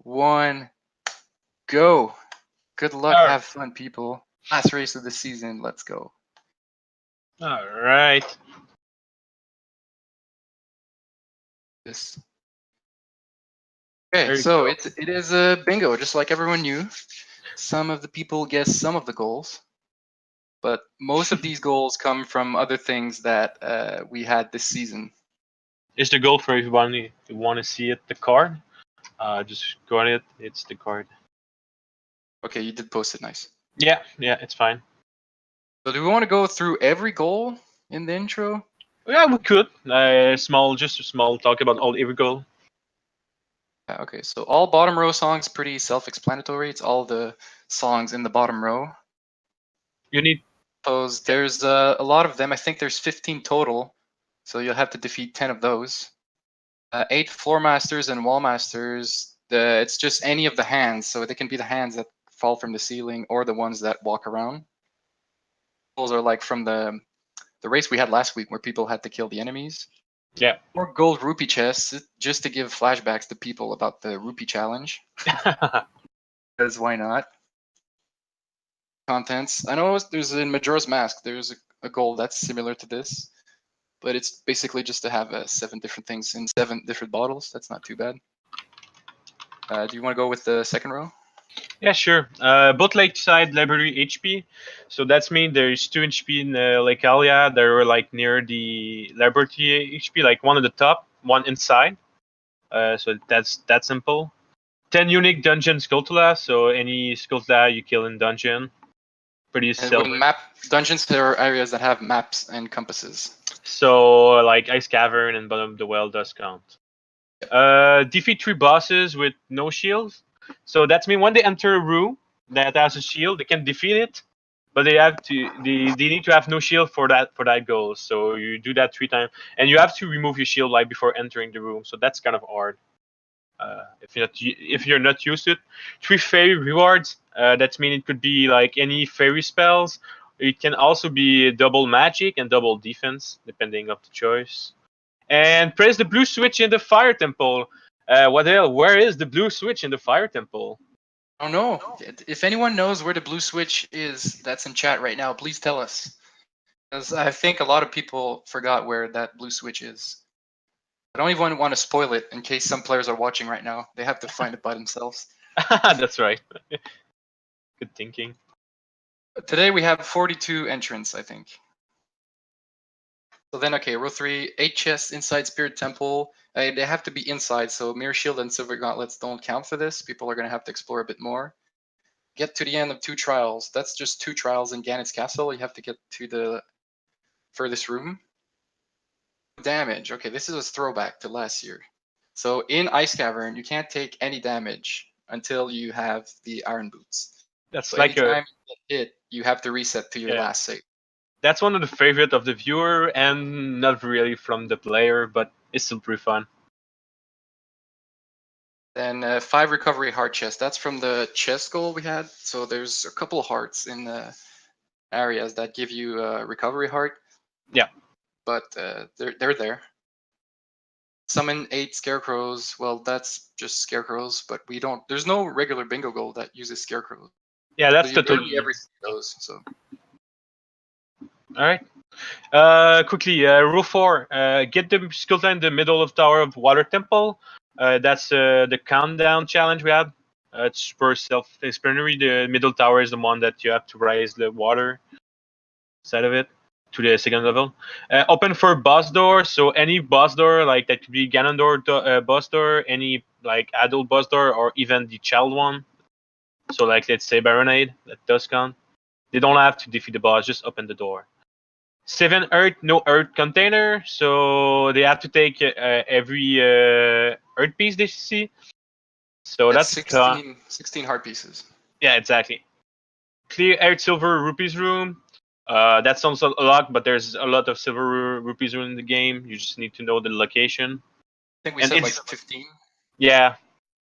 1, go. Good luck. All Have fun, people. Last race of the season. Let's go. right. This. There Okay, you so go. it is a bingo, just like everyone knew. Some of the people guess some of the goals, but most of these goals come from other things that we had this season. Is the goal for everyone if you want to see it, the card? Just go on it. It's the card. Okay, you did post it, nice. Yeah, it's fine. So do we want to go through every goal in the intro? Yeah, we could. Just a small talk about all every goal. Okay, so all bottom row songs pretty self-explanatory. It's all the songs in the bottom row. You need. Suppose there's a lot of them. I think there's 15 total, so you'll have to defeat 10 of those. 8 floor masters and wall masters. It's just any of the hands, so they can be the hands that fall from the ceiling or the ones that walk around. Those are like from the race we had last week where people had to kill the enemies. Yeah. Or gold rupee chests, just to give flashbacks to people about the rupee challenge. Because why not? Contents. I know there's in Majora's Mask, there's a goal that's similar to this, but it's basically just to have 7 different things in 7 different bottles. That's not too bad. Do you want to go with the second row? Yeah, sure. Both Lakeside Library HP. So that's mean there's 2 HP in Lake Alia. They're like near the Laboratory HP, like one at the top, one inside. So that's that simple. 10 unique dungeon Skulltula. So any Skulltula you kill in dungeon, pretty And with self. map dungeons, there are areas that have maps and compasses. So like Ice Cavern and Bottom of the Well does count. Defeat 3 bosses with no shields. So that's mean when they enter a room that has a shield, they can defeat it, but they need to have no shield for that goal. So you do that 3 times, and you have to remove your shield like before entering the room. So that's kind of hard. If you're not used to it. 3 fairy rewards. That means it could be like any fairy spells. It can also be double magic and double defense, depending of the choice. And press the blue switch in the fire temple. What the hell? Where is the blue switch in the fire temple? Oh no! If anyone knows where the blue switch is, that's in chat right now. Please tell us, because I think a lot of people forgot where that blue switch is. I don't even want to spoil it in case some players are watching right now. They have to find it by themselves. That's right. Good thinking. Today we have 42 entrants, I think. So then, okay, row 3, 8 chests inside Spirit Temple. They have to be inside, so Mirror Shield and Silver Gauntlets don't count for this. People are going to have to explore a bit more. Get to the end of 2 trials. That's just 2 trials in Gannett's Castle. You have to get to the furthest room. Damage. Okay, this is a throwback to last year. So in Ice Cavern, you can't take any damage until you have the Iron Boots. That's So like anytime you get hit, you have to reset to your last save. That's one of the favorite of the viewer and not really from the player, but it's still pretty fun. Then 5 recovery heart chests. That's from the chest goal we had. So there's a couple of hearts in the areas that give you a recovery heart. Yeah. But they're there. Summon 8 scarecrows. Well, that's just scarecrows, but we don't. There's no regular bingo goal that uses scarecrows. Yeah, that's so totally. Every those. So. All right. Quickly, rule 4. Get the Skulltula in the middle of Tower of Water Temple. That's the countdown challenge we had. It's super self-explanatory. The middle tower is the one that you have to raise the water side of it to the second level. Open for boss door. So any boss door, like that could be Ganondorf boss door, any like adult boss door, or even the child one. So like let's say Baronade, that does count. They don't have to defeat the boss, just open the door. 7 earth, no earth container, so they have to take every earth piece they see. So that's 16 heart pieces. Yeah, exactly. Clear earth silver rupees room. That sounds a lot, but there's a lot of silver rupees in the game. You just need to know the location. I think we said like 15. Yeah,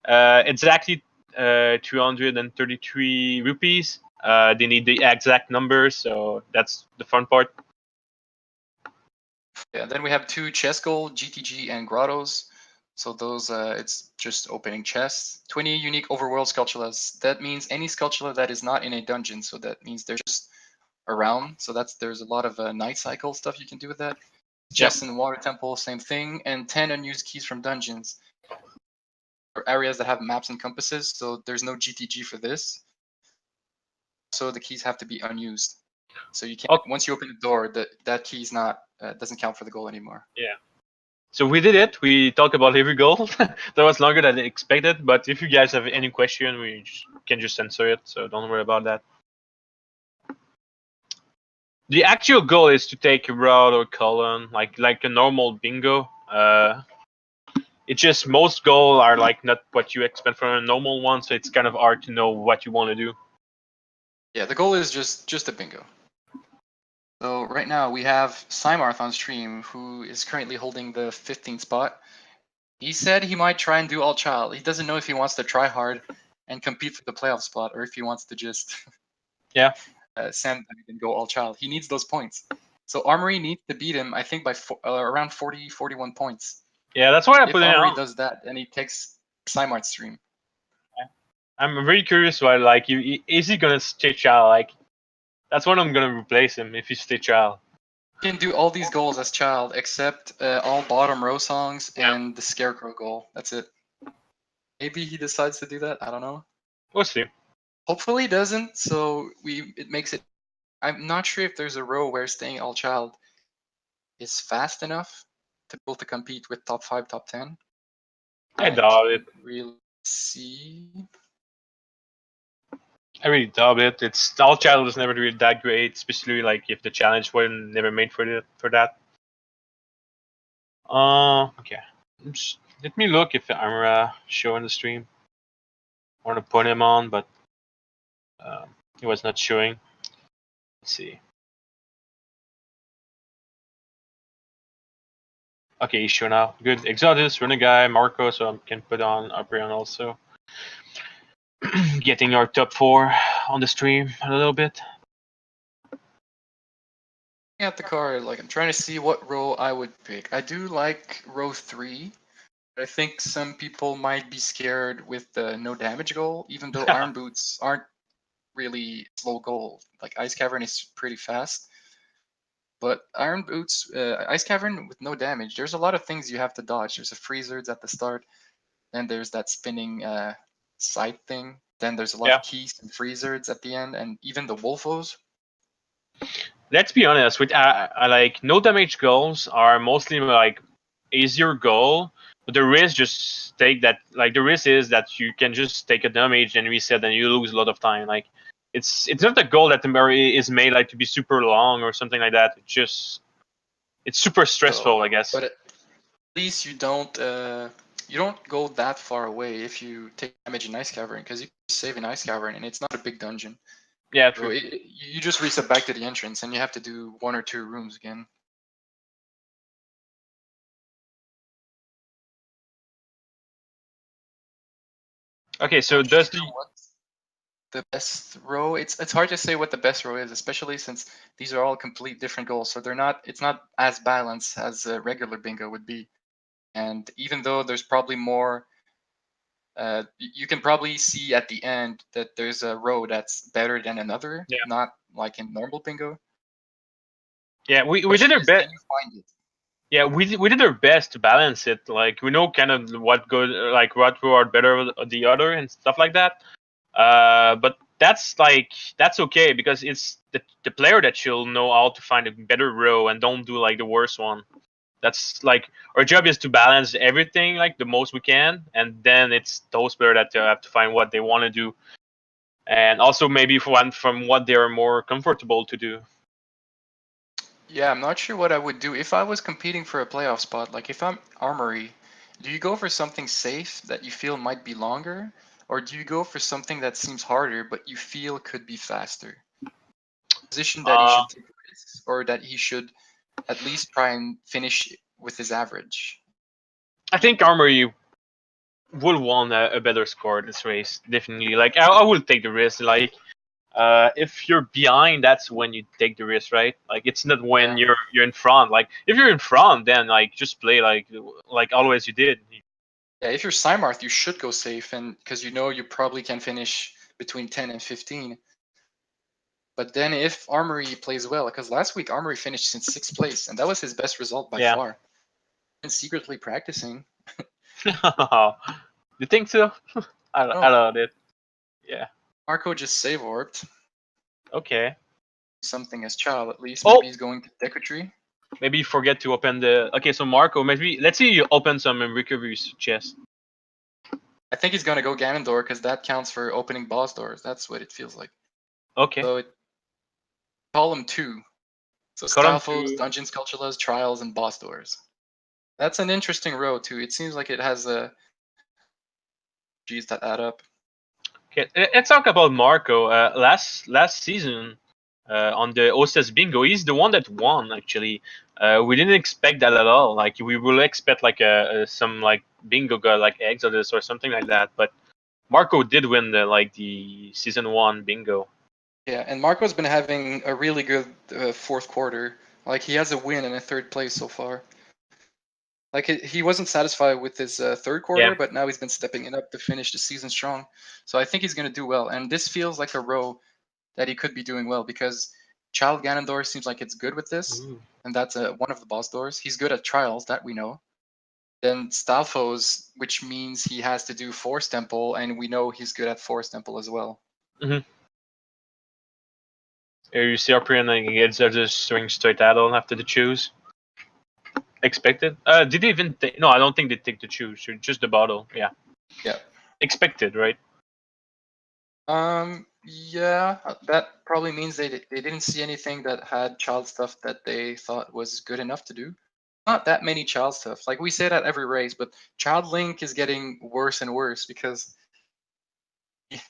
exactly 233 rupees. They need the exact numbers, so that's the fun part. Yeah, then we have 2 chess gold, GTG, and grottos. So those, it's just opening chests. 20 unique overworld sculptulas. That means any sculptula that is not in a dungeon. So that means they're just around. So there's a lot of night cycle stuff you can do with that. Chests in the water temple, same thing. And 10 unused keys from dungeons or areas that have maps and compasses. So there's no GTG for this. So the keys have to be unused. So you can't, once you open the door, that key is not, doesn't count for the goal anymore. Yeah. So we did it. We talked about every goal. That was longer than expected. But if you guys have any question, we can just answer it. So don't worry about that. The actual goal is to take a route or column, like a normal bingo. It's just most goals are like not what you expect from a normal one, so it's kind of hard to know what you want to do. Yeah, the goal is just a bingo. So right now we have Cymarth on stream, who is currently holding the 15th spot. He said he might try and do all child. He doesn't know if he wants to try hard and compete for the playoff spot, or if he wants to just sandbag and go all child. He needs those points. So Armory needs to beat him, I think, by around 40, 41 points. Yeah, that's why I if put it Armory on. does that, then he takes Cymarth's stream. I'm really curious why, like, is he gonna stay child? Like, that's when I'm gonna replace him if he stay child. You can do all these goals as child, except all bottom row songs and the Scarecrow goal. That's it. Maybe he decides to do that. I don't know. We'll see. Hopefully he doesn't. So it makes it. I'm not sure if there's a row where staying all child is fast enough to be able to compete with top 5, top 10. I doubt it. Really see. I really doubt it. It's all child is never really that great, especially like if the challenge wasn't never made for that. Okay. Let me look if I'm showing the stream. I want to put him on, but he was not showing. Let's see. Okay, he's showing now. Good. Exodus, Renegai, Marco, so I can put on Uprion also. Getting our top 4 on the stream a little bit. At the card, like I'm trying to see what row I would pick. I do like row 3. I think some people might be scared with the no damage goal, even though Iron Boots aren't really slow goal. Like Ice Cavern is pretty fast. But Iron Boots, Ice Cavern with no damage, there's a lot of things you have to dodge. There's a Freezers at the start, then there's that spinning side thing, then there's a lot of keys and Freezers at the end, and even the Wolfos. Let's be honest, with like no damage goals are mostly like easier goal, but the risk just take that. Like the risk is that you can just take a damage and reset, and you lose a lot of time. Like it's not a goal that is made like to be super long or something like that. It's super stressful, I guess. But at least you don't go that far away if you take damage in Ice Cavern, because you can save in Ice Cavern and it's not a big dungeon. Yeah, true. So you just reset back to the entrance and you have to do 1 or 2 rooms again. Okay, so does the best row? It's hard to say what the best row is, especially since these are all complete different goals. So it's not as balanced as a regular bingo would be. And even though there's probably more, you can probably see at the end that there's a row that's better than another, not like in normal bingo. Yeah, we did our best. Yeah, we did our best to balance it. Like we know kind of what row are better than the other and stuff like that. But that's okay because it's the player that should know how to find a better row and don't do like the worst one. That's like our job is to balance everything like the most we can, and then it's those players that have to find what they want to do, and also maybe from what they are more comfortable to do. Yeah, I'm not sure what I would do if I was competing for a playoff spot. Like if I'm Armory, do you go for something safe that you feel might be longer, or do you go for something that seems harder but you feel could be faster? Position that he should take risks, or that he should at least try and finish with his average? I think Armory would want a better score this race, definitely. Like I would take the risk. Like if you're behind, that's when you take the risk, right? Like it's not when you're in front. Like if you're in front, then like just play like always you did. Yeah, if you're Cymarth, you should go safe, and because you know you probably can finish between 10 and 15. But then if Armory plays well, because last week Armory finished in 6th place, and that was his best result by Yeah. far. And secretly practicing. You think so? I Oh, doubt it. Yeah. Marco just save orbed. Okay. Something as child at least. Oh! Maybe he's going to Decretry. Maybe you forget to open the. Okay, so Marco, maybe let's see you open some recoveries chest. I think he's going to go Ganondorf because that counts for opening boss doors. That's what it feels like. Okay. So column 2. So Column Stalfos, 2. Dungeons, Cultulas, Trials, and boss doors. That's an interesting row too. It seems like it has a G's that add up. Okay, let's talk about Marco. Last season, on the Hostess Bingo, he's the one that won. Actually, we didn't expect that at all. Like we will expect like some like bingo guy like Exodus or something like that. But Marco did win the season 1 bingo. Yeah, and Marco's been having a really good fourth quarter. Like he has a win and a 3rd place so far. Like he wasn't satisfied with his 3rd quarter, Yeah. but now he's been stepping it up to finish the season strong. So I think he's going to do well. And this feels like a row that he could be doing well because Child Ganondorf seems like it's good with this, Ooh. and that's one of the boss doors. He's good at trials, that we know. Then Stalfos, which means he has to do Force Temple, and we know he's good at Force Temple as well. Mm-hmm. You see Arprian and Exodus swing straight at all after the choose. Expected? Did they even take? No, I don't think they take the choose. Just the bottle. Yeah. Yeah. Expected, right? Yeah, that probably means they didn't see anything that had child stuff that they thought was good enough to do. Not that many child stuff. Like we say that every race, but Child Link is getting worse and worse because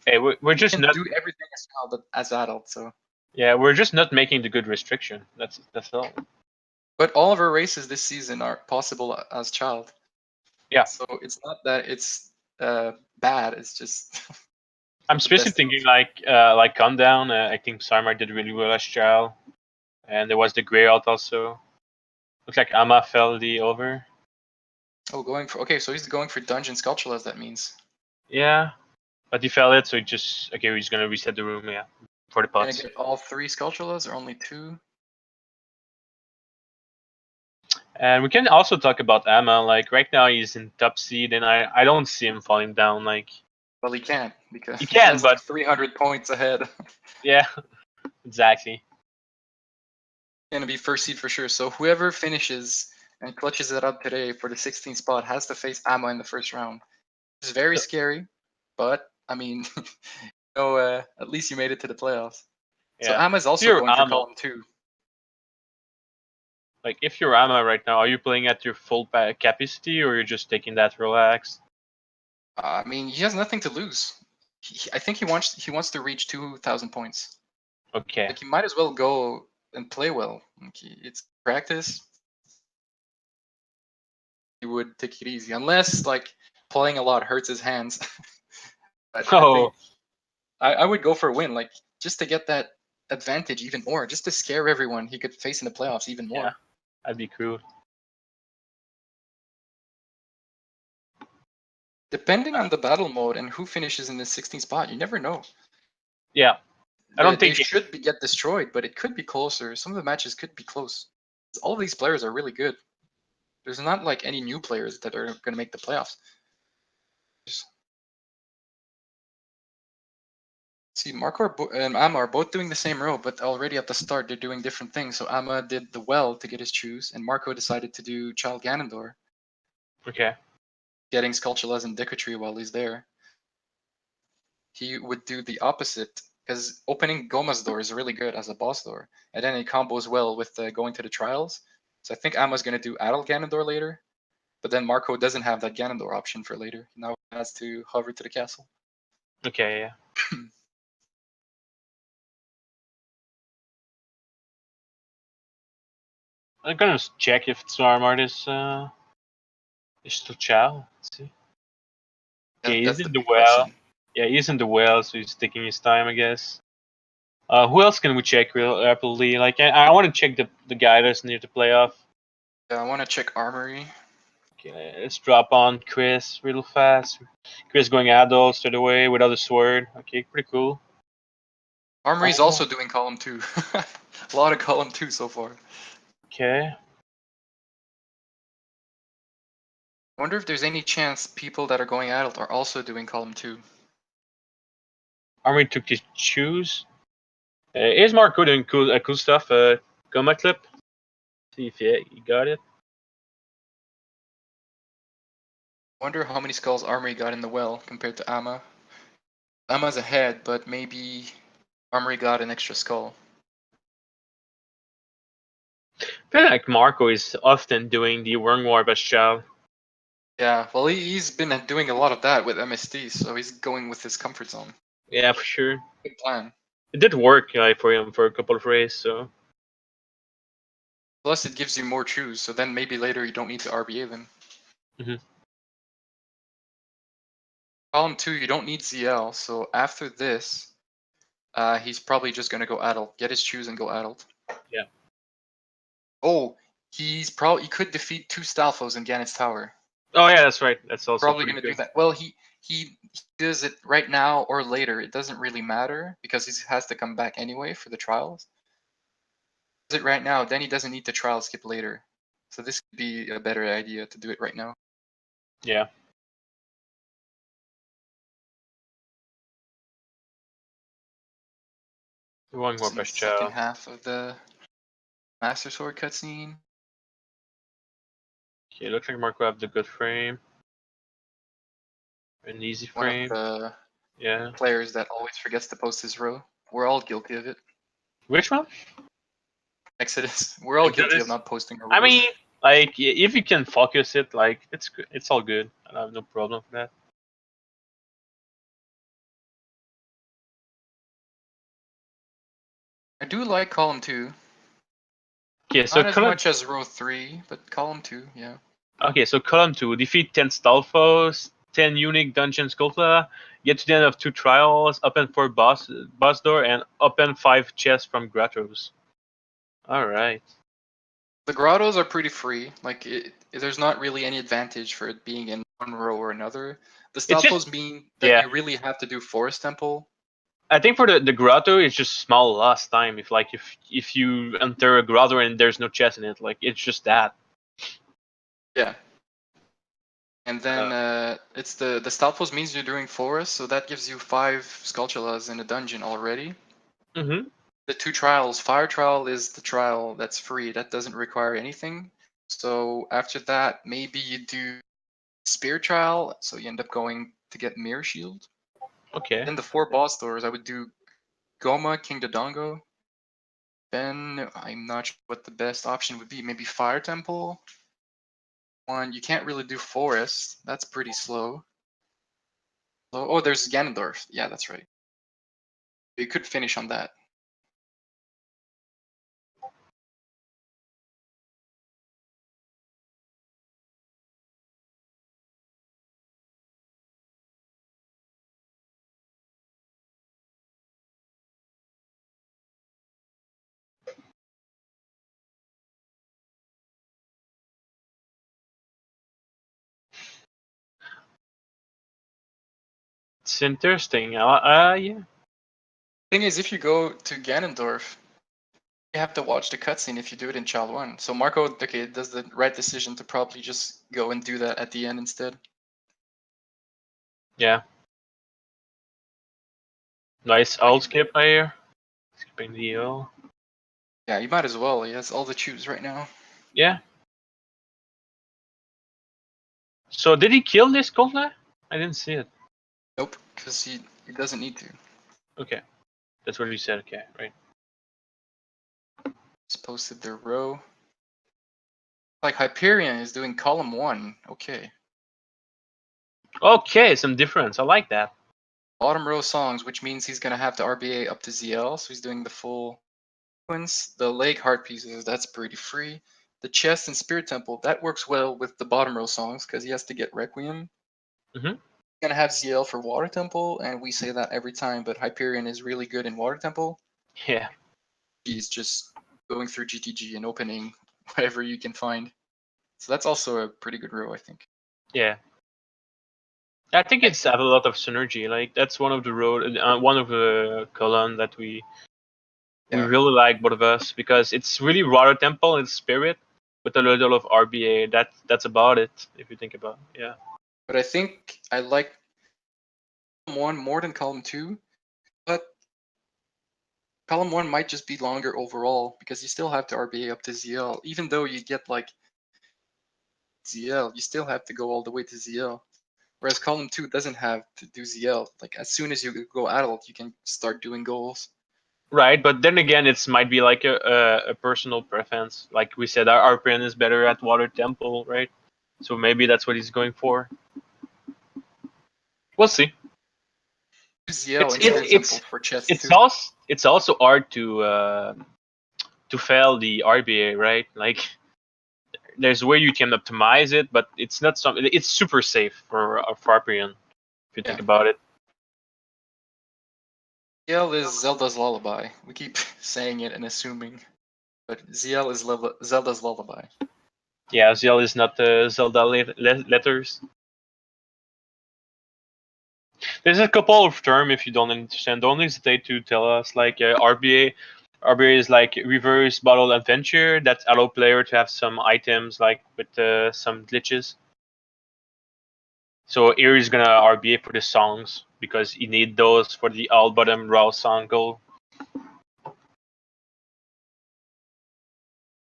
Hey, we're you just can not. do everything as child as adult. So, Yeah, we're just not making the good restriction. That's all. but all of our races this season are possible as child. Yeah. So it's not that it's bad. It's just I'm the especially best. thinking like Countdown. I think Sarmar did really well as child, and there was the Grey Out also. Looks like Amma fell the over. Oh, going for okay. So he's going for Dungeon Sculptulas. That means Yeah, but he fell it, so he just okay. He's gonna reset the room. Yeah, for the gonna pots. get all 3 Sculptulas or only 2. And we can also talk about Amma. Like right now, he's in top seed, and I don't see him falling down. Like Well, he can't because he he can, has but like 300 points ahead. yeah, exactly. Gonna be first seed for sure. So whoever finishes and clutches it up today for the 16th spot has to face Amma in the first round. It's very So, scary, but I mean, at least you made it to the playoffs. So yeah, Amma is if also you're going for Amma, column 2. like if you're Amma right now, are you playing at your full capacity, or you're just taking that relaxed? I mean, he has nothing to lose. I think he wants to reach 2,000 points. Okay. Like he might as well go and play well. Like it's practice. He would take it easy, unless like playing a lot hurts his hands. But I Oh, think I would go for a win, like just to get that advantage even more, just to scare everyone he could face in the playoffs even yeah, more. that'd be cool. Depending on the battle mode and who finishes in the 16th spot, you never know. Yeah, I don't They think. should get destroyed, but it could be closer. Some of the matches could be close. All these players are really good. There's not like any new players that are going to make the playoffs. See, Marco and Amma are both doing the same row, but already at the start they're doing different things. So Amma did the well to get his choose, and Marco decided to do Child Ganondorf, Okay. getting Skulltulas and Decretry while he's there. He would do the opposite, because opening Goma's door is really good as a boss door, and then it combos well with going to the trials. So I think Amma's going to do Adult Ganondorf later, but then Marco doesn't have that Ganondorf option for later. Now he has to hover to the castle. Okay. Yeah. I'm gonna check if Swarmart is still Chow. Let's see. Okay, he's That's the in the big well. question. Yeah, he's in the well, so he's taking his time, I guess. Who else can we check real rapidly? Like, I want to check the guiders near the playoff. Yeah, I want to check Armory. Okay, let's drop on Chris real fast. Chris going adult straight away without a sword. Okay, pretty cool. Armory's also doing column 2. A lot of column 2 so far. Okay. I wonder if there's any chance people that are going adult are also doing column 2. Armory took his shoes. Here's Marco doing cool stuff. Coma clip. See if he got it. I wonder how many skulls Armory got in the well compared to Amma. Amma's ahead, but maybe Armory got an extra skull. I feel like Marco is often doing the Wormwar as child. Yeah, well, he's been doing a lot of that with MSD, so he's going with his comfort zone. Yeah, for sure. Good plan. It did work for him for a couple of races, so. Plus, it gives you more choose, so then maybe later you don't need to RBA them. Mhm. Column 2, you don't need ZL, so after this, he's probably just going to go adult. Get his choose and go adult. Yeah. Oh, he could defeat 2 Stalfos in Gannett's Tower. Oh yeah, that's right. That's also Probably pretty going to good. do that. Well, he does it right now or later. It doesn't really matter because he has to come back anyway for the trials. Does it right now, then he doesn't need to trial skip later. So this could be a better idea to do it right now. Yeah. One more In the best second child. half of the Master Sword cutscene. Okay, looks like Marco have the good frame. An easy One of frame. the Yeah. players that always forgets to post his row. We're all guilty of it. Which one? Exodus. We're all guilty of Exodus? not posting our I rows. mean, like, if you can focus it, like, it's good. It's all good. I have no problem with that. I do like column 2. Okay, so Not as much as row 3, but column 2, yeah. Okay, so column 2, defeat 10 Stalfos, 10 unique dungeon Skulltula, get to the end of 2 trials, open 4 boss door, and open 5 chests from grottos. Alright. The grottos are pretty free. Like, there's not really any advantage for it being in one row or another. The It's just, Stalfos mean that yeah. you really have to do Forest Temple. I think for the grotto, it's just small lost time. If you enter a grotto and there's no chest in it, like, it's just that. Yeah. And then it's the Stalfos means you're doing Forest, so that gives you 5 Skulltulas in a dungeon already. Mm-hmm. The 2 trials, Fire Trial is the trial that's free. That doesn't require anything. So after that, maybe you do Spear Trial, so you end up going to get Mirror Shield. Okay. Then the 4 boss doors, I would do Goma, King Dodongo. Then I'm not sure what the best option would be. Maybe Fire Temple. One, you can't really do Forest. That's pretty slow. Oh, there's Ganondorf. Yeah, that's right. You could finish on that. It's interesting. Yeah. Thing is, if you go to Ganondorf, you have to watch the cutscene if you do it in Child 1. So Marco, okay, does the right decision to probably just go and do that at the end instead. Yeah. Nice alt skip here. Skipping the O. Yeah, you might as well. He has all the choose right now. Yeah. So did he kill this Skulltula? I didn't see it. Nope, because he doesn't need to. Okay. That's what you said. Okay, right. Just posted their row. Like Hyperion is doing column 1. Okay. Okay, some difference. I like that. Bottom row songs, which means he's gonna have to RBA up to ZL, so he's doing the full sequence. The leg heart pieces, that's pretty free. The chest and spirit temple, that works well with the bottom row songs because he has to get Requiem. Mm-hmm. He's gonna have ZL for water temple, and we say that every time, but Hyperion is really good in water temple. Yeah. He's just going through GTG and opening whatever you can find. So that's also a pretty good row, I think. Yeah. I think it's have a lot of synergy. Like that's one of the one of the column that we Yeah. really like, both of us, because it's really water temple and spirit with a little of RBA. That's about it if you think about it. Yeah. But I think I like column 1 more than column 2, but column 1 might just be longer overall because you still have to RBA up to ZL. Even though you get like ZL, you still have to go all the way to ZL. Whereas column 2 doesn't have to do ZL. Like as soon as you go adult, you can start doing goals. Right, but then again, it might be like a personal preference. Like we said, our RPN is better at water temple, right? So maybe that's what he's going for. We'll see. ZL It's and it's Spirit Temple it's for chess it's too. also hard to fail the RBA, right? Like there's a way you can optimize it, but it's not something. It's super safe for RPN if you think about it. ZL is Zelda's lullaby. We keep saying it and assuming, but ZL is Zelda's lullaby. Yeah, ZL is not Zelda letters. There's a couple of terms if you don't understand. Don't hesitate to tell us. Like RBA, RBA is like reverse bottle adventure that allow player to have some items like with some glitches. So here is gonna RBA for the songs because you need those for the all bottom raw song goal.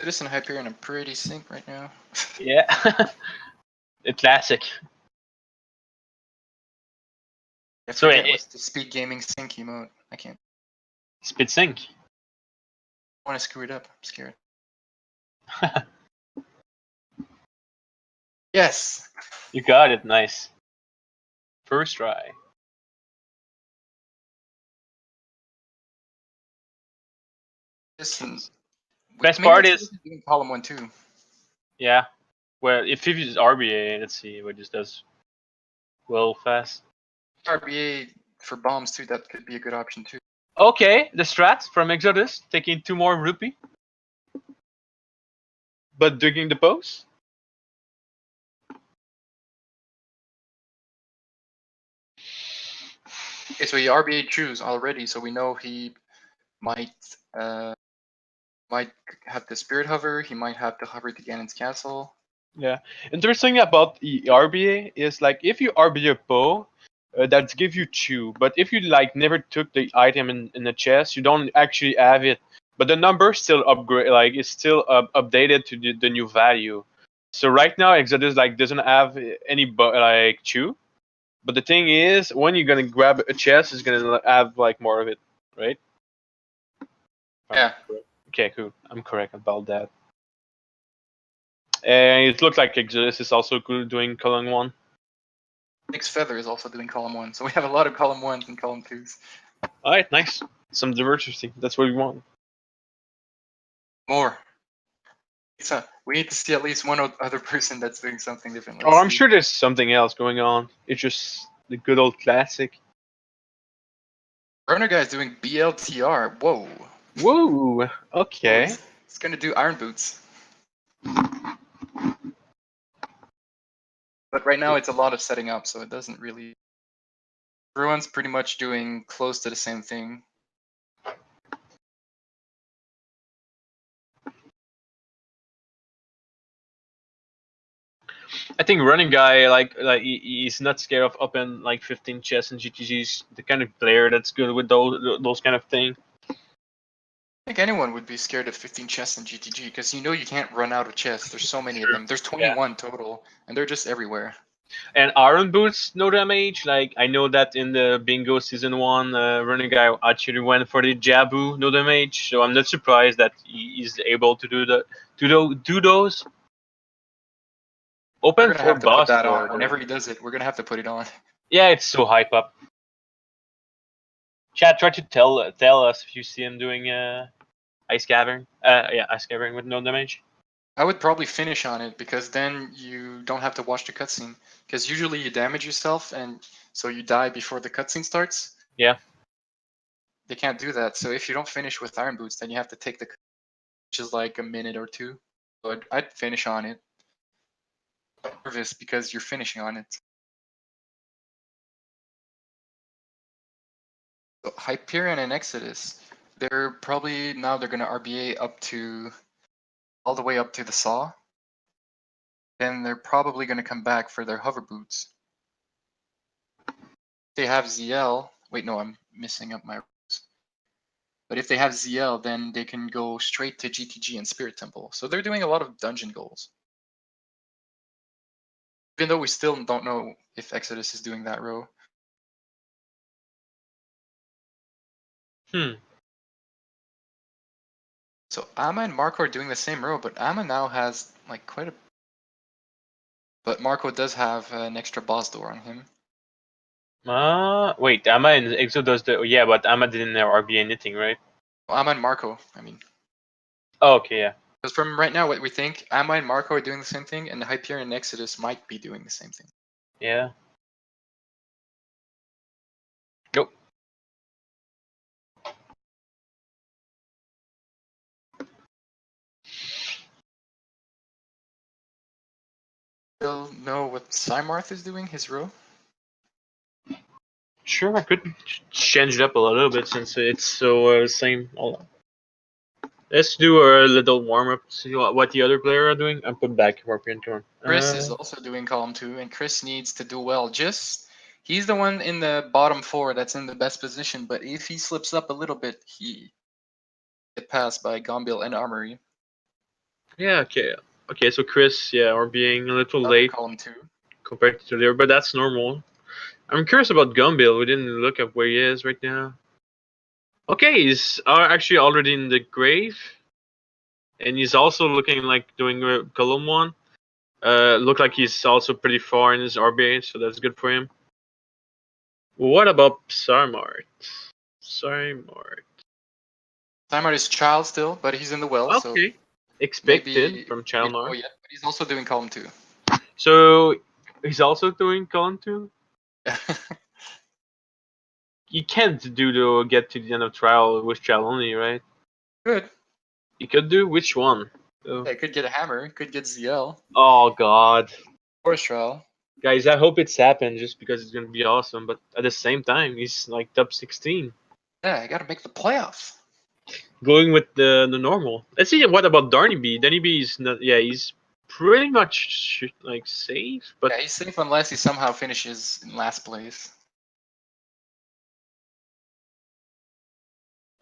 Citizen Hyperion, I'm pretty sync right now. Yeah, a classic. I So forget what's the speed gaming sync emote. I can't. Speed sync. I want to screw it up. I'm scared. Yes. You got it. Nice. First try. Listen. Best Maybe part it's is doing column 1 too. yeah. Well, if he uses RBA, let's see what this does. Well, fast. RBA for bombs too. That could be a good option too. Okay, the strat from Exodus, taking 2 more rupee. But digging the post? Okay, so he RBA choose already, so we know he might might have the spirit hover. He might have the hover to Ganon's castle. Yeah. Interesting about the RBA is like if you RBA Poe, that give you 2. But if you like never took the item in the chest, you don't actually have it. But the number still upgrade, like it's still updated to the new value. So right now Exodus like doesn't have any like 2. But the thing is, when you're gonna grab a chest, it's gonna have like more of it, right? Yeah. Okay, cool. I'm correct about that. And it looks like Exodus is also doing column 1. Nick's Feather is also doing column 1, so we have a lot of column 1s and column 2s. All right, nice. Some diversity. That's what we want. More. So we need to see at least one other person that's doing something different. Oh, I'm sure there's something else going on. It's just the good old classic. Runner guy's doing BLTR. Whoa. Whoa. Okay. Oh, it's gonna do Iron Boots. But right now it's a lot of setting up, so it doesn't really. Everyone's pretty much doing close to the same thing. I think running guy like he's not scared of open like 15 chests and GTGs. The kind of player that's good with those kind of thing. I think anyone would be scared of 15 chests in GTG because you know you can't run out of chests. There's so many of them. There's 21 total, and they're just everywhere. And Iron Boots no damage. Like I know that in the Bingo season 1, running guy actually went for the Jabu no damage. So I'm not surprised that he's able to do those. We're Open gonna for have to put boss that on. or Whenever he does it, we're gonna have to put it on. yeah, it's so hype up. Chad, try to tell us if you see him doing ice cavern. Yeah, ice cavern with no damage. I would probably finish on it because then you don't have to watch the cutscene. Because usually you damage yourself and so you die before the cutscene starts. Yeah. They can't do that. So if you don't finish with Iron Boots, then you have to take the, which is like a minute or two. So I'd finish on it. nervous because you're finishing on it. So Hyperion and Exodus, they're probably now they're gonna RBA up to all the way up to the saw. Then they're probably gonna come back for their hover boots. They have ZL. Wait, no, I'm messing up my rules. But if they have ZL, then they can go straight to GTG and Spirit Temple. So they're doing a lot of dungeon goals. Even though we still don't know if Exodus is doing that row. So Ama and Marco are doing the same row, but Ama now has like quite a. But Marco does have an extra boss door on him. Wait, Amma and Exo does the but Amma didn't RB anything, right? Ama and Marco, I mean. Oh, okay, yeah. Because from right now, what we think, Ama and Marco are doing the same thing, and Hyperion and Exodus might be doing the same thing. Yeah. Nope. Still know what Cymarth is doing, his row? Sure, I could change it up a little bit since it's so same. Let's do a little warm up. See what the other player are doing. And put back Warpian turn. Chris is also doing column 2, and Chris needs to do well. He's the one in the bottom 4 that's in the best position, but if he slips up a little bit, he get passed by Gombil and Armory. Yeah, okay. Okay, so Chris, are being a little Another late column 2. compared to the other, but that's normal. I'm curious about Gumbill. We didn't look at where he is right now. Okay, he's actually already in the grave, and he's also looking like doing column 1. Look like he's also pretty far in his RBA, so that's good for him. What about Sarmart? Sarmart is child still, but he's in the well, so Okay. Expected maybe from we don't know Chalmar. yet. But he's also doing column 2. So he's also doing column 2? You can't get to the end of trial with Chal only, right? Good. You could do which one? Yeah, could get a hammer, could get ZL. Oh god. Force trial. Guys, I hope it's happened just because it's gonna be awesome, but at the same time he's like top 16. Yeah, I gotta make the playoffs. Going with the normal. Let's see what about Darny B. Darny B is not he's pretty much like safe, but Yeah, he's safe unless he somehow finishes in last place.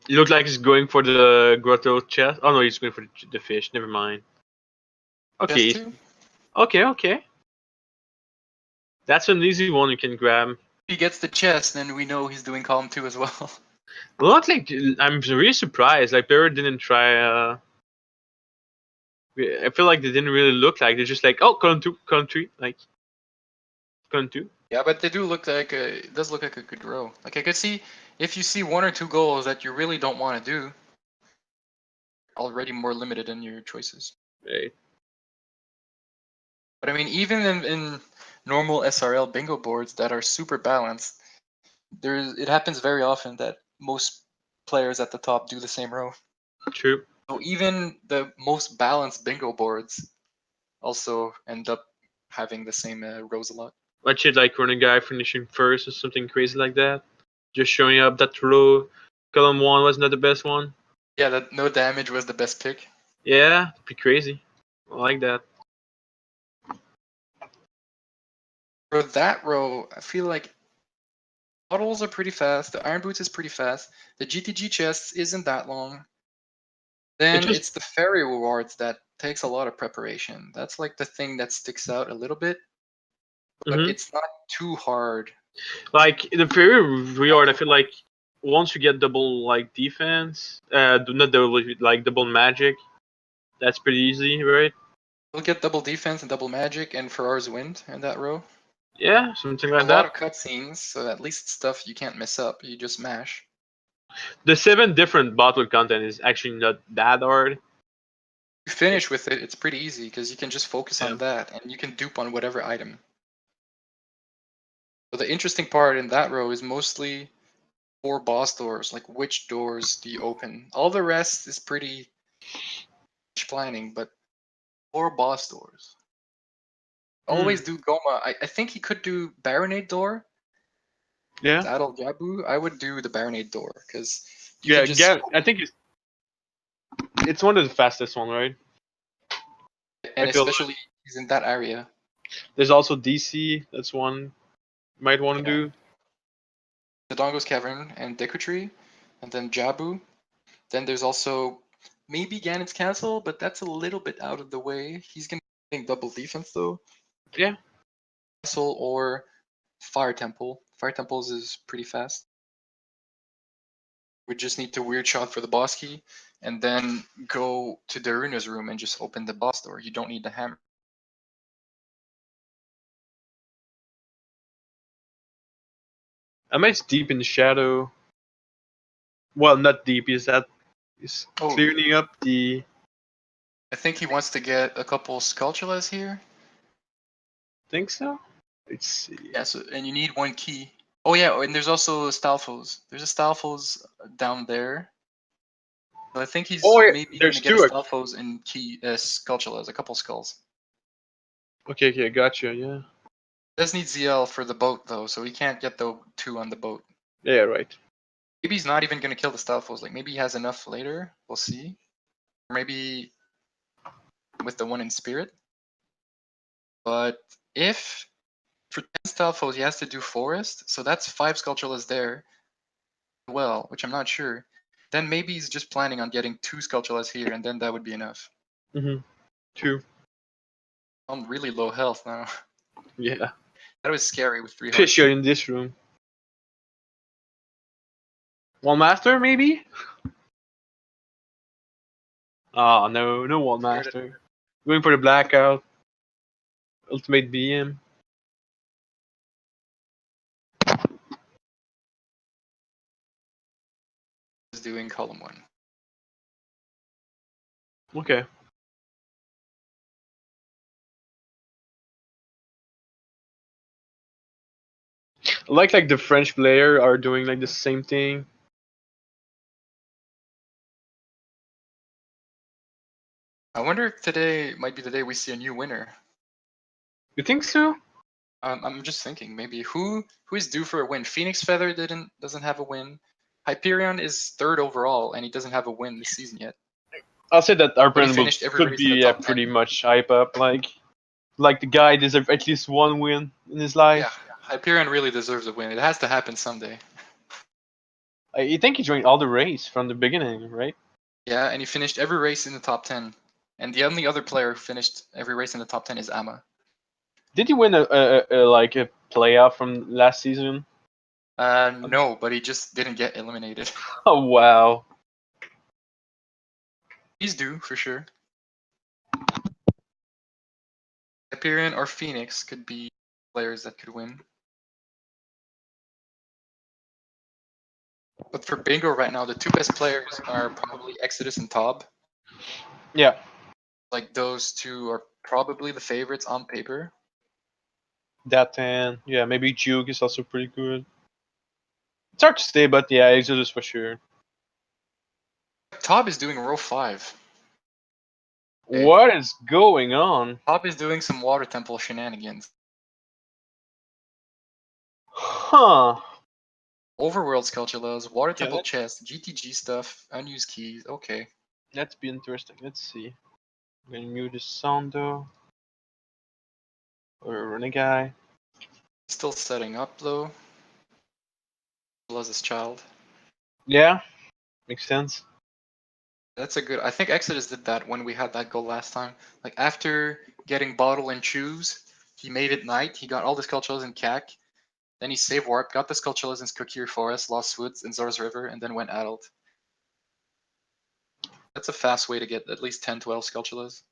he looks like he's going for the grotto chest. Oh no, he's going for the fish. Never mind. Okay. Just 2. Okay. That's an easy one you can grab. If he gets the chest, then we know he's doing column 2 as well. Not like I'm really surprised. Like Barrett didn't try. I feel like they didn't really look like they're just like column 2, column 3, like column 2. Yeah, but they do look like it does look like a good row. Like I could see if you see 1 or 2 goals that you really don't want to do, already more limited in your choices. Right. But I mean, even in normal SRL bingo boards that are super balanced, it happens very often that most players at the top do the same row. True. So even the most balanced bingo boards also end up having the same rows a lot. What should like run a guy finishing first or something crazy like that? Just showing up that row. Column 1 was not the best one. Yeah, that no damage was the best pick. Yeah, it'd be crazy. I like that. For that row, I feel like bottles are pretty fast. The Iron Boots is pretty fast. The GTG chests isn't that long. Then it's the fairy rewards that takes a lot of preparation. That's like the thing that sticks out a little bit, but it's not too hard. Like the fairy reward, I feel like once you get double like defense, do not double like double magic. That's pretty easy, right? We'll get double defense and double magic and Ferrar's Wind in that row. Yeah, something like A that. lot of cutscenes, so at least stuff you can't mess up. You just mash. The 7 different bottle content is actually not that hard. You finish with it, it's pretty easy because you can just focus Yeah. on that and you can dupe on whatever item. So the interesting part in that row is mostly 4 boss doors, like which doors do you open? All the rest is pretty planning, but 4 boss doors. Always do Goma. I think he could do Baronade Door. Yeah. Adel Jabu. I would do the Baronade Door because you Yeah. can just I think it's one of the fastest one, right? and I feel especially he's in that area. there's also DC. That's one you might want to do. The Dongo's Cavern and Deku Tree, and then Jabu. Then there's also maybe Ganon's Castle, but that's a little bit out of the way. He's gonna think double defense though. Yeah. Castle or Fire Temple. Fire Temples is pretty fast. We just need to weird shot for the boss key, and then go to Daruna's room and just open the boss door. You don't need the hammer. Am I deep in the shadow? Well, not deep. Is clearing up the? I think he wants to get a couple Skulltulas here. Think so. Let's see. Yeah, so, and you need one key. Oh yeah, and there's also Stalfos. There's a Stalfos down there. So I think he's maybe there's gonna get a two. Stalfos and key Skulltulas, a couple skulls. Okay, gotcha. Yeah. Does need ZL for the boat though, so he can't get the 2 on the boat. Yeah, right. Maybe he's not even gonna kill the Stalfos. Like maybe he has enough later. We'll see. Or maybe with the 1 in spirit. But if for 10 Stalfos he has to do forest, so that's 5 Skulltulas there. Well, which I'm not sure. Then maybe he's just planning on getting 2 Skulltulas here, and then that would be enough. Mhm. 2. I'm really low health now. Yeah. That was scary with 3 hearts. Fisher in this room. Wall Master, maybe? Oh, no Wall Master. Going for the Blackout. Ultimate BM. Is doing column 1. Okay. I like the French player are doing like the same thing. I wonder if today might be the day we see a new winner. You think so? I'm just thinking maybe who is due for a win. Phoenix Feather doesn't have a win. Hyperion is 3rd overall and he doesn't have a win this season yet. I'll say that our But he brand finished every could race in the be top 10. pretty much hype up. Like the guy deserves at least 1 win in his life. Yeah, Hyperion really deserves a win. It has to happen someday. I think he joined all the race from the beginning, right? Yeah, and he finished every race in the top 10. And the only other player who finished every race in the top 10 is Amma. Did he win a playoff from last season? No, but he just didn't get eliminated. Oh wow. He's due for sure. Hyperion or Phoenix could be players that could win. But for Bingo right now, the 2 best players are probably Exodus and Tob. Yeah. Like those 2 are probably the favorites on paper. Datan, yeah, maybe Juke is also pretty good. It's hard to say, but yeah, Exodus for sure. Tob is doing row 5. Okay. What is going on? Tob is doing some water temple shenanigans. Huh. Overworld Skulltulas, water temple let's- chest, GTG stuff, unused keys. Okay. Let's be interesting. Let's see. I'm gonna mute the sound though. Or run a guy. Still setting up though. As child. Yeah, makes sense. That's a good. I think Exodus did that when we had that goal last time. Like after getting bottle and choose, he made it night. He got all the Skulltulas in CAC. Then he save warp, got the Skulltulas in Skokir Forest, Lost Woods, and Zor's River, and then went adult. That's a fast way to get at least 10, 12 Skulltulas.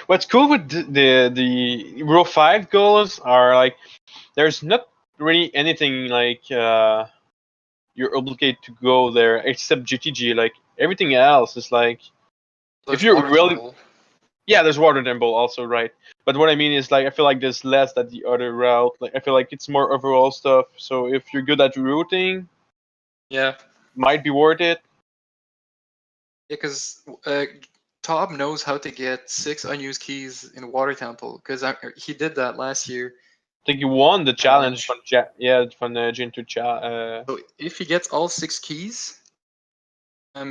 What's cool with the row 5 goals are like there's not really anything like you're obligated to go there except GTG. Like everything else is like There's if you're Water really Temple. yeah, there's water temple also, right? But what I mean is like I feel like there's less at the other route. Like I feel like it's more overall stuff. So if you're good at routing, Yeah. might be worth it. Yeah, because Tob knows how to get 6 unused keys in Water Temple because he did that last year. I think you won the challenge Challenge. from from the Gen 2 So if he gets all 6 keys,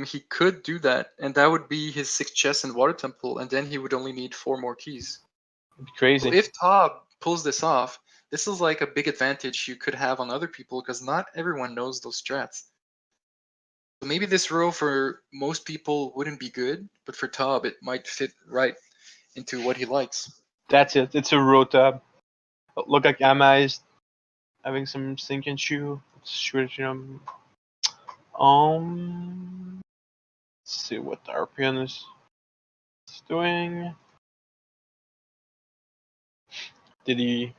he could do that, and that would be his 6 chests in Water Temple, and then he would only need 4 more keys. crazy. So if Tob pulls this off, this is like a big advantage you could have on other people because not everyone knows those strats. So maybe this row for most people wouldn't be good, but for Tob it might fit right into what he likes. That's it. It's a road tab. Look like Amma is having some sinking shoe. Switch him. Let's see what the RPN is doing. Did he?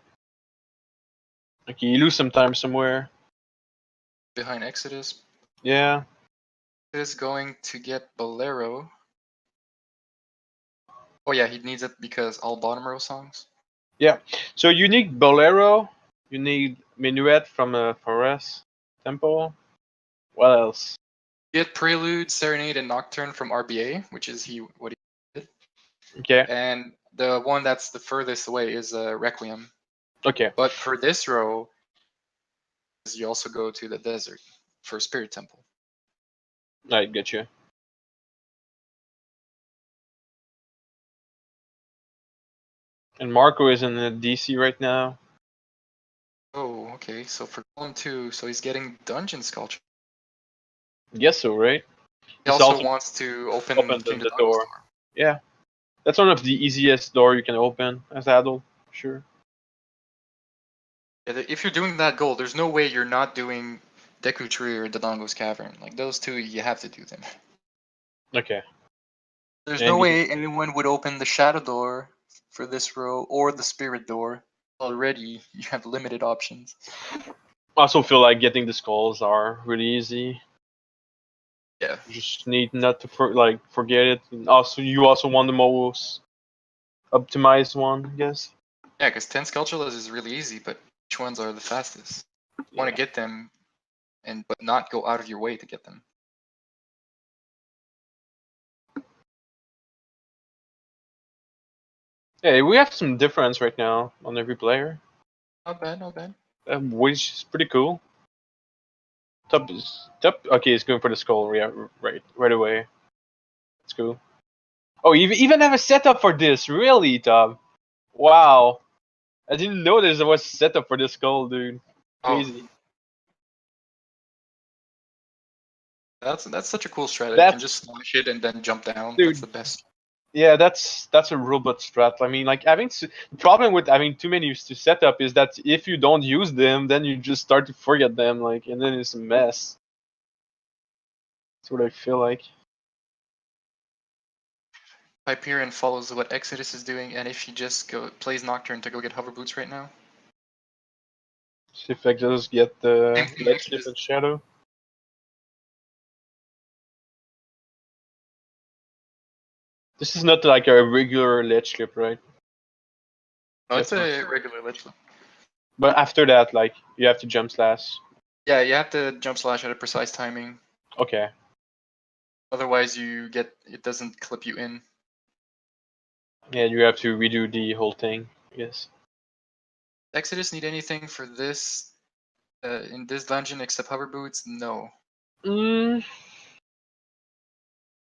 Like he lose some time somewhere? Behind Exodus, Yeah. is going to get Bolero. Oh yeah, he needs it because all bottom row songs. Yeah. So you need Bolero. You need Minuet from a Forest Temple. What else? Get Prelude, Serenade, and Nocturne from RBA, which is what he did. Okay. And the one that's the furthest away is Requiem. Okay. But for this row, you also go to the desert for Spirit Temple. I get you. And Marco is in the DC right now. Oh, okay. So for column 2, so he's getting Dungeon Sculpture. Guess so, right? He also wants to open King the Dodongo's door. Yeah. That's one of the easiest door you can open as adult, sure. Yeah, if you're doing that goal, there's no way you're not doing Deku Tree or Dodongo's Cavern. Like those two, you have to do them. Okay. There's And no way anyone would open the Shadow Door for this row or the Spirit Door. Already, you have limited options. I also feel like getting the skulls are really easy. Yeah. You just need not to forget it. And also, you also want the most optimized one, I guess. Yeah, because 10 Sculptureless is really easy, but which ones are the fastest? You want to get them, but not go out of your way to get them. Yeah, we have some difference right now on every player, Not bad, not bad. which is pretty cool. Top is top. Okay, he's going for the skull. Yeah, right away. That's cool. Oh, you even have a setup for this, really, Tom? Wow, I didn't know there was a setup for this skull, dude. Crazy. Oh, that's such a cool strat. You can That's just slash it and then jump down. That's dude. the best. Yeah, that's a robot strat. I mean, like the problem with having too many to set up is that if you don't use them, then you just start to forget them, like, and then it's a mess. That's what I feel like. Hyperion follows what Exodus is doing, and if he just plays Nocturne to go get Hover Boots right now. See if I just get the Same thing, light slip Exodus. and shadow. This is not like a regular ledge slip, right? No, it's That's a regular Lich. But after that, like, you have to jump slash. Yeah, you have to jump slash at a precise timing. Okay. Otherwise, it doesn't clip you in. Yeah, you have to redo the whole thing, I guess. Exodus need anything for this in this dungeon except Hover Boots? No. Mm.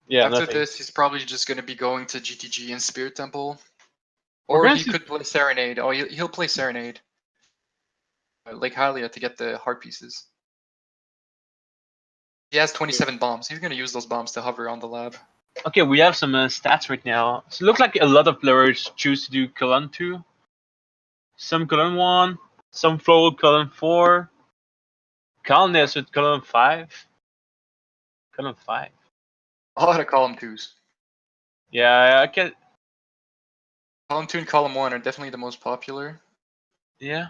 Yeah, After nothing. this, he's probably just going to be going to GTG and Spirit Temple. We're Or gonna he see. could play Serenade. Oh, he'll play Serenade. Like Hylia to get the heart pieces. He has 27 bombs. He's going to use those bombs to hover on the lab. Okay, we have some stats right now. So it looks like a lot of players choose to do column 2. Some column 1. Some flow with column 4. Calmness with column 5. Column 5. A lot of column 2s. Yeah, I can. Column 2 and column 1 are definitely the most popular. Yeah.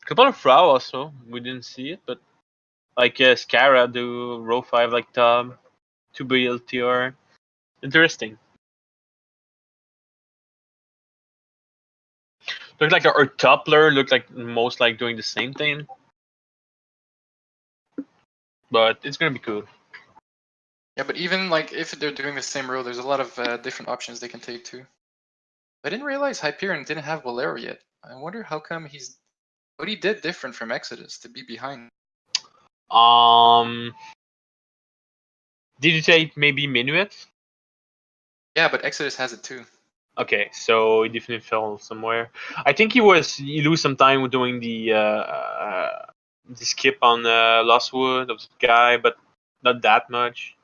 Couple of Frau also. We didn't see it, but like Scara do row 5 like Tom. 2B LTR. Interesting. Looks like our top player looked like most like doing the same thing. But it's gonna be cool. Yeah, but even like if they're doing the same row, there's a lot of different options they can take too. I didn't realize Hyperion didn't have Bolero yet. I wonder how come what he did different from Exodus to be behind. Um, did you say maybe Minuet? Yeah, but Exodus has it too. Okay, so he definitely fell somewhere. I think he lose some time with doing the skip on Lost Wood of the guy, but not that much.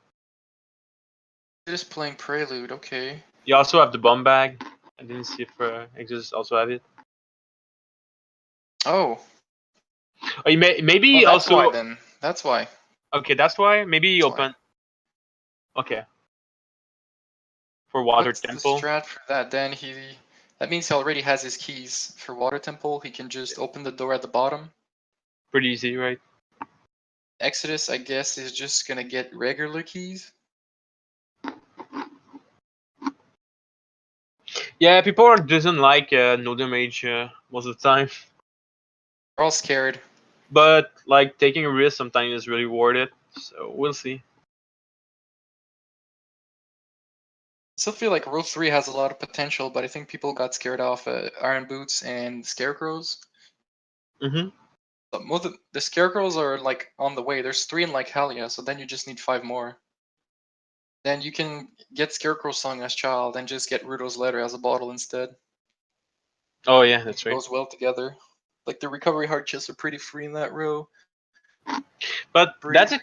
Just playing Prelude, okay. You also have the bomb bag. I didn't see if Exodus also have it. Oh, Oh, maybe that's why also. then. That's why. Okay, that's why. Maybe he That's why. open. Okay. For Water What's the Temple. strat for that? Then that means he already has his keys for Water Temple. He can just open the door at the bottom. Pretty easy, right? Exodus, I guess, is just gonna get regular keys. Yeah, people doesn't like Northern Mage most of the time, We're all scared. but like taking a risk sometimes is really worth it. So we'll see. I still feel like Row 3 has a lot of potential, but I think people got scared off Iron Boots and Scarecrows. Mm-hmm. But most of the Scarecrows are like on the way. There's 3 in like Halia, so then you just need 5 more. Then you can get Scarecrow Song as child and just get Rudo's Letter as a bottle instead. Oh yeah, that's right. Goes well together. Like the recovery hard chests are pretty free in that row. But Free. that's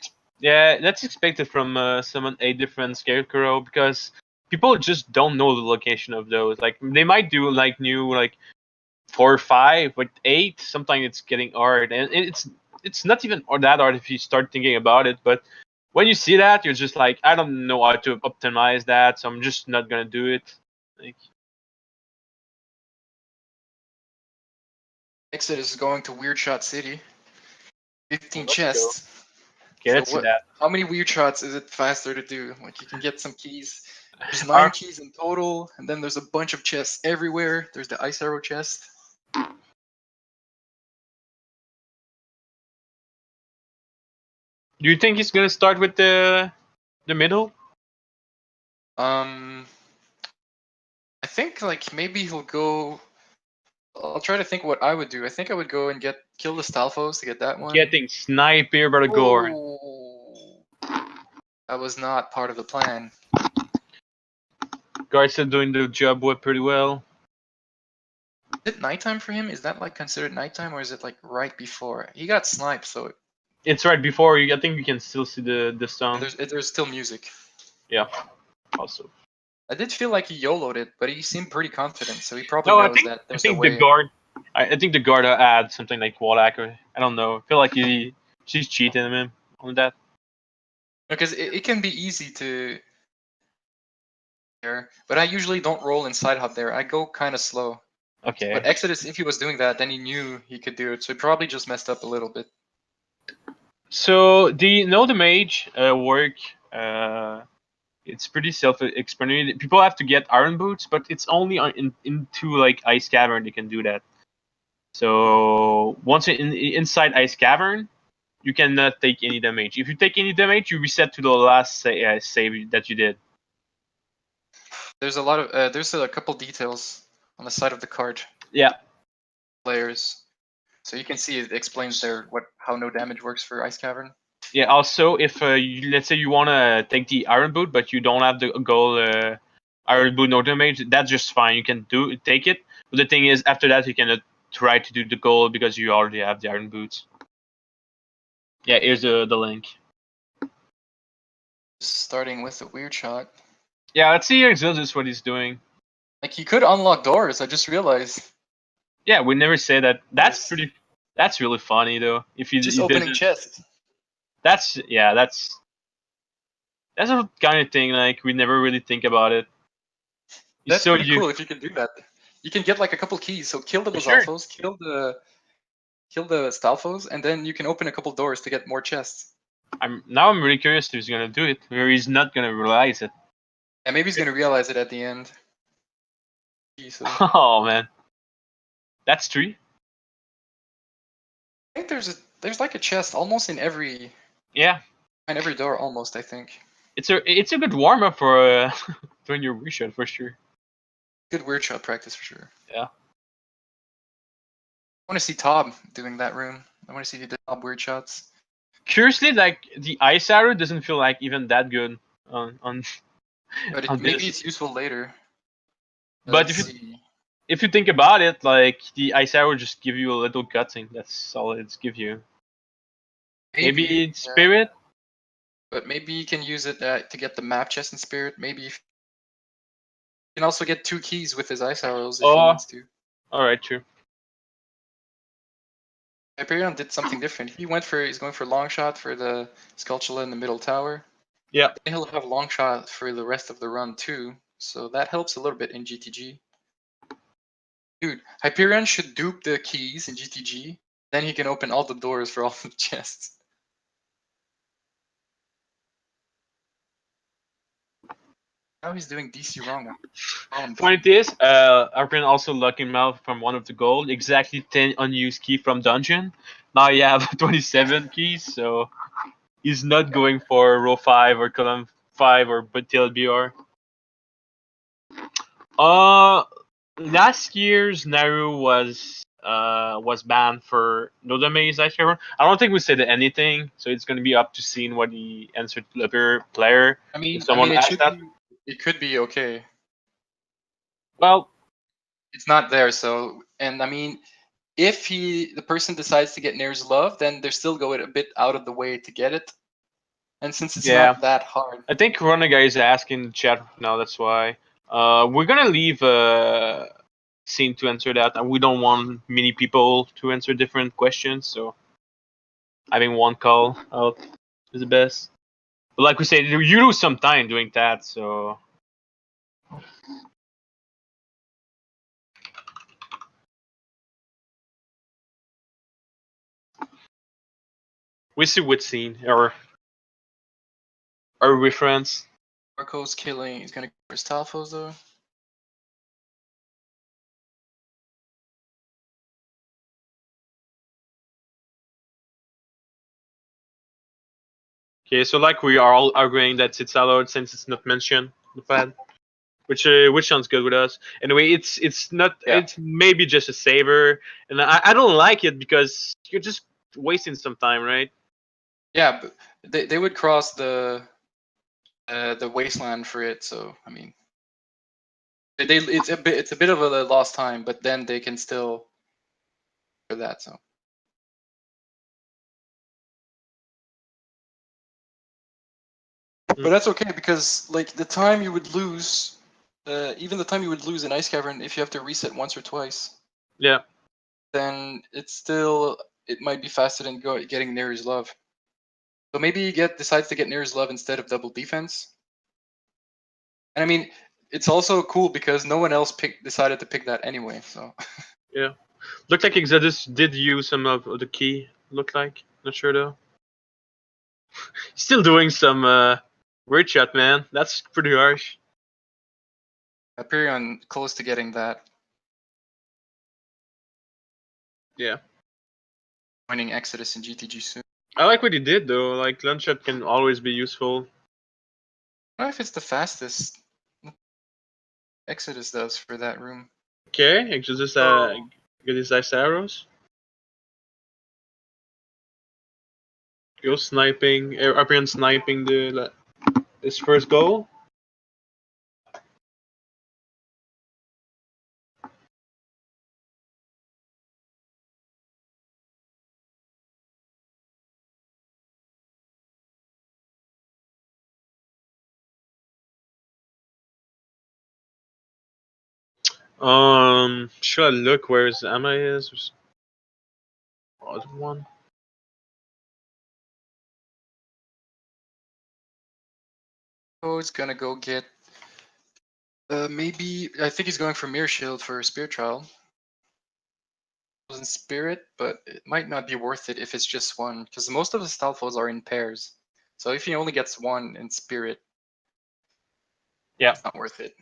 expected from someone a different Scarecrow because people just don't know the location of those. Like they might do like new like 4 or 5, but 8 sometimes it's getting hard, and it's not even that hard if you start thinking about it. But when you see that, you're just like, I don't know how to optimize that, so I'm just not gonna do it. Like, Exodus is going to Weird Shot City. 15 let's go. chests. Okay, So let's see what? that. How many weird shots is it faster to do? Like you can get some keys. There's 9 Are, keys in total, and then there's a bunch of chests everywhere. There's the Ice Arrow chest. do you think he's gonna start with the middle? I think like maybe he'll go. I'll try to think what I would do. I think I would go and kill the Stalfos to get that one. Getting sniped here by the Gorn. Oh, that was not part of the plan. Guard's still doing the job pretty well. Is it nighttime for him? Is that like considered nighttime, or is it like right before? He got sniped, so It's right before you. I think you can still see the sun. there's still music. Yeah. Also. I did feel like he YOLO'd it, but he seemed pretty confident, so he probably No, knows that I there's a think the way. guard. I think the guard add something like wall hacker. I don't know. I feel like she's cheating him on that. Because it can be easy to there, but I usually don't roll inside hub there. I go kind of slow. Okay. But Exodus, if he was doing that, then he knew he could do it, so he probably just messed up a little bit. So the mage work. It's pretty self-explanatory. People have to get iron boots, but it's only into like ice cavern they can do that. So once inside ice cavern, you cannot take any damage. If you take any damage, you reset to the last save that you did. There's a lot of there's a couple details on the side of the card. Yeah. Players, so you can see it explains there how no damage works for Ice Cavern. Yeah. Also, if let's say you wanna take the iron boot, but you don't have the goal iron boot no damage, that's just fine. You can take it. But the thing is, after that, you cannot try to do the goal because you already have the iron boots. Yeah. Here's the link. Starting with a weird shot. Yeah. Let's see Exodus what he's doing. Like he could unlock doors. I just realized. Yeah, we never say that. That's Yes. pretty. That's really funny though. If you Just you opening didn't, chests. that's that's a kind of thing like we never really think about it. That's So pretty you cool if you can do that. You can get like a couple keys. So kill the sure. Basalfos, kill the Stalfos, and then you can open a couple doors to get more chests. I'm really curious if he's gonna do it or he's not gonna realize it. And maybe he's gonna realize it at the end. So I Oh man, that's 3. think there's like a chest almost in every Yeah, door almost. I think. it's a good warm up for doing your weird shot for sure. Good weird shot practice for sure. Yeah. I want to see Tob doing that room. I want to see if he did Tob weird shots. Curiously, like the ice arrow doesn't feel like even that good on But on maybe this. it's useful later. But Let's see. if you think about it, like the ice arrow just give you a little cutting. That's all it's give you. Maybe it's Yeah. spirit. But maybe you can use it to get the map chest in spirit. Maybe you can also get 2 keys with his ice arrows if he Oh, needs to. all right, true. Hyperion did something different. He's going for long shot for the Skulltula in the middle tower. Yeah. Then he'll have long shot for the rest of the run too. So that helps a little bit in GTG. Dude, Hyperion should dupe the keys in GTG. Then he can open all the doors for all the chests. Now he's doing DC wrong. Point is, Arpin also lucky him out from one of the gold. Exactly 10 unused key from dungeon. Now you have 27 keys, so he's not going for row 5 or column 5 or TLBR. Last year's Naru was banned for no damage ice cover. I don't think we said anything, so it's gonna be up to seeing what he answered to the other player. If someone asked that, it could be okay. well, It's not there, so and I mean, if the person decides to get Nair's love, then they're still going a bit out of the way to get it. And since it's yeah. not that hard, I think Corona guy is asking in the chat now. That's why. We're gonna leave scene to answer that, and we don't want many people to answer different questions. So having one call out is the best. But like we said, you lose some time doing that. So we see what scene or are we friends? Marco's killing. He's gonna go for his Talfos though. Okay, so like we are all arguing that it's allowed since it's not mentioned in the pad, which sounds good with us. Anyway, it's not it's maybe just a saver, and I don't like it because you're just wasting some time, right? Yeah, but they would cross the wasteland for it. So I mean, it's a bit of a lost time, but then they can still for that. So. But that's okay because like the time you would lose, even the time you would lose in Ice Cavern if you have to reset once or twice, Yeah. then it might be faster than getting Neri's love. So maybe he decides to get Neri's love instead of double defense. And I mean, it's also cool because no one else decided to pick that anyway. So Yeah. Looked like Exodus did use some of the key. Looked like. Not sure though. Still doing some weird shot, man. That's pretty harsh. Hyperion close to getting that. Yeah. Winning Exodus in GTG soon. I like what he did though. Like lunge shot can always be useful. I don't know if it's the fastest Exodus does for that room. Okay, Exodus get his ice arrows. Go sniping. Appian sniping his first goal. Should I look where his Amma is? Other one. Oh, it's gonna go get. Maybe I think he's going for Mirror Shield for Spirit Trial. It was in Spirit, but it might not be worth it if it's just one, because most of the Stalfos are in pairs. So if he only gets one in Spirit, Yeah. it's not worth it.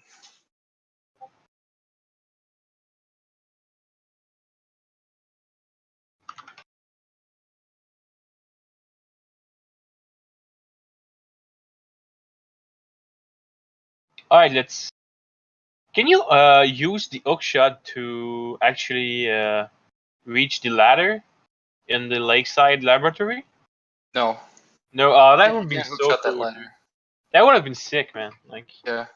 All right, let's. Can you use the hook shot to actually reach the ladder in the lakeside laboratory? No. No, that would You have been can't so hookshot that cool. ladder. That would have been sick, man. Like, Yeah.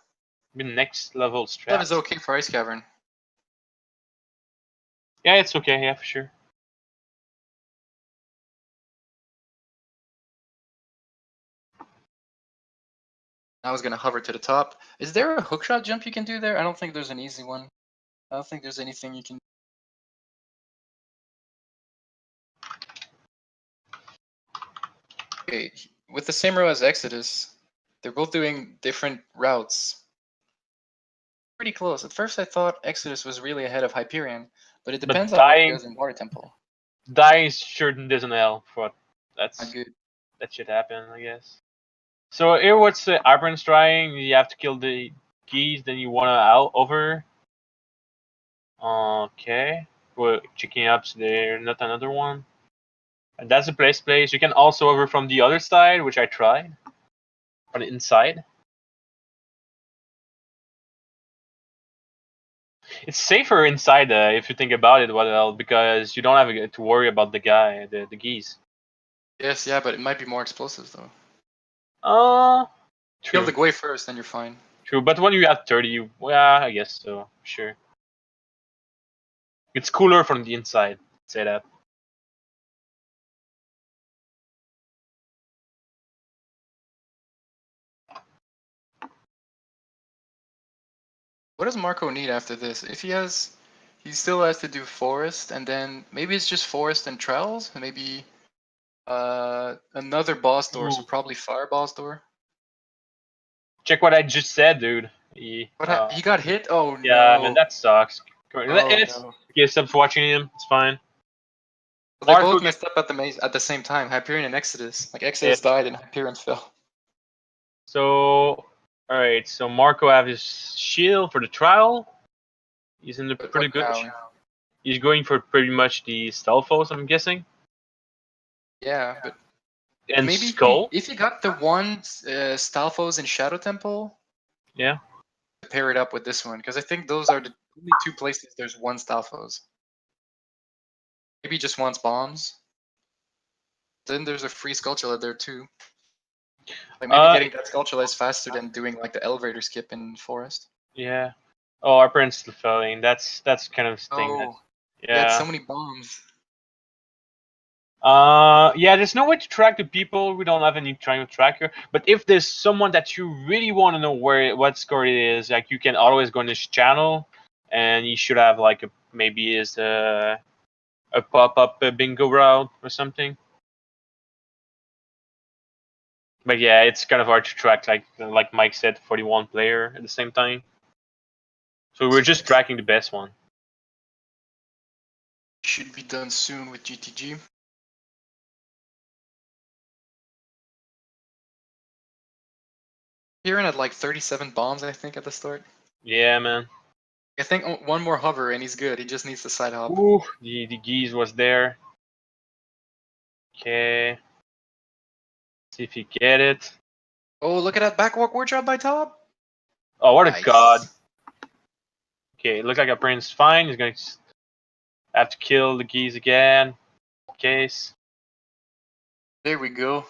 been next level That is strats. okay for Ice Cavern. Yeah, it's okay. Yeah, for sure. I was gonna hover to the top. Is there a hookshot jump you can do there? I don't think there's an easy one. I don't think there's anything you can. Okay, with the same row as Exodus, they're both doing different routes. Pretty close. At first, I thought Exodus was really ahead of Hyperion, but it But depends on what he does in Water Temple. dying sure doesn't help. But Not that's good. that should happen, I guess. So here, what's Iron's trying? You have to kill the geese, then you wanna out over. Okay, we're checking up. So there, not another one. And that's the place. You can also over from the other side, which I tried. On the inside. It's safer inside if you think about it, well, because you don't have to worry about the guy, the geese. Yes, yeah, but it might be more explosives though. Uh, Kill the true, Gwei first, then you're fine. true. But when you have 30, yeah, I guess so. Sure, it's cooler from the inside. Say that. What does Marco need after this? If he still has to do forest, and then maybe it's just forest and trails, and maybe another boss door, so Ooh. probably fire boss door. Check what I just said, dude. He, He got hit? Oh yeah, man, no! that sucks. Oh It's no! okay. Stop watching him. It's fine. So they Marco, both messed up at the same time. Hyperion and Exodus. Like yeah. Exodus died and Hyperion fell. So, all right. So Marco have his shield for the trial. He's in a But pretty what good. now? He's going for pretty much the Stelphos, I'm guessing, Yeah, but and maybe Skull. if he got the one Stalfos in Shadow Temple, Yeah. pair it up with this one, because I think those are the only two places there's one Stalfos. Maybe he just wants bombs. Then there's a free Skulltula there too. Like maybe Uh, getting that Skulltula is faster than doing like the elevator skip in Forest. yeah. Oh, our parents still failing. That's kind of thing that. Oh, he had Yeah. so many bombs. Yeah. There's no way to track the people. We don't have any trying to tracker. But if there's someone that you really want to know what score it is, like you can always go on this channel, and you should have like maybe is a pop up bingo route or something. But yeah, it's kind of hard to track. Like Mike said, 41 player at the same time. So we're just tracking the best one. Should be done soon with GTG. Kieran had like 37 bombs, I think, at the start. Yeah, man. I think one more hover and he's good. He just needs the side hop. Ooh, the geese was there. Okay. See if you get it. Oh, look at that backwalk wardrop by top. Oh, what a Nice. god. Okay, it looks like our prince fine. He's going to have to kill the geese again. Case. There we go.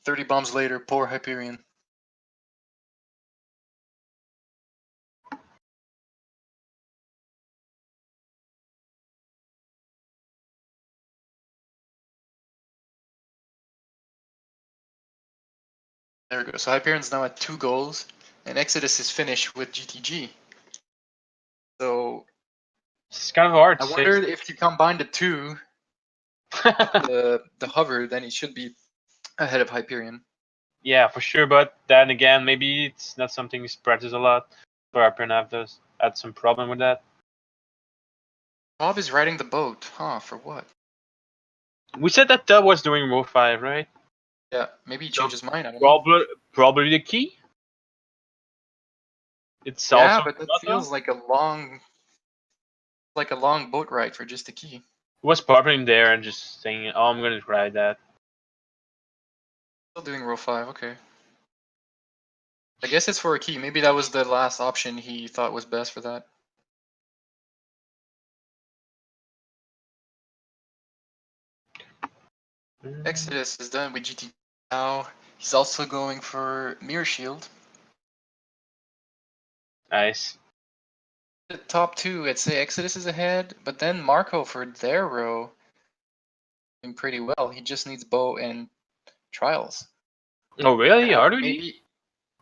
30 bombs later, poor Hyperion. There we go. So Hyperion's now at 2 goals, and Exodus is finished with GTG. So It's kind of hard I to say. wonder if you combine the two, the hover, then he should be ahead of Hyperion. Yeah, for sure. But then again, maybe it's not something he practices a lot. So our Pranav does had some problem with that. Bob is riding the boat, huh? For what? We said that Dub was doing row 5, right? Yeah, maybe he So changed his mind. I don't know. probably the key. It's Yeah, also but that Mata. feels like a long boat ride for just a key. Was popping there and just saying, "Oh, I'm gonna try that." Still doing row 5. Okay. I guess it's for a key. Maybe that was the last option he thought was best for that. Exodus is done with GT now. He's also going for Mirror Shield. Nice. The top two, I'd say Exodus is ahead, but then Marco for their row doing pretty well. He just needs bow and trials. Oh really? Are we? Maybe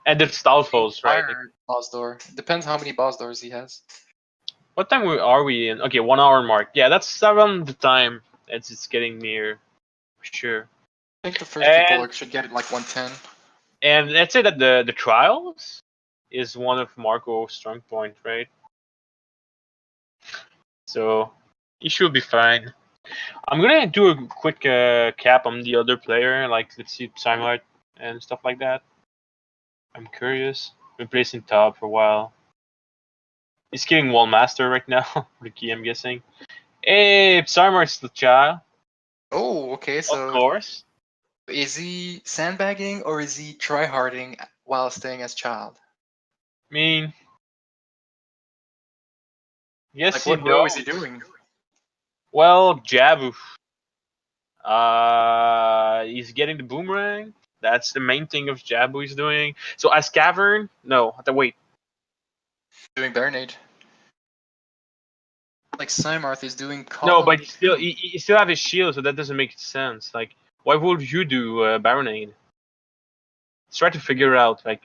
And it's Stalfos, right? fire boss door. Depends how many boss doors he has. What time are we in? Okay, 1 hour mark. Yeah, that's around the time. It's getting near, for sure. I think the first people should get it like 110. And let's say that the trials is one of Marco's strong point, right? So he should be fine. I'm gonna do a quick cap on the other player, like let's see Simart and stuff like that. I'm curious. Been placing top for a while. He's killing Wall Master right now, Ricky, I'm guessing. Hey, Simart's the child. Oh, okay. Of So course. is he sandbagging or is he tryharding while staying as child? I mean, yes, Like he what row is knows. he doing? Well, Jabu. He's getting the boomerang. That's the main thing of Jabu he's doing. So as Cavern, no, wait. Doing Baronade. Like Simarth is doing No, column but two. he still have his shield, so that doesn't make sense. Like, why would you do Baronade? Let's try to figure out. Like,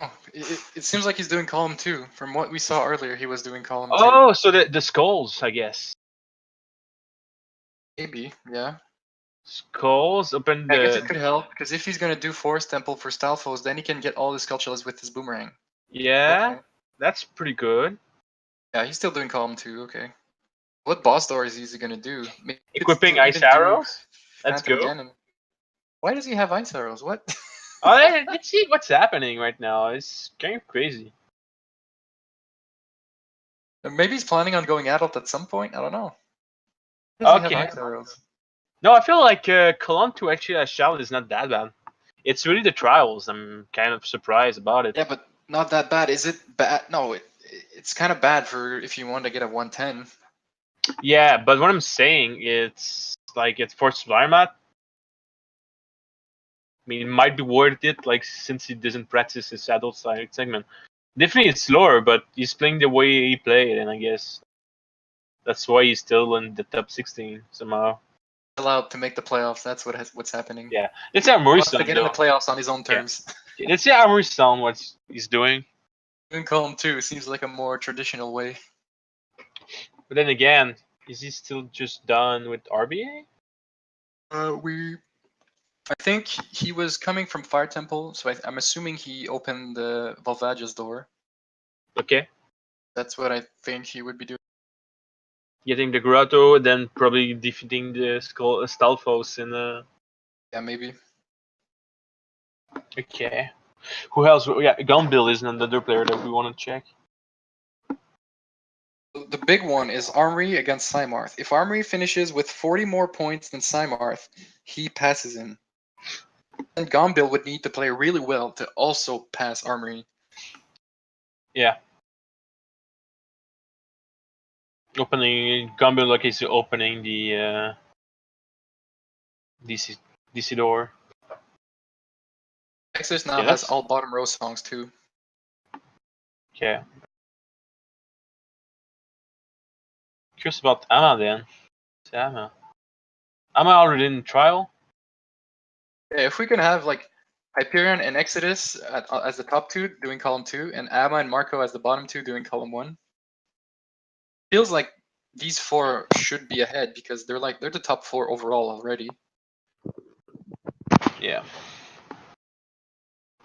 Oh, it seems like he's doing column two. From what we saw earlier, he was doing column two. oh, so the skulls, I guess. Maybe, yeah. Skulls open I guess it the. could help because if he's gonna do Forest Temple for Stalfos, then he can get all the skull shells with his boomerang. Yeah, Okay. that's pretty good. Yeah, he's still doing column two. Okay. What boss door is he gonna do? Maybe he could Equipping ice even do arrows. Let's Phantom go. Ganon. Why does he have ice arrows? What? Let's see what's happening right now. It's kind of crazy. Maybe he's planning on going adult at some point. I don't know. Why does he have Okay. ice arrows? No, I feel like Column 2 actually as Shout is not that bad. It's really the trials. I'm kind of surprised about it. Yeah, but not that bad. Is it bad? No, it's kind of bad for if you want to get a 110. Yeah, but what I'm saying, it's like it's for Slimat. I mean, it might be worth it, like since he doesn't practice his adult side segment. Definitely it's slower, but he's playing the way he played, and I guess that's why he's still in the top 16 somehow. Allowed to make the playoffs. That's what's happening. Yeah, let's say He wants to Armory-san get in the though. playoffs on his own Yeah, terms. let's say Armory-san what he's doing. Doing column two seems like a more traditional way. But then again, is he still just done with RBA? I think he was coming from Fire Temple, so I'm assuming he opened the Volvage's door. Okay. That's what I think he would be doing. Getting the grotto, then probably defeating the Stalfos in Yeah, maybe. Okay. Who else? Yeah, Gunbill is another player that we want to check. The big one is Armory against Simarth. If Armory finishes with 40 more points than Simarth, he passes him. And Gombil would need to play really well to also pass Armory. Yeah. Opening Gunbill like he's opening the DC door. Texas now Yeah, has that's all bottom row songs too. okay. Curious about Amma then. It's Amma. Amma already in trial. Yeah, if we can have like Hyperion and Exodus as the top two doing column two, and Amma and Marco as the bottom two doing column one, feels like these four should be ahead because they're the top four overall already. Yeah.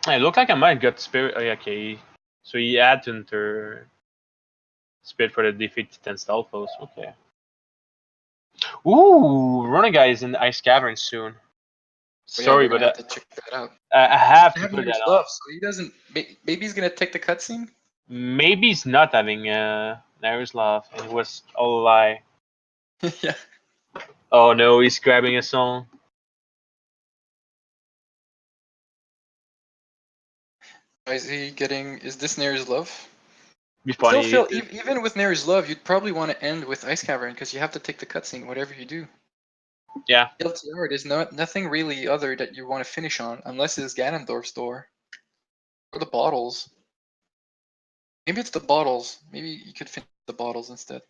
It looked like I might got spirit. Oh, yeah, okay. So he had to enter spirit for the defeat 10 Stalfos. Okay. Ooh, Running Guy is in the Ice Cavern soon. But yeah, Sorry, we're but gonna have to check that out. I have I to have put Irish that on. love, so he doesn't. Maybe he's gonna take the cutscene. Maybe he's not having Nair's love, and it was all a lie. Yeah. Oh no, he's grabbing a song. Is he getting? Is this Nair's Love? Be Still funny. feel even with Nair's Love, you'd probably want to end with Ice Cavern because you have to take the cutscene whatever you do. Yeah. LTR, there's nothing really other that you want to finish on unless it's Ganondorf's door or the bottles. Maybe it's the bottles. Maybe you could finish the bottles instead.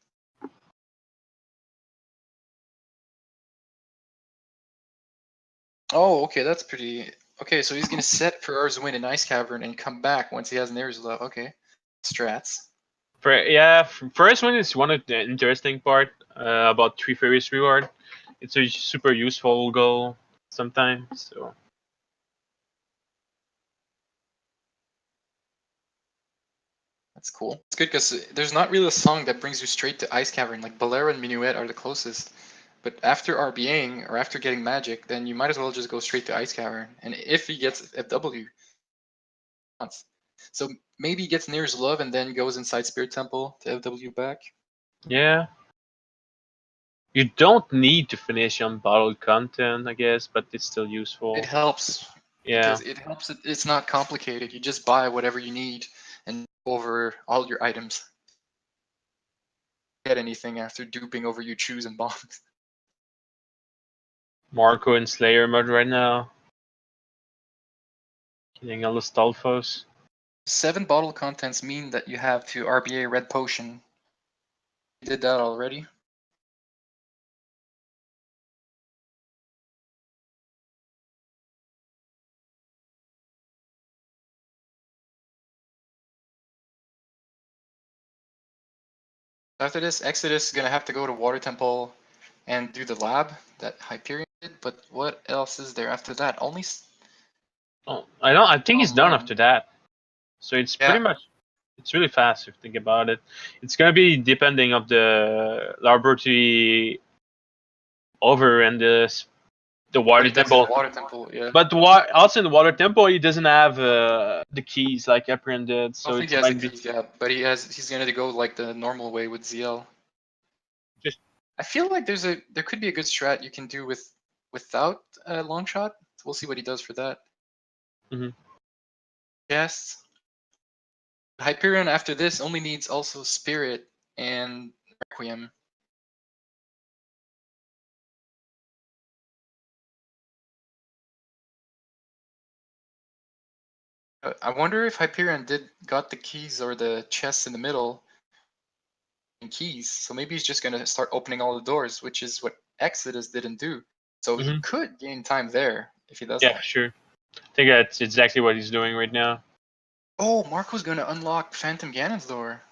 Oh, okay, that's pretty. Okay, so he's gonna set for Arzwin in Ice Cavern and come back once he has Nair's Love. Okay, strats. First one is one of the interesting part about Three Fairies reward. It's a super useful goal sometimes. So That's cool. It's good because there's not really a song that brings you straight to Ice Cavern. Like Bolero and Minuet are the closest. But after RBing or after getting magic, then you might as well just go straight to Ice Cavern. And if he gets FW, once. So maybe he gets Near's Love and then goes inside Spirit Temple to FW back. yeah, you don't need to finish on bottled content, I guess, but it's still useful. It helps Yeah, because it helps. It's not complicated. You just buy whatever you need and over all your items. Get anything after duping over you choose and bombs. Marco in Slayer mode right now. Getting all the Stolfos. 7 bottle contents mean that you have to RBA Red Potion. You did that already. After this, Exodus is gonna have to go to Water Temple and do the lab that Hyperion did. But what else is there after that? Only. Oh, I don't. I think he's done Man. after that. So it's Yeah. pretty much. It's really fast if you think about it. It's gonna be depending of the laboratory over and the What water he does in the temple. Water Temple, yeah. But also in the water temple, he doesn't have the keys like Eprian did, I so don't it think he has the might be keys yet, but he's gonna go like the normal way with ZL. just. I feel like there could be a good strat you can do without a long shot. We'll see what he does for that. Mhm. Yes. Hyperion after this only needs also Spirit and Requiem. I wonder if Hyperion got the keys or the chests in the middle and keys. So maybe he's just gonna start opening all the doors, which is what Exodus didn't do. So he Mhm. could gain time there if he does Yeah, that. sure. I think that's exactly what he's doing right now. Oh, Marco's gonna unlock Phantom Ganon's door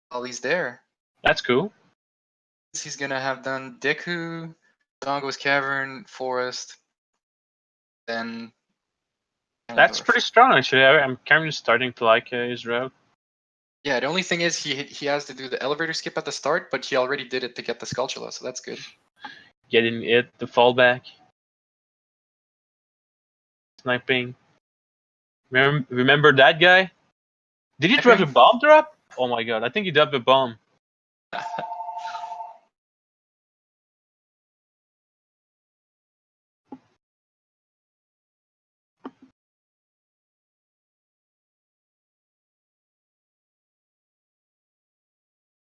while he's there. That's cool. He's gonna have done Deku, Dongo's Cavern, Forest, then That's Ganondorf. pretty strong actually. I'm kind of starting to like his route. Yeah, the only thing is he has to do the elevator skip at the start, but he already did it to get the Skulltula, so that's good. Getting it, the fallback, sniping. Remember that guy? Did he drop a Sniping. bomb drop? Oh my god, I think he dropped a bomb.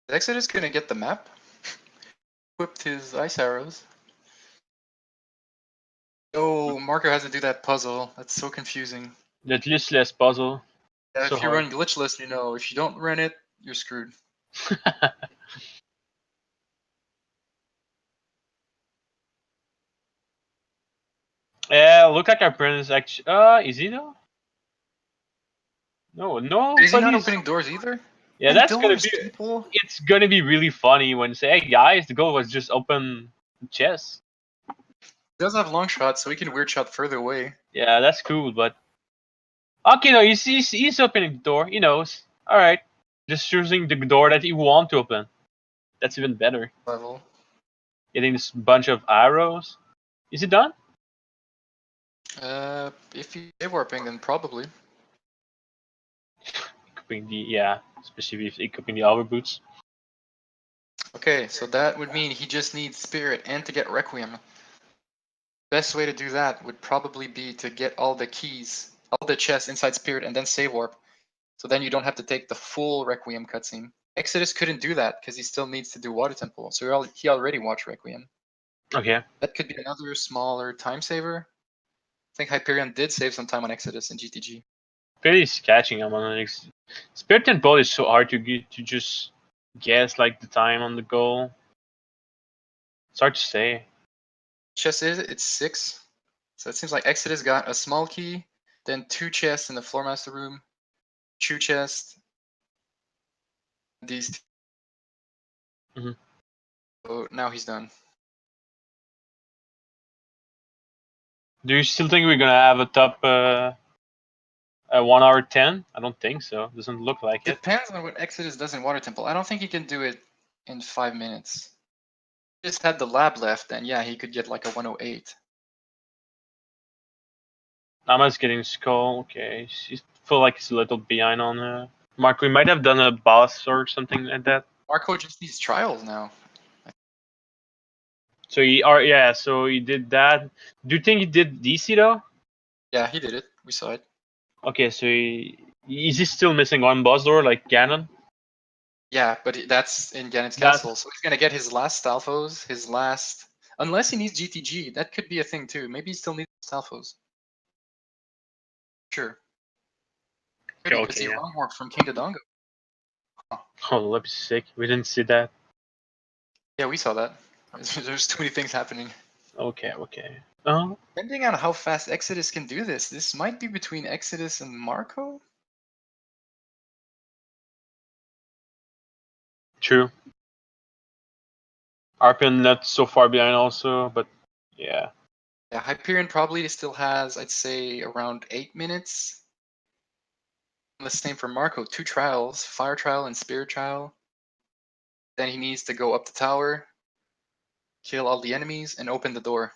Exodus gonna get the map. Equipped his ice arrows. Oh, Marco has to do that puzzle. That's so confusing. That useless puzzle. Yeah, So if you hard. run glitchless, you know. If you don't run it, you're screwed. Yeah, look like our friend is actually. Is he though? No, Is he not nobody's. opening doors either? Yeah, And that's gonna doors, be. people. It's gonna be really funny when you say, "Hey guys, the goal was just open chess." He does have long shots, so he can weird shot further away. Yeah, that's cool, but okay, no, he's opening the door. He knows. All right, just choosing the door that he want to open. That's even better. Level. Getting this bunch of arrows. Is it done? If he's warping, then probably. Equipping the especially if equipping the hour boots. Okay, so that would mean he just needs Spirit and to get Requiem. Best way to do that would probably be to get all the keys, all the chests inside Spirit and then save warp. So then you don't have to take the full Requiem cutscene. Exodus couldn't do that because he still needs to do Water Temple. So he already watched Requiem. Okay. That could be another smaller time saver. I think Hyperion did save some time on Exodus and GTG. Pretty catching him on the Spirit and Ball is so hard to get to just guess like the time on the goal. It's hard to say. Chest is it's 6. So it seems like Exodus got a small key, then 2 chests in the Floor Master room, 2 chests. These. Mhm. So now he's done. Do you still think we're gonna have a top 1 hour 10? I don't think so. Doesn't look like it. Depends on what Exodus does in Water Temple. I don't think he can do it in 5 minutes. If he just had the lab left, then yeah, he could get like a 108. Nama's getting skull. Okay, she feel like he's a little behind on Mark. We might have done a boss or something like that. Marco just needs trials now. So so he did that. Do you think he did DC though? Yeah, he did it. We saw it. Okay, so is he still missing one boss door like Ganon? Yeah, but that's in Ganon's That's- castle, so he's gonna get his last Stalfos, his last. Unless he needs GTG, that could be a thing too. Maybe he still needs Stalfos. Sure. Maybe because he wrong work from King Dodongo. Oh, that'd be sick. We didn't see that. Yeah, we saw that. There's too many things happening. Okay. Depending on how fast Exodus can do this might be between Exodus and Marco. True. Arpin not so far behind also, but yeah. Yeah, Hyperion probably still has, I'd say, around 8 minutes. The same for Marco. 2 trials, Fire Trial and Spirit Trial. Then he needs to go up the tower, kill all the enemies, and open the door.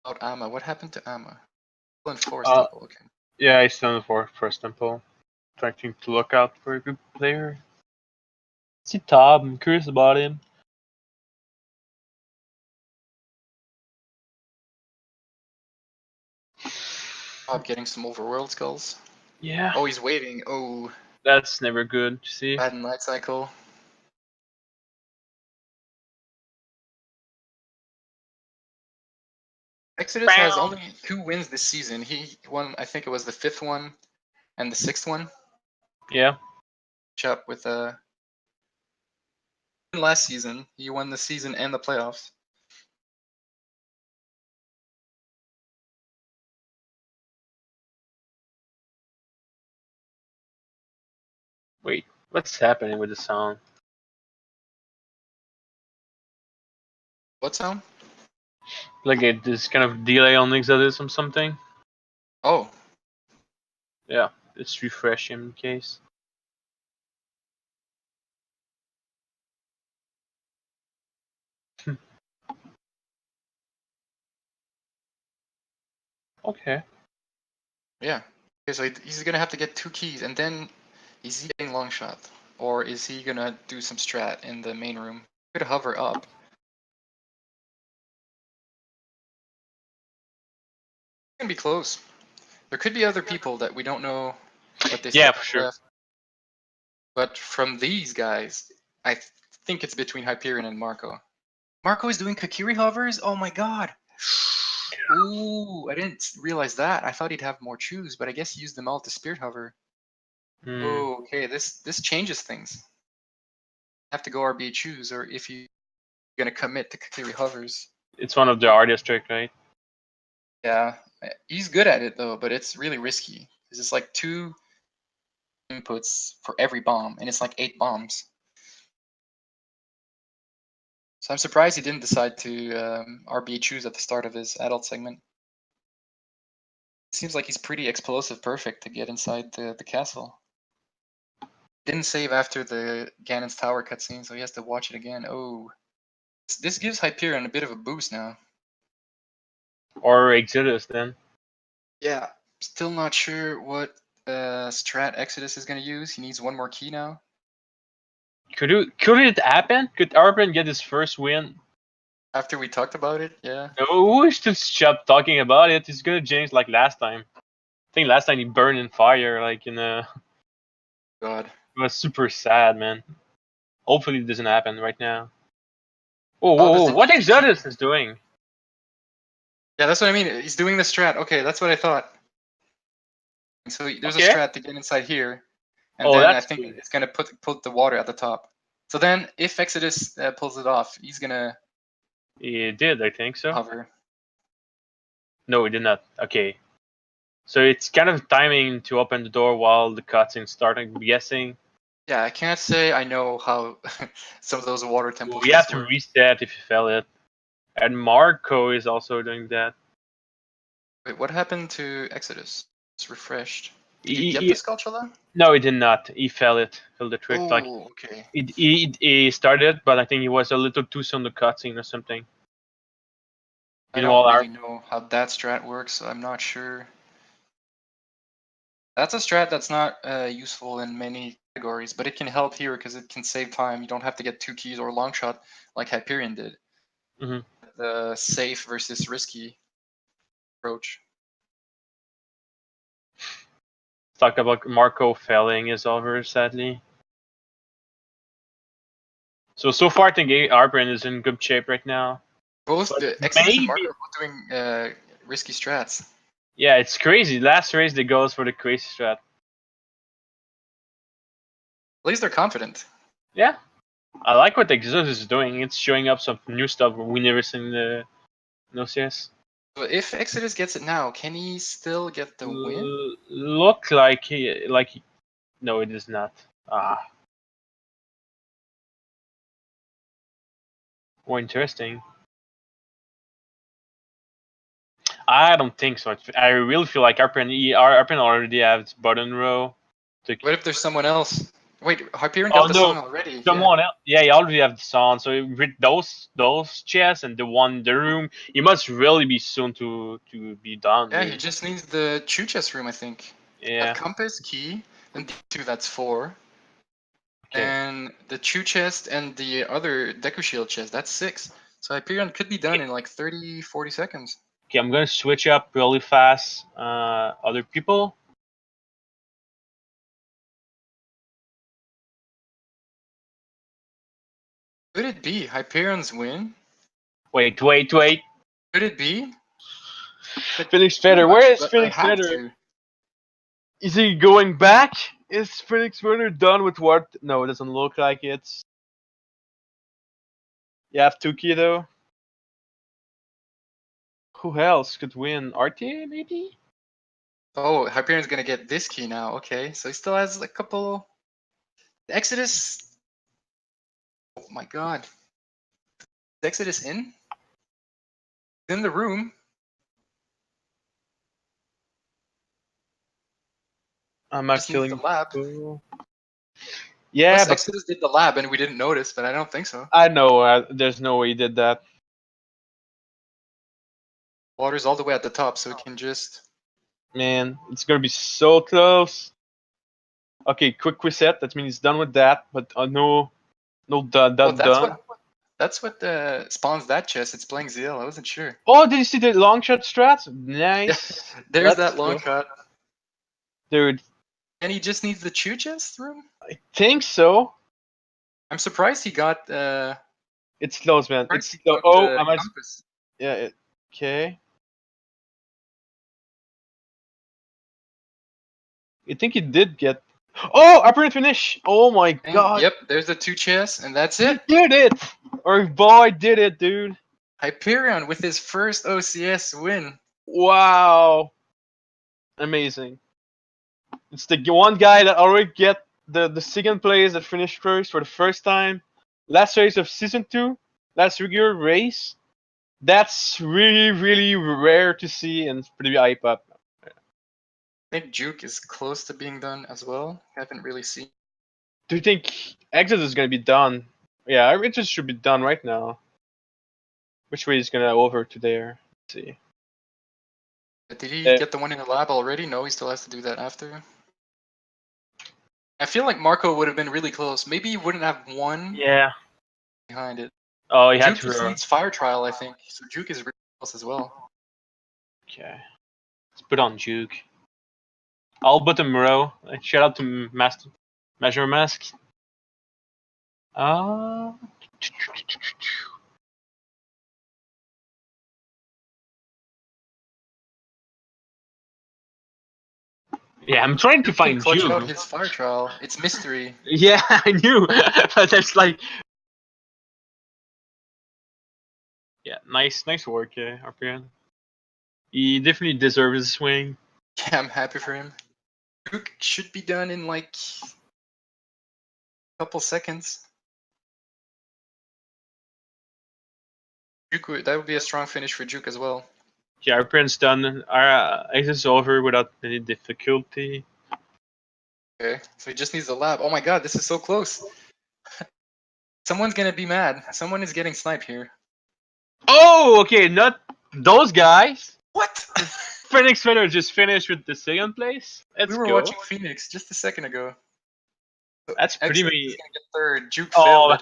About Amma. What happened to Amma? Still in Forest Temple, okay. Yeah, he's still in the first temple. Trying to look out for a good player. See Tob, I'm curious about him. Bob getting some overworld skulls. Yeah. Oh, he's waiting. Oh. That's never good to see. Bad Night Cycle. Exodus has only 2 wins this season. He won, I think it was the 5th one and the 6th one. Yeah. Up with last season. He won the season and the playoffs. Wait, what's happening with the sound? What sound? Like this kind of delay on Exodus or something? Oh. Yeah, let's refresh him in case. Okay. Yeah. Okay, so he's gonna have to get 2 keys, and then is he getting long shot, or is he gonna do some strat in the main room? Could hover up. It's gonna be close. There could be other people that we don't know what they Yeah, for sure. left. But from these guys, I think it's between Hyperion and Marco. Marco is doing Kakiri hovers? Oh my god! Ooh, I didn't realize that. I thought he'd have more choose, but I guess he used them all to Spirit Hover. Oh, okay, this changes things. Have to go RB choose, or if you're gonna commit to Kakiri hovers. It's one of the hardest trick, right? Yeah, he's good at it though, but it's really risky. It's like 2 inputs for every bomb, and it's like 8 bombs. So I'm surprised he didn't decide to RB choose at the start of his adult segment. It seems like he's pretty explosive perfect to get inside the castle. Didn't save after the Ganon's Tower cutscene, so he has to watch it again. Oh. This gives Hyperion a bit of a boost now. Or Exodus then. Yeah, still not sure what strat Exodus is going to use. He needs 1 more key now. Could it happen? Could Arpin get his first win After we talked about it, yeah. No, we should stop talking about it. It's gonna change like last time. I think last time he burned in fire, like in a. God. It was super sad, man. Hopefully it doesn't happen right now. Oh, Bob whoa, is whoa! the What GG. Exodus is doing? Yeah, that's what I mean. He's doing the strat. Okay, that's what I thought. So there's a Okay. strat to get inside here, and Oh, then I that's think cool. it's gonna put the water at the top. So then, if Exodus pulls it off, he's gonna He did, I think so. hover. No, he did not. Okay. So it's kind of timing to open the door while the cutscene's starting, I'm guessing. Yeah, I can't say I know how some of those water temple We have keys to work. reset if you fail it. And Marco is also doing that. Wait, what happened to Exodus? It's refreshed. Did he get the He, Skulltula? no, he did not. He failed the trick. Like Oh, okay. he started, but I think he was a little too soon the cutscene or something. I You know, don't all our really know how that strat works, so I'm not sure. That's a strat that's not useful in many categories, but it can help here because it can save time. You don't have to get 2 keys or long shot like Hyperion did. Mhm. The safe versus risky approach. Talk about Marco failing is over, sadly. So far, I think Arbrin is in good shape right now. Both But the Exodus and maybe, Marco are both doing risky strats. yeah, it's crazy. Last race, they goes for the crazy strat. At least they're confident. Yeah, I like what Exodus is doing. It's showing up some new stuff we never seen in the NOCS. But if Exodus gets it now, can he still get the win? Look like no, it is not. Ah, more interesting. I don't think so. I really feel like Arpen already has button row. What if there's someone else? Wait, Hyperion Oh got the no, song already. Yeah. someone else. Yeah, he already have the sound. So with those chests and the one in the room, he must really be soon to be done, Yeah, he dude. just needs the Chu chest room, I think. That Yeah. compass key, then D2, that's 4. Okay. And the Chu chest and the other Deku Shield chest, that's 6. So Hyperion could be done in like 30, 40 seconds. Okay, I'm gonna switch up really fast. Other people. Could it be Hyperion's win? Wait. Could it be? But Phoenix too Feather. much, Where is but I Phoenix have Feather? to. Is he going back? Is Phoenix Feather done with what? No, it doesn't look like it. You have Tuki though. Who else could win? RTA maybe? Oh, Hyperion's gonna get this key now. Okay, so he still has a couple. The Exodus. Oh my god. Is Exodus in? He's in the room. I'm Just needs the actually. lab. Yeah, Unless but Exodus did the lab and we didn't notice, but I don't think so. I know there's no way he did that. Water's all the way at the top, so we can just. Man, it's gonna be so close. Okay, quick reset. That means he's done with that, but no Oh, done. that's what spawns that chest. It's playing ZL. I wasn't sure. Oh, did you see the long shot strat? Yeah, Nice. there's Let's that long go, shot. dude. And he just needs the Chu chest room. I think so. I'm surprised he got. It's close, man. Surprised It's he close. got Oh, the I might. compass. Yeah. Okay. I think he did get. Oh, upper finish. Oh my And god. yep, there's the 2 chests, and that's He it. did it. Our boy did it, dude. Hyperion with his first OCS win. Wow. Amazing. It's the one guy that already get the second place that finished first for the first time. Last race of season 2. Last regular race. That's really rare to see and it's pretty hype up. I think Juke is close to being done as well. Haven't really seen. Do you think Exit is gonna be done? Yeah, Exit should be done right now. Which way is gonna over to there? Let's see. Did he get the one in the lab already? No, he still has to do that after. I feel like Marco would have been really close. Maybe he wouldn't have one Yeah. behind it. Oh, he had Juke to. just needs fire trial, I think. So Juke is really close as well. Okay. Let's put on Juke. All bottom row. Shout out to Master Measure Mask. Uh Yeah, I'm trying to Juke can find clutch out Juke. his fire trial. It's mystery. Yeah, I knew. But that's like. Yeah, nice work, RPN. He definitely deserves his swing. Yeah, I'm happy for him. Juke should be done in like a couple seconds. That would be a strong finish for Juke as well. Yeah, RPN's done. Our exit is over without any difficulty. Okay, so he just needs a lap. Oh my god, this is so close. Someone's gonna be mad. Someone is getting sniped here. Oh, okay, not those guys. What? Phoenix Feather just finished with the second place. Let's We were go. watching Phoenix just a second ago. That's pretty Excellent. me. He's gonna get third. Juke Oh, failed it.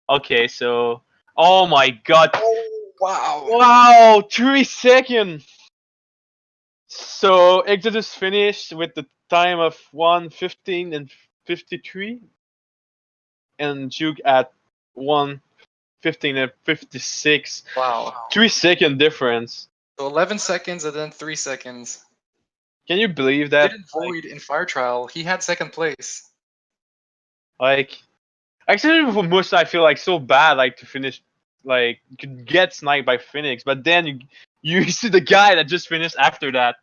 okay, so. Oh my god. Oh wow. Wow, 3 seconds. So Exodus finished with the time of 1:15 and 53, and Juke at 1:15 and 56. Wow. 3 second difference. So 11 seconds and then 3 seconds. Can you believe that? Didn't void in fire trial. He had second place. Like, actually, for most, I feel like so bad, like to finish, like you could get sniped by Phoenix, but then you see the guy that just finished after that.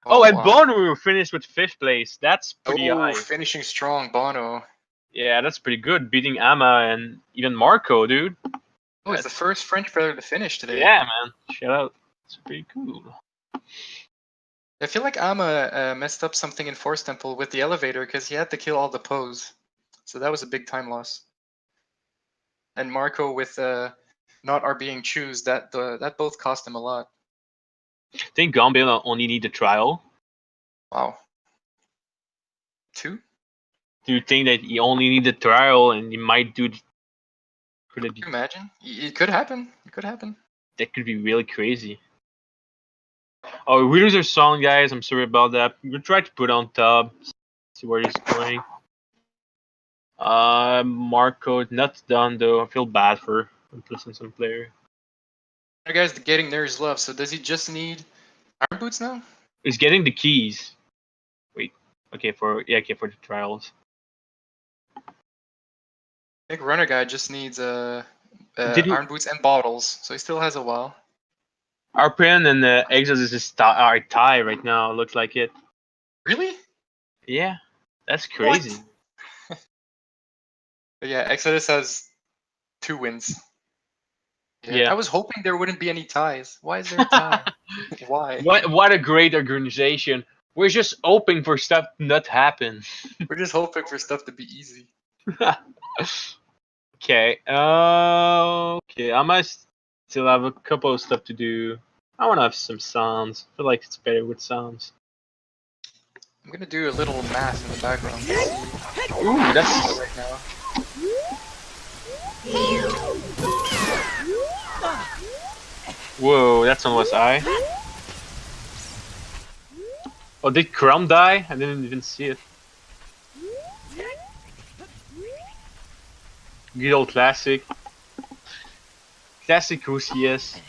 Oh, and wow. Bono finished with 5th place. That's pretty high. Finishing strong, Bono. Yeah, that's pretty good. Beating Ama and even Marco, dude. Oh, it's the first French player to finish today. Yeah, man. Shout out. It's pretty cool. I feel like Ama messed up something in Force Temple with the elevator because he had to kill all the pose. So that was a big time loss. And Marco with not RBing choose, that both cost him a lot. I think Gambit only need a trial. Wow. 2? Do you think that he only need a trial and he might do? Could it be? Can you imagine? It could happen. It could happen. That could be really crazy. Oh, we lose our song, guys. I'm sorry about that. We'll try to put on top. See where he's going. Marco not done though. I feel bad for placing some player. The guy's getting Ner's love. So does he just need Iron Boots now? He's getting the keys. Wait. Okay, for the trials. I think Runner Guy just needs Iron Boots and bottles, so he still has a while. RPN and Exodus is are tie right now. Looks like it. Really? Yeah, that's crazy. But yeah, Exodus has 2 wins. Yeah. I was hoping there wouldn't be any ties. Why is there a tie? Why? What a great organization. We're just hoping for stuff to not happen. We're just hoping for stuff to be easy. Okay. Okay. I must still have a couple of stuff to do. I want to have some sounds. I feel like it's better with sounds. I'm gonna do a little math in the background. Ooh, that's right now. Whoa, that's on was I. Oh, did Crumb die? I didn't even see it. Good old classic. Classic OCS.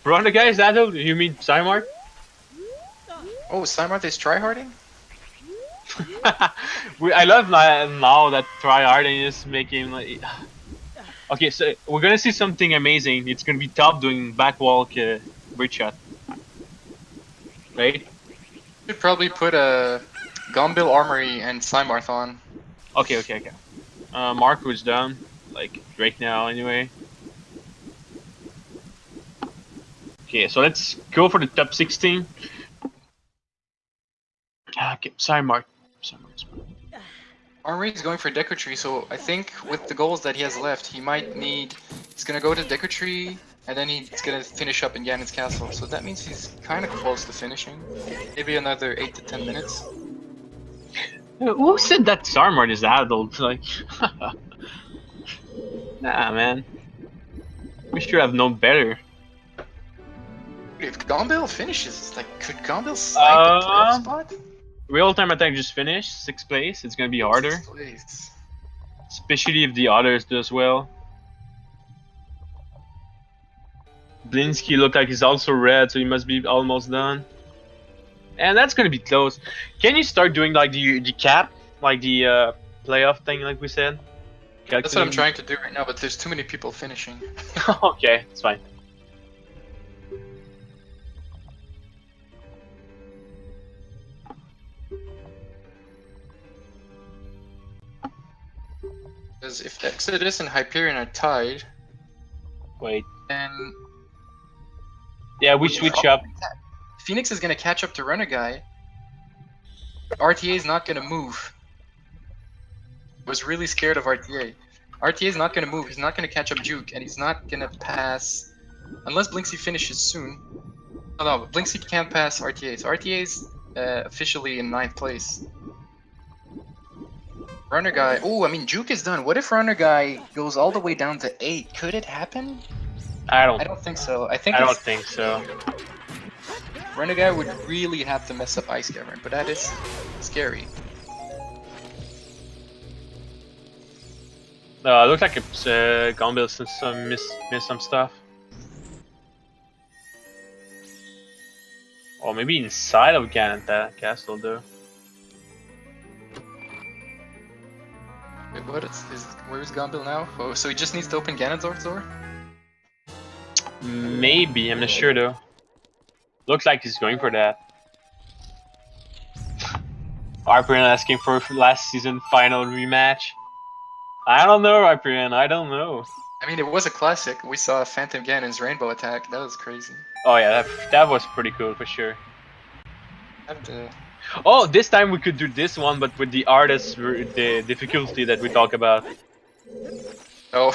Run the guys, Adel? You mean Cymark? Oh, Cymarth is tryharding? I love now that tryharding is making like. Okay, so we're gonna see something amazing. It's gonna be Top doing backwalk bridge shot. Right? Should probably put a Gombil Armory and Cymarth on. Okay. Marco is done, like right now anyway. Okay, so let's go for the top 16. Okay, Cymark. Armory is going for Deco Tree, so I think with the goals that he has left, he might need. He's gonna go to Deco Tree, and then he's gonna finish up in Ganon's Castle. So that means he's kind of close to finishing. Maybe another 8 to 10 minutes. Who said that Sarmart is adult? Like, nah, man. We should have known better. If Gombil finishes, like, could Gombil snipe the playoff spot? Real time attack just finished, 6th place. It's gonna be harder, 6th place. especially if the others do as well. Blinsky looked like he's also red, so he must be almost done. And that's gonna be close. Can you start doing like the cap, like the playoff thing, like we said? That's what I'm trying to do right now, but there's too many people finishing. Okay, it's fine. Because if Exodus and Hyperion are tied, Wait. then Yeah, we switch up. Phoenix is gonna catch up to Renegai, but RTA is not gonna move. I was really scared of RTA. RTA is not gonna move. He's not gonna catch up Juke, and he's not gonna pass unless Blinksy finishes soon. Oh no, Blinksy can't pass RTA. So RTA is officially in 9th place. Runner guy. Oh, I mean Juke is done. What if Runner guy goes all the way down to 8? Could it happen? I I don't think so. I don't think so. Runner guy would really have to mess up Ice Cavern, but that is scary. It looks like it's Gombil some missed some stuff. Or maybe inside of Ganon Castle though. Wait, what is where's Gombil now? Oh, so he just needs to open Ganondorf's door? Maybe, I'm not sure though. Looks like he's going for that. Hyperion asking for last season final rematch. I don't know, Hyperion, I don't know. I mean, it was a classic. We saw Phantom Ganon's rainbow attack. That was crazy. Oh yeah, that was pretty cool for sure. I have to... Oh, this time we could do this one, but with the artist, the difficulty that we talk about. Oh,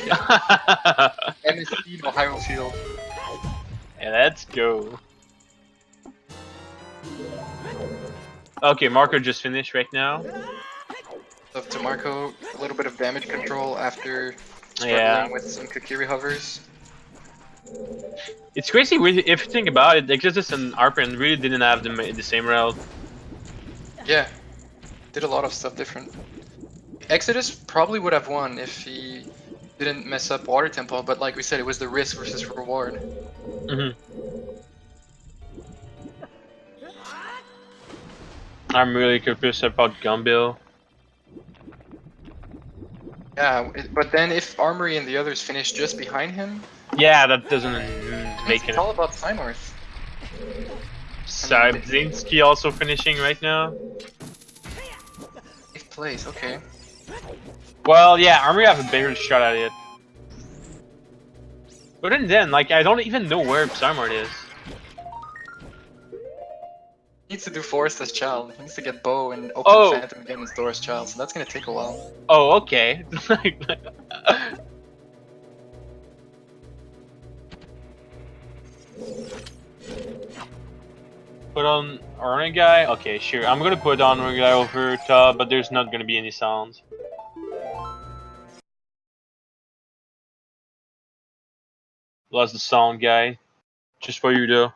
yeah. MSC Ohio Field. Yeah, let's go. Okay, Marco just finished right now. Up to Marco, a little bit of damage control after struggling with some Kokiri hovers. It's crazy if you think about it, Exodus and Arpen really didn't have the same route. Yeah, did a lot of stuff different. Exodus probably would have won if he didn't mess up Water Temple, but like we said, it was the risk versus reward. I'm really confused about Gumbill. Yeah, but then if Armory and the others finish just behind him... Yeah, that doesn't make it. It's all about Cynorth. Zabzinski also finishing right now. 8th place, okay. Well, yeah, Armory have a bigger shot at it. But then, like, I don't even know where Psymart is. He needs to do Forest as Child. He needs to get Bow and open Phantom Gamon's door as Child, so that's gonna take a while. Oh, okay. Put on Arna guy? Okay, sure. I'm gonna put on Arna guy over top, but there's not gonna be any sounds. Lost the sound guy. Just for you though.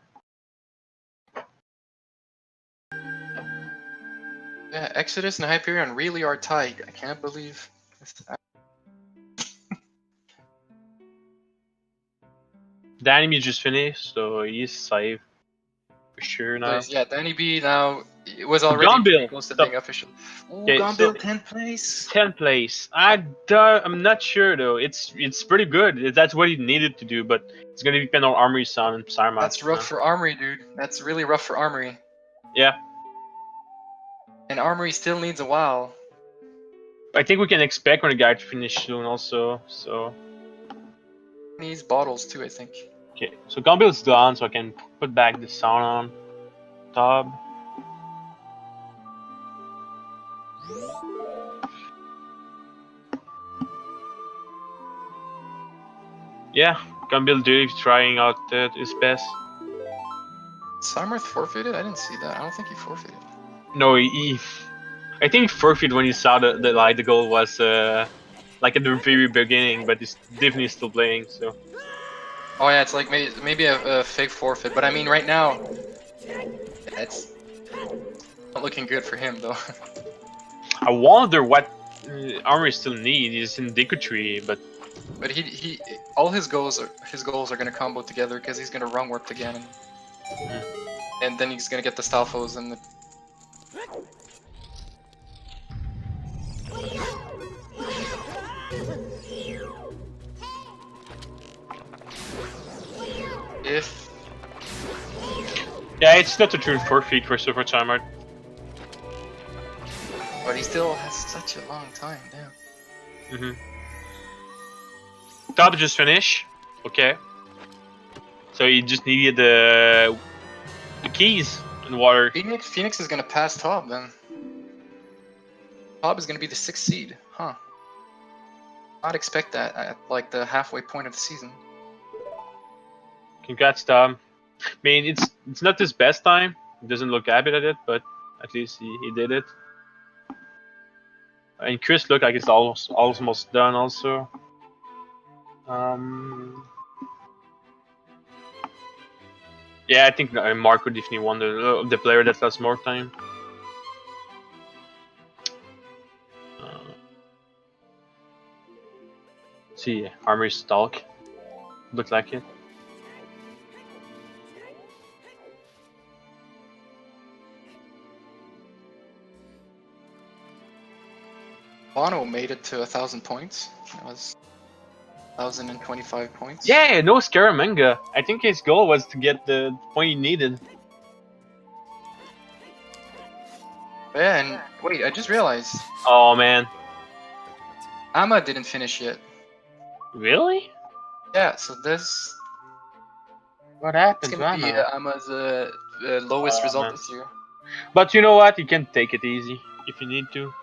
Yeah, Exodus and Hyperion really are tight. I can't believe this. Danny B just finished, so he's safe. For sure now. Yeah, Danny B now, it was already close to being official. Ooh, Okay, Gombil 10th place. 10th place. I'm not sure though. It's pretty good. That's what he needed to do, but it's gonna depend on Armory's sound and Sarmat. That's rough for Armory, dude. That's really rough for Armory. Yeah. And Armory still needs a while. I think we can expect when the guy to finish soon also, so. Needs bottles too, I think. Okay, so Gumbill's done, so I can put back the sound on top. Yeah, Gumbill did trying out his best. Sarmarth forfeited? I didn't see that. I don't think he forfeited. No, I think forfeit when he saw the goal was like at the very beginning, but he's definitely still playing. So Oh yeah, it's like maybe a fake forfeit, but I mean right now, it's not looking good for him though. I wonder what armor still need. He's in Deku Tree, but But he all his goals are gonna combo together because he's gonna run warped again, and then he's gonna get the Stalfos and the. If yeah, it's not a true forfeit for super timer. but he still has such a long time. Damn. Top just finish. Okay. So he just needed the keys in water. Phoenix is gonna pass Top then. Top is gonna be the 6th seed, huh? Not expect that at like the halfway point of the season. Congrats, Tom. I mean, it's not his best time. He doesn't look happy at it, but at least he did it. And Chris looked like it's almost done also. Yeah, I think Marco definitely won the player that has more time. See, Armory Stalk. Looked like it. Bono made it to 1,000 points. That was 1,025 points. Yeah, no Scaramanga. I think his goal was to get the point he needed. Yeah, and wait, I just realized Oh man. Amma didn't finish yet. Really? Yeah, so this What it's happened to gonna be Amma? Amma's lowest Oh, result man. this year. But you know what? You can take it easy if you need to.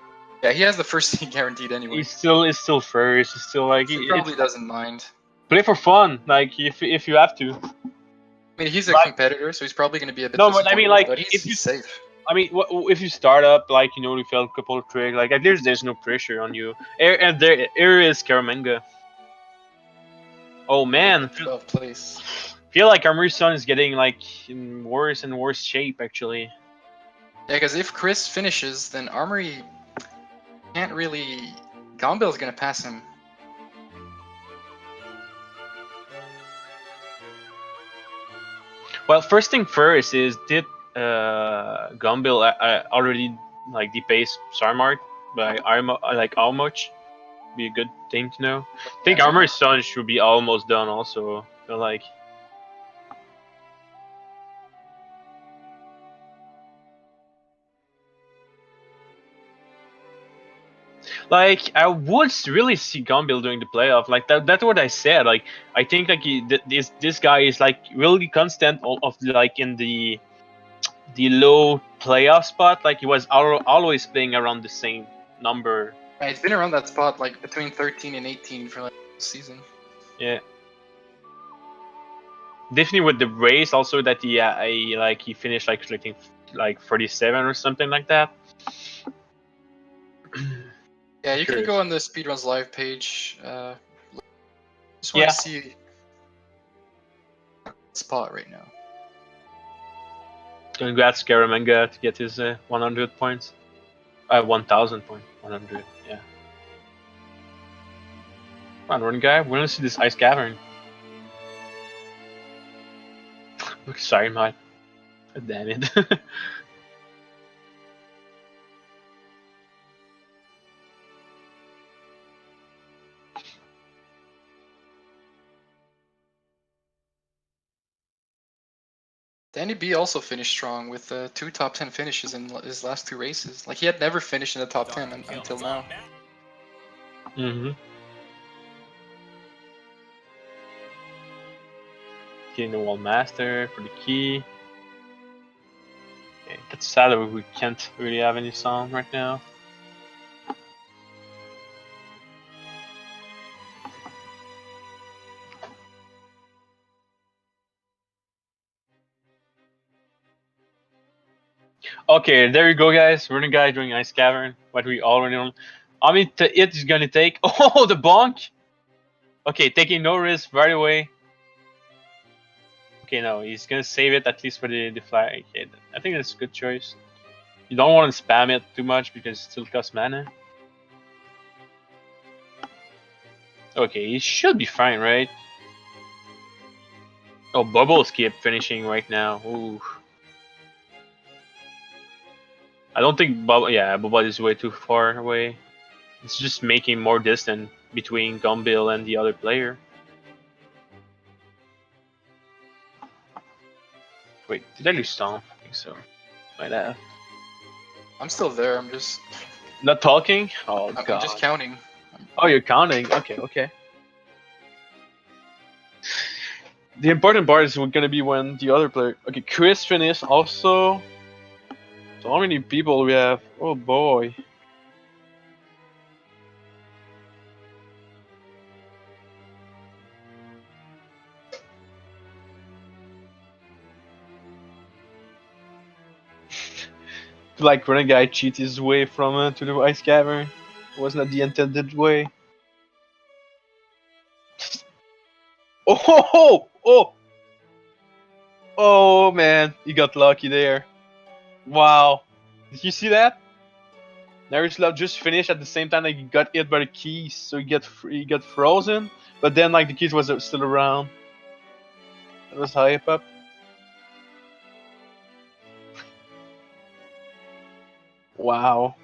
Yeah, he has the first seed guaranteed anyway. He's still first. He's still like He probably doesn't mind. play for fun. Like if you have to. I mean, he's a Like- competitor, so he's probably gonna be a bit No, but I mean, disappointed, like, but if you- he's safe. I mean, if you start up like you felt a couple of tricks, like at least there's no pressure on you. And there is Scaramanga. Oh man, 12th place. feel like Armory's son is getting like in worse and worse shape actually. Yeah, because if Chris finishes, then Armory can't really. Gombill's gonna pass him. Well, first thing first is did Gumbill already like depace Sarmart by like how much? Be a good thing to know. I think Yeah. Armory's son should be almost done also. Feel like I would really see Gumbill doing the playoff. Like that's what I said. Like I think like this guy is like really constant of like in the low playoff spot. Like he was always playing around the same number. Yeah, he's been around that spot like between 13 and 18 for like the season. Yeah. Definitely with the race also that he finished like collecting like 47 or something like that. Yeah, you can Curious. go on the Speedruns Live page. Just want Yeah. to see spot right now. Congrats Scaramanga to get his 100 points. 1000 points. 100, yeah. Come on, run guy. We want to see this ice cavern. Sorry, Mike. Damn it. Danny B also finished strong with 2 top 10 finishes in his last 2 races. Like he had never finished in the top 10 until now. Mm-hmm. Getting the wall master for the key. Okay, that's sad that we can't really have any song right now. Okay, there you go, guys. Running guy doing Ice Cavern. What we already know. How many hits is gonna take? Oh, the bonk! Okay, taking no risk right away. Okay, no, he's gonna save it at least for the flag. Okay, I think that's a good choice. You don't want to spam it too much because it still costs mana. Okay, he should be fine, right? Oh, Bubbles keep finishing right now. Ooh. I don't think Bubble. Yeah, Bubble is way too far away. It's just making more distance between Gumbill and the other player. Wait, did I lose Stomp? I think so. Might have. I'm still there. I'm just Not talking? Oh, I'm God. just counting. Oh, you're counting? Okay, okay. The important part is going to be when the other player. Okay, Chris finished also. So how many people we have? Oh boy. Like when a guy cheats his way from to the ice cavern. It was not the intended way. Oh, oh, oh man, he got lucky there. Wow. Did you see that? Narislav just finished at the same time that he got hit by the keys, so he got frozen. But then like the keys was still around. That was hype up. Wow.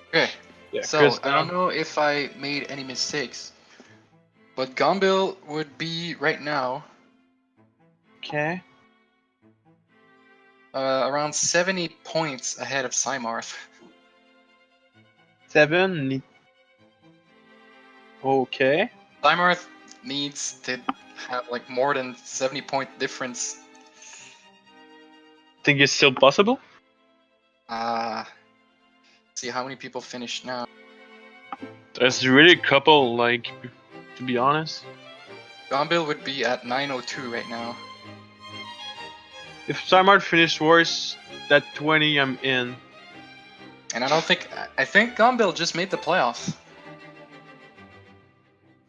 Okay. Yeah, So Chris I don't down. know if I made any mistakes, but Gombil would be right now Okay. around 70 points ahead of Cymarth. 7. Okay. Cymarth needs to have like more than 70-point difference. Think it's still possible? See how many people finished now. There's really a couple, like, to be honest. Gombil would be at 902 right now. If Simard finished worse, that 20, I'm in. And I think Gombil just made the playoffs.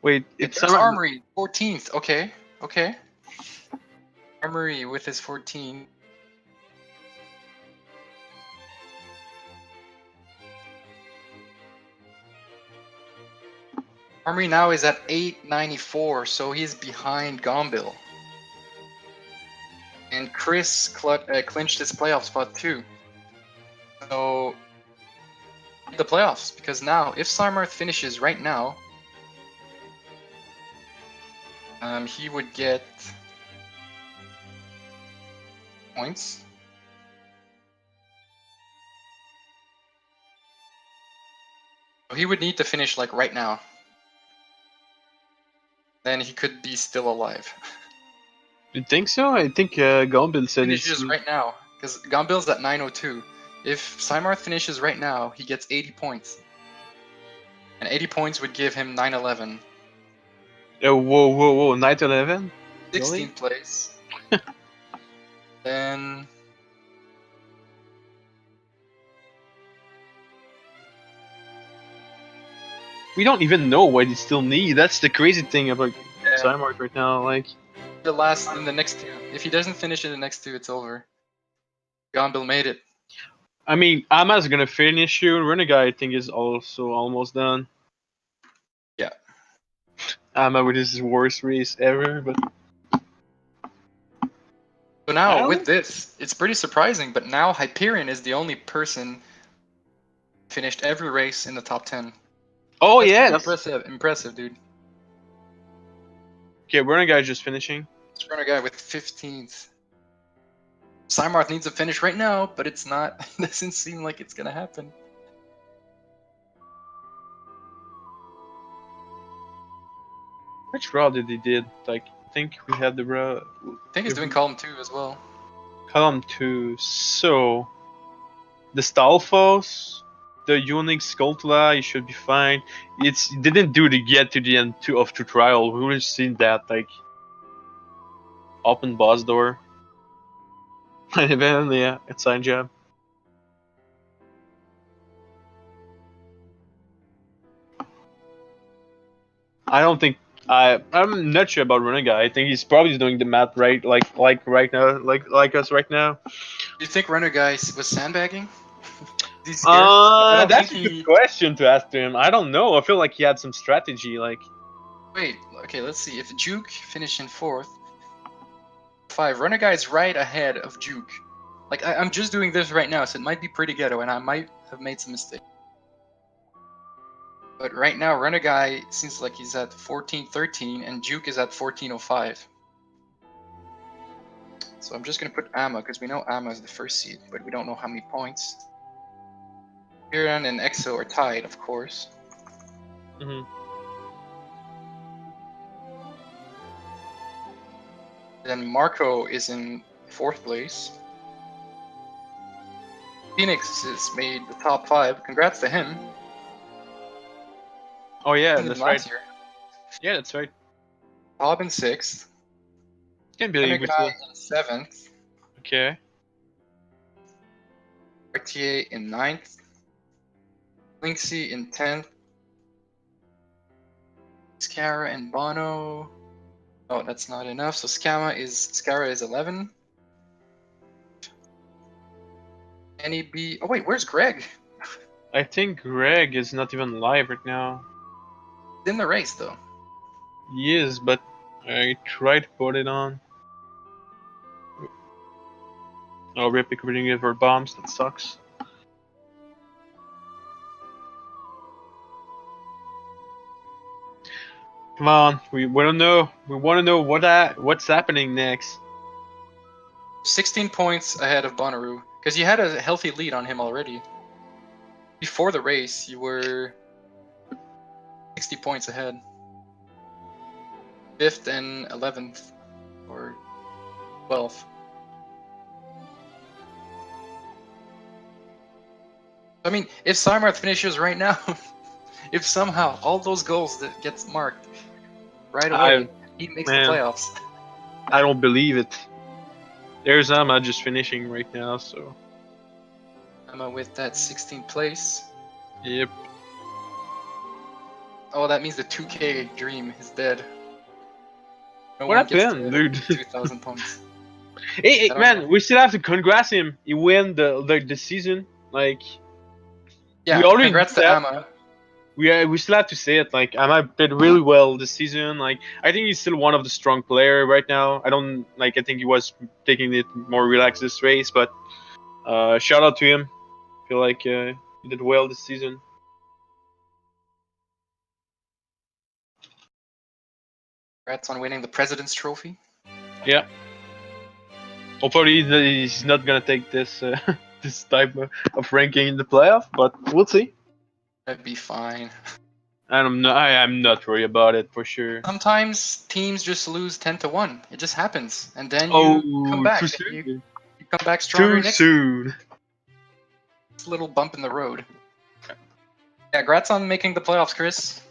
Wait, There's it's Simard. Armory, 14th. Okay, okay. Armory with his 14. Armory now is at 894, so he's behind Gombil. And Chris clinched his playoff spot too. So the playoffs, because now if Sarmarth finishes right now, he would get points. So he would need to finish like right now. Then he could be still alive. You think so? I think Gombil said Finishes right now, because Gombil's at 902. If Cymarth finishes right now, he gets 80 points. And 80 points would give him 911. Whoa, Night 11? 16th Really? place. Then We don't even know what he still need. That's the crazy thing about Simard right now. Like, the last in the next two. If he doesn't finish in the next two, it's over. Gombil made it. I mean, Ama's gonna finish you. Renegade, I think, is also almost done. Yeah. Ama with his worst race ever, but So now Well- with this, it's pretty surprising, but now Hyperion is the only person finished every race in the top 10. oh That's yeah, pretty impressive, dude. okay. Renegade just finishing. Let's run a guy with 15th. Cymarth needs a finish right now, but it's not. It doesn't seem like it's gonna happen. Which route did he did? Like, I think we had the route. I think he's doing column 2 as well. Column 2. So the Stalfos, the unique Skulltula, you should be fine. It didn't do to get to the end of the trial. We would have seen that, like, open boss door. And then, yeah, it's sign job. I don't think I'm not sure about Renega. I think he's probably doing the math right, like right now, like us right now. Do you think Runner Guy was sandbagging? Is he scared? I don't think That's a good question to ask him. I don't know. I feel like he had some strategy. Like, Wait, okay, let's see. If Juke finished in 4th, 5, Runner Guy is right ahead of Juke. Like, I'm just doing this right now, so it might be pretty ghetto, and I might have made some mistakes. But right now, Runner Guy seems like he's at 1413, and Juke is at 1405. So I'm just gonna put Amma, because we know Amma is the first seed, but we don't know how many points. Kiran and Exo are tied, of course. mhm. Then Marco is in 4th place. Phoenix has made the top 5. Congrats to him. Oh yeah, He did that's last right. year. Yeah, that's right. Bob in 6th. Can't believe Guy it. in 7th. Okay. RTA in 9th. Linksy in 10th. Scara and Bono. Oh, that's not enough. So Scara is 11. Annie B. Oh wait, where's Greg? I think Greg is not even live right now. He's in the race though. He is, but I tried to put it on. Oh, we're picking it for bombs. That sucks. Come on, we want to know. We want to know what's happening next. 16 points ahead of Bonnaroo, because you had a healthy lead on him already. Before the race, you were 60 points ahead. 5th and 11th, or 12th. I mean, if Simarth finishes right now, if somehow all those goals that gets marked right away, he makes the playoffs. I don't believe it. There's Amma just finishing right now, so. Amma with that 16th place. Yep. Oh, that means the 2K dream is dead. No What one gets happened, to dude? 2,000 points. Hey, don't man, know. we still have to congrats him. He win the season. Like, Yeah, we already congrats did to that. Amma. We still have to say it. Like, Amma did really well this season. Like, I think he's still one of the strong player right now. I don't like. I think he was taking it more relaxed this race, but shout out to him. I feel like he did well this season. Congrats on winning the President's Trophy. Yeah. Hopefully he's not gonna take this this type of ranking in the playoff, but we'll see. That'd be fine. And I am not worried about it for sure. Sometimes teams just lose 10-1. It just happens, and then you come back. Too And soon. you come back stronger Too next. soon. It's a little bump in the road. Yeah, congrats on making the playoffs, Chris.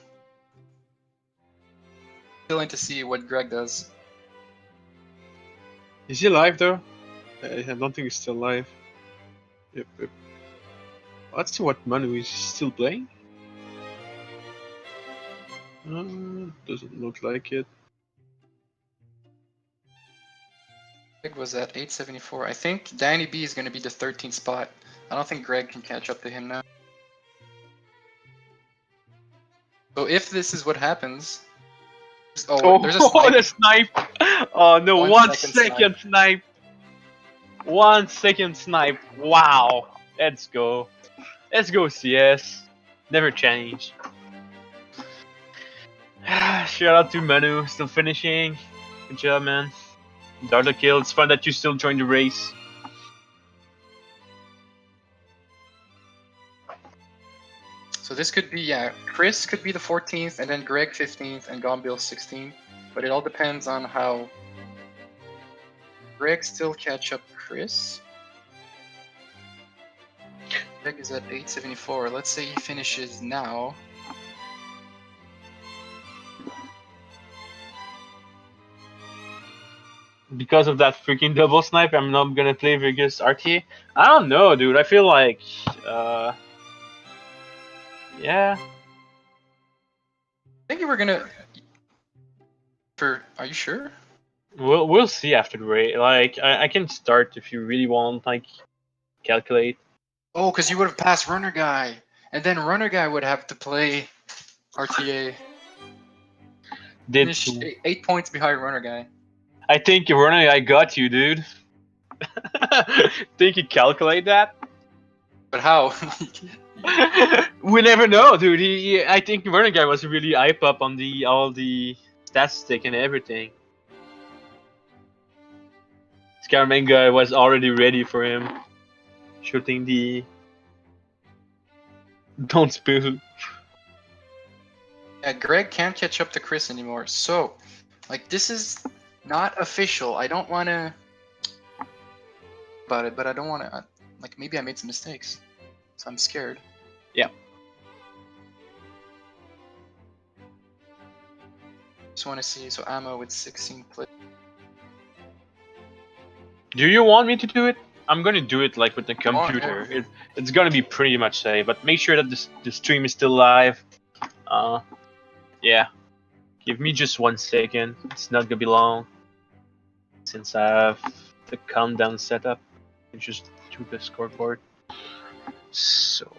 Feeling to see what Greg does. Is he alive though? I don't think he's still alive. Yep. Let's see what Manu is still playing. Doesn't look like it. Greg was at 874. I think Danny B is going to be the 13th spot. I don't think Greg can catch up to him now. So if this is what happens... Oh, there's a snipe. The snipe! Oh no, 1 second snipe. 1 second snipe. Wow. Let's go. Let's go CS. Never change. Shout out to Manu, still finishing. Good job, man. Darla kill. It's fun that you still joined the race. So this could be, yeah, Chris could be the 14th, and then Greg 15th, and Gombil 16th. But it all depends on how Greg still catch up Chris. Greg is at 874. Let's say he finishes now. Because of that freaking double snipe, I'm not gonna play Vegas RTA. I don't know, dude. I feel like, yeah. I think you were gonna. Are you sure? We'll see after the race. Like, I can start if you really want, like, calculate. Oh, because you would have passed Runner Guy, and then Runner Guy would have to play RTA. Did Finish 8 points behind Runner Guy. I think you're running? I got you, dude. Think you calculate that? But how? We never know, dude. I think Running Guy was really hype up on all the statistic and everything. Scaramanga was already ready for him, shooting the. Don't spill. Yeah, Greg can't catch up to Chris anymore. So, like, this is not official. I don't want to about it, but I don't want to. Like, maybe I made some mistakes, so I'm scared. Yeah. Just want to see. So ammo with 16 play. Do you want me to do it? I'm gonna do it like with the Come on, computer. yeah. It's gonna be pretty much safe, but make sure that the stream is still live. Yeah. Give me just 1 second. It's not gonna be long. Since I have the countdown set up, I just do the scoreboard. So.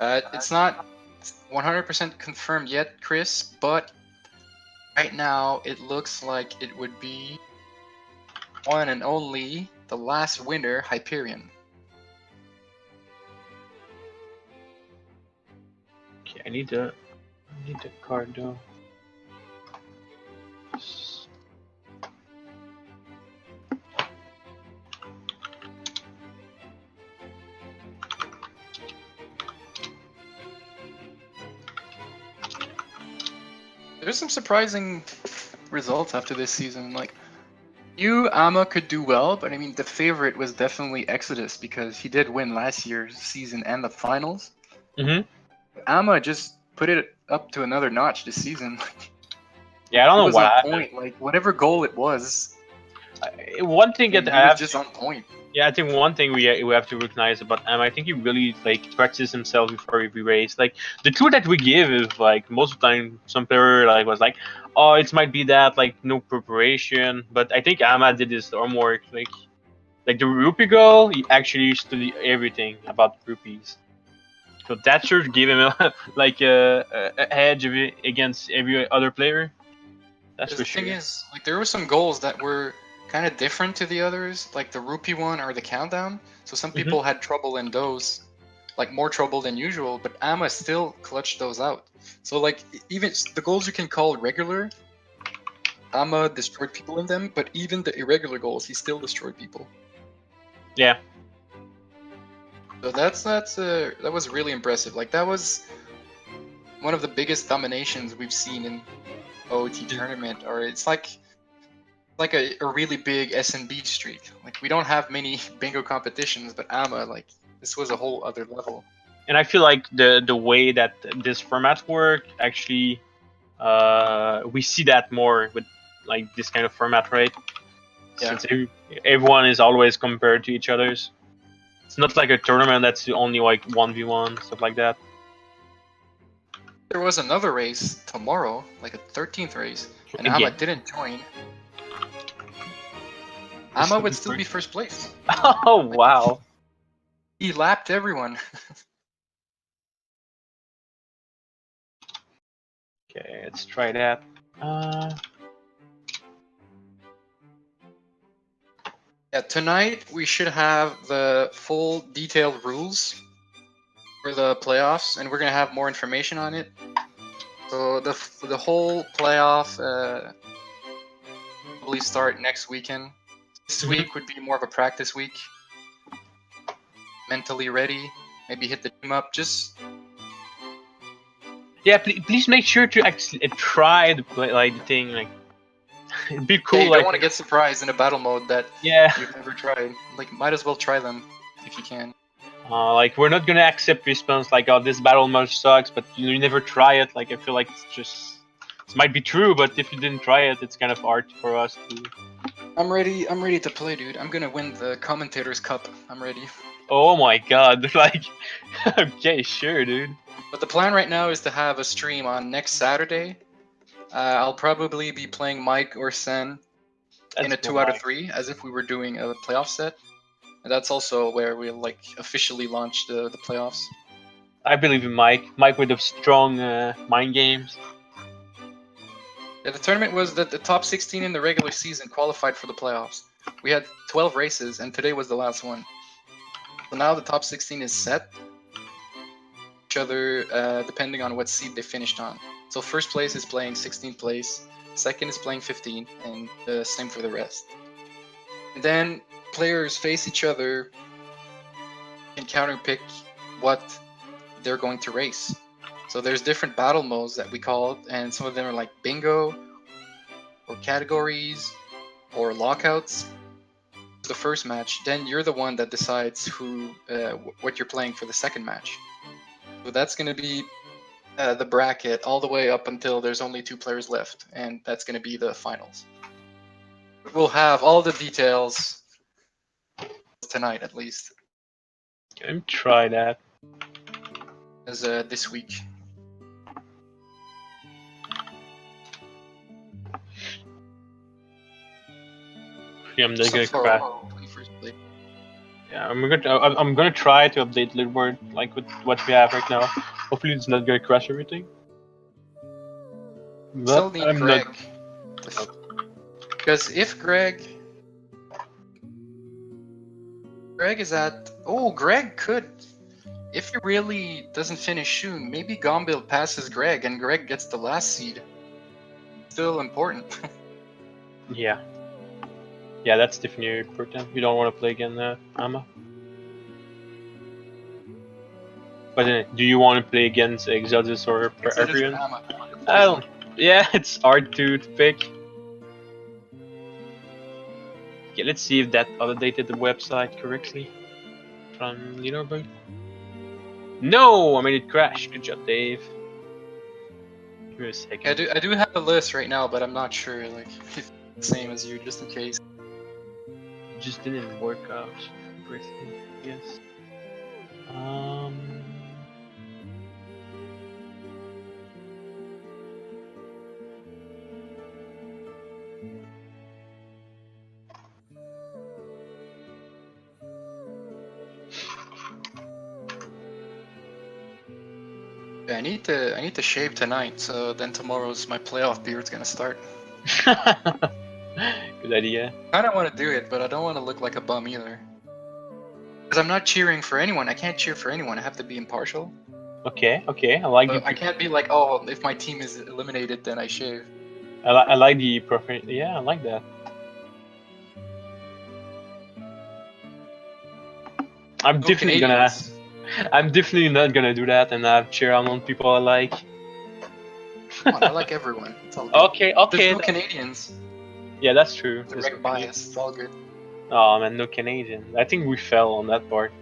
It's not 100% confirmed yet, Chris, but right now it looks like it would be one and only the last winner, Hyperion. Okay, I need the card though. There's some surprising results after this season. Like, Amma could do well, but I mean, the favorite was definitely Exodus because he did win last year's season and the finals. Mhm. Amma just put it up to another notch this season. Yeah, I don't He know was what on happened. point. Like, whatever goal it was, One thing that he I was have just on point. Yeah, I think one thing we have to recognize about I think he really like practiced himself before every race. Like the clue that we give is like most of the time some player like was like, oh, it might be that like no preparation. But I think Amma did his homework. Like the rupee goal, he actually studied everything about rupees. So that should give him like a edge against every other player. That's The for thing sure. is, like, there were some goals that were kind of different to the others, like the rupee one or the countdown. So some people had trouble in those, like more trouble than usual. But Amma still clutched those out. So like even the goals you can call regular, Amma destroyed people in them. But even the irregular goals, he still destroyed people. Yeah. So that was really impressive. Like that was one of the biggest dominations we've seen in OOT tournament, or it's like a really big SNB streak. Like we don't have many bingo competitions, but Amma, like this was a whole other level. And I feel like the way that this format work actually we see that more with like this kind of format, right? Yeah. Since everyone is always compared to each other's. It's not like a tournament that's only like 1v1 stuff like that. There was another race tomorrow, like a 13th race, and Again. Amma didn't join. Amma would still be first place. Oh wow! He lapped everyone. Okay, let's try that. Yeah, tonight we should have the full detailed rules for the playoffs, and we're gonna have more information on it. So the whole playoff probably start next weekend. This week would be more of a practice week. Mentally ready, maybe hit the team up. Just yeah, please make sure to actually try to play like the thing like It'd be Yeah, cool. you Like don't want to get surprised in a battle mode that yeah, you've never tried. Like, might as well try them if you can. like we're not gonna accept response like, oh, this battle mode sucks, but you never try it. Like I feel like it's just it might be true, but if you didn't try it, it's kind of hard for us to. I'm ready. I'm ready to play, dude. I'm gonna win the commentators cup. I'm ready. Oh my god! Like, okay, sure, dude. But the plan right now is to have a stream on next Saturday. I'll probably be playing Mike or Sen in That's a cool, 2 out of Mike. 3, as if we were doing a playoff set. And that's also where we'll like officially launch the playoffs. I believe in Mike. Mike with the strong mind games. Yeah, the tournament was that the top 16 in the regular season qualified for the playoffs. We had 12 races, and today was the last one. So now the top 16 is set. Each other, depending on what seed they finished on. So first place is playing 16th place, second is playing 15, and the same for the rest. And then players face each other and counterpick what they're going to race. So there's different battle modes that we call it, and some of them are like bingo, or categories, or lockouts. The first match, then you're the one that decides who, what you're playing for the second match. So that's going to be the bracket all the way up until there's only 2 players left, and that's going to be the finals. We'll have all the details tonight, at least, Let me try that. as this week. Yeah, I'm just gonna So, crash. 21st place. Yeah, I'm gonna try to update leaderboard like with what we have right now. Hopefully, it's not gonna crash everything. Still But need I'm Greg. not. Because if Greg is at... Oh, Greg could... If he really doesn't finish soon, maybe Gombil passes Greg and Greg gets the last seed. Still important. Yeah. Yeah, that's definitely important. You don't want to play again, Amma. But do you want to play against Exodus or Exodus or Arian? Amma? Oh, yeah, it's hard to pick. Okay, let's see if that updated the website correctly from leaderboard. No, I mean it crashed. Good job, Dave. Give me a second. I do have a list right now, but I'm not sure like if it's the same as you, just in case. It just didn't work out correctly. Yes. Yeah, I need to shave tonight, so then tomorrow's my playoff beard's gonna start. Good idea. I don't want to do it, but I don't want to look like a bum either. Because I'm not cheering for anyone. I can't cheer for anyone. I have to be impartial. Okay, I like So the. I can't be like, oh, if my team is eliminated, then I shave. I like the preference. Yeah, I like that. I'm No definitely Canadians. I'm definitely not gonna do that and have cheer on people I like. Come on, I like everyone. It's all good. Okay, There's no Canadians. Yeah, that's true. Direct bias. It's all good. Oh man, no Canadian. I think we fell on that part.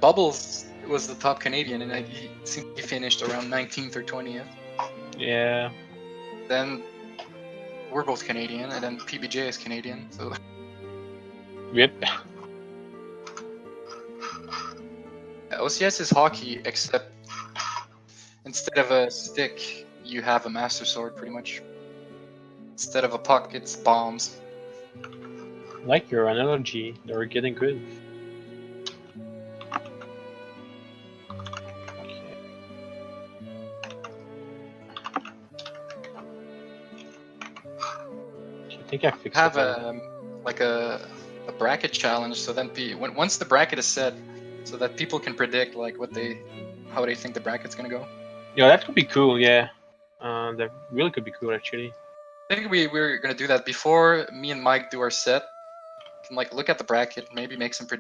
Bubbles was the top Canadian, and he seemed he finished around 19th or 20th. Yeah. Then we're both Canadian, and then PBJ is Canadian. So Yep. OCS is hockey, except instead of a stick, you have a Master Sword, pretty much. Instead of a puck, it's bombs. Like your analogy, they were getting good. Okay. I think I fixed Have it. like a bracket challenge, so then once the bracket is set, so that people can predict like how they think the bracket's gonna go. Yeah, that could be cool. Yeah, that really could be cool actually. I think we're gonna do that before me and Mike do our set. Can like look at the bracket, maybe make some Yeah,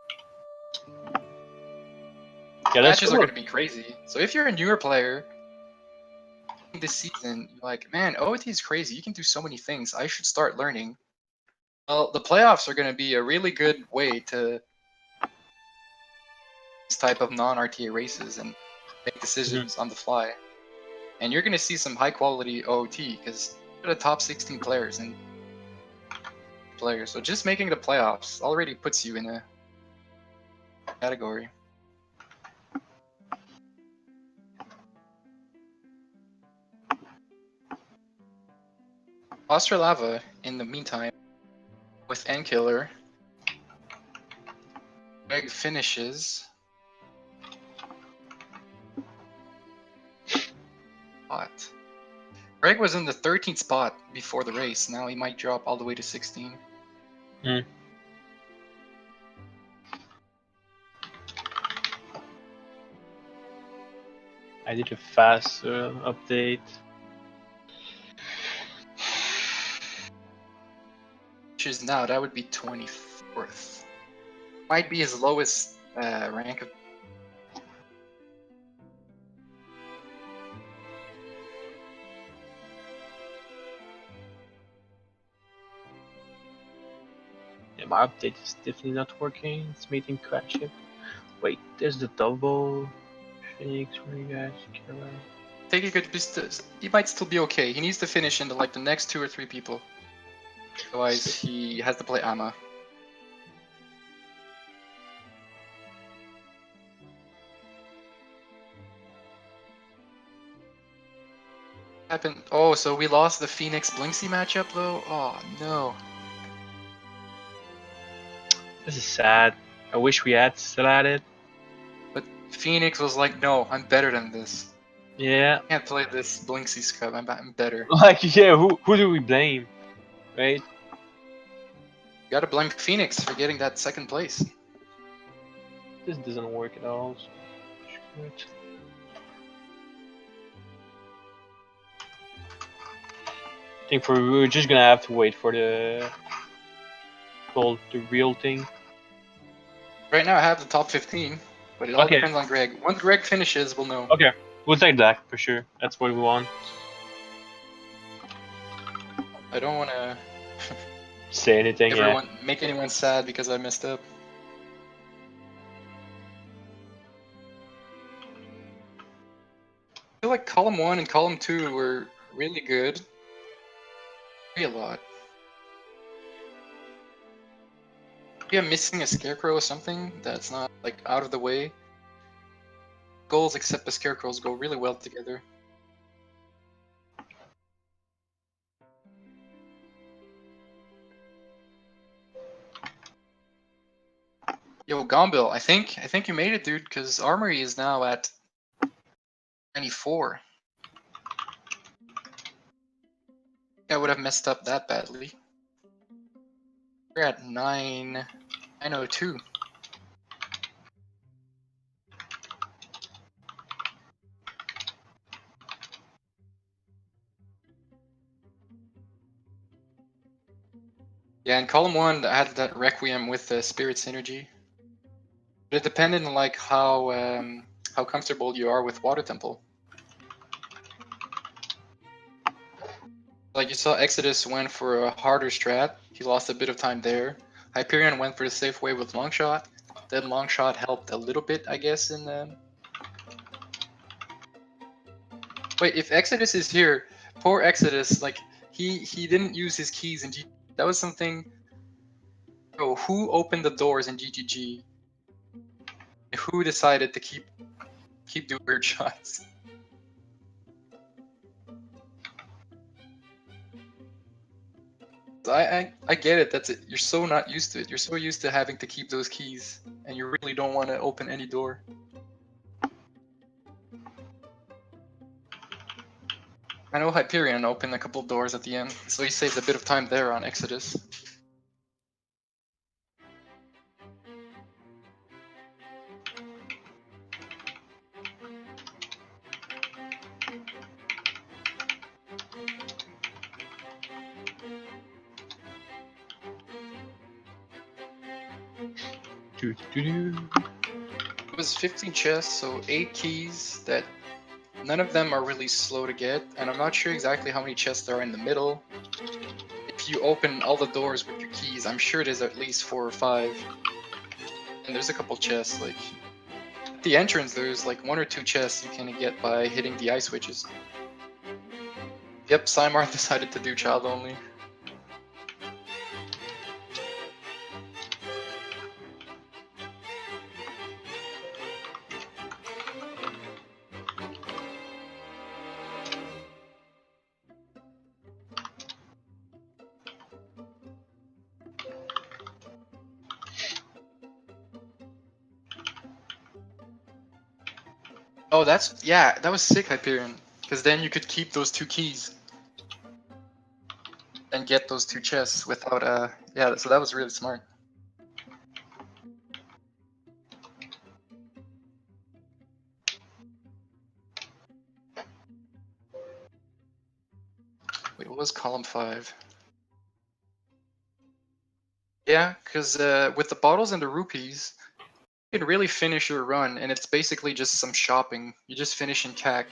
that's matches cool. are gonna be crazy. So if you're a newer player, this season, you're like, man, OT is crazy. You can do so many things. I should start learning. Well, the playoffs are going to be a really good way to this type of non-RTA races and make decisions on the fly. And you're going to see some high-quality OT because they're the top 16 players and players. So just making the playoffs already puts you in a category. Australava, in the meantime, with Nkiller, Greg finishes. Spot. Greg was in the 13th spot before the race. Now he might drop all the way to 16. I did a fast update. Which is now, that would be 24th. Might be his lowest rank of. Yeah, my update is definitely not working. It's meeting crash it. Wait, there's the double. Phoenix, where you guys? Killer. I think he might still be okay. He needs to finish into like the next 2 or 3 people. Otherwise, he has to play Ama. Happened. Oh, so we lost the Phoenix Blinksy matchup though. Oh no. This is sad. I wish we had still had it. But Phoenix was like, no, I'm better than this. Yeah. I can't play this Blinksy scrub. I'm better. Like, yeah, who do we blame? Right? You gotta blame Phoenix for getting that 2nd place. This doesn't work at all. So screw it. I think we're just gonna have to wait for the real thing. Right now I have the top 15, but it all depends on Greg. Once Greg finishes, we'll know. Okay, we'll take that for sure. That's what we want. I don't want to say anything. Make anyone sad because I messed up. I feel like column 1 and column 2 were really good. A lot. Maybe I'm missing a scarecrow or something that's not like out of the way. Goals except the scarecrows go really well together. Yo, Gombil, I think you made it, dude, because Armory is now at 94. I would have messed up that badly. We're at 902. Yeah, in column 1, I had that Requiem with the Spirit Synergy. But it depended on like how comfortable you are with Water Temple. Like you saw, Exodus went for a harder strat. He lost a bit of time there. Hyperion went for the safe way with Longshot. Then Longshot helped a little bit, I guess, in Wait, if Exodus is here, poor Exodus, like, he didn't use his keys in GGG. That was something... Bro, who opened the doors in GGG? Who decided to keep doing weird shots? I get it. That's it. You're so not used to it. You're so used to having to keep those keys, and you really don't want to open any door. I know Hyperion opened a couple doors at the end, so he saved a bit of time there on Exodus. It was 15 chests, so 8 keys that None of them are really slow to get, and I'm not sure exactly how many chests there are in the middle. If you open all the doors with your keys, I'm sure there's at least 4 or 5. And there's a couple chests, like... At the entrance, there's like 1 or 2 chests you can get by hitting the ice switches. Yep, Cymarth decided to do child only. Oh, yeah, that was sick, Hyperion. Because then you could keep those 2 keys. And get those 2 chests without, yeah, so that was really smart. Wait, what was column 5? Yeah, because with the bottles and the rupees, you can really finish your run, and it's basically just some shopping. You just finish in CAC,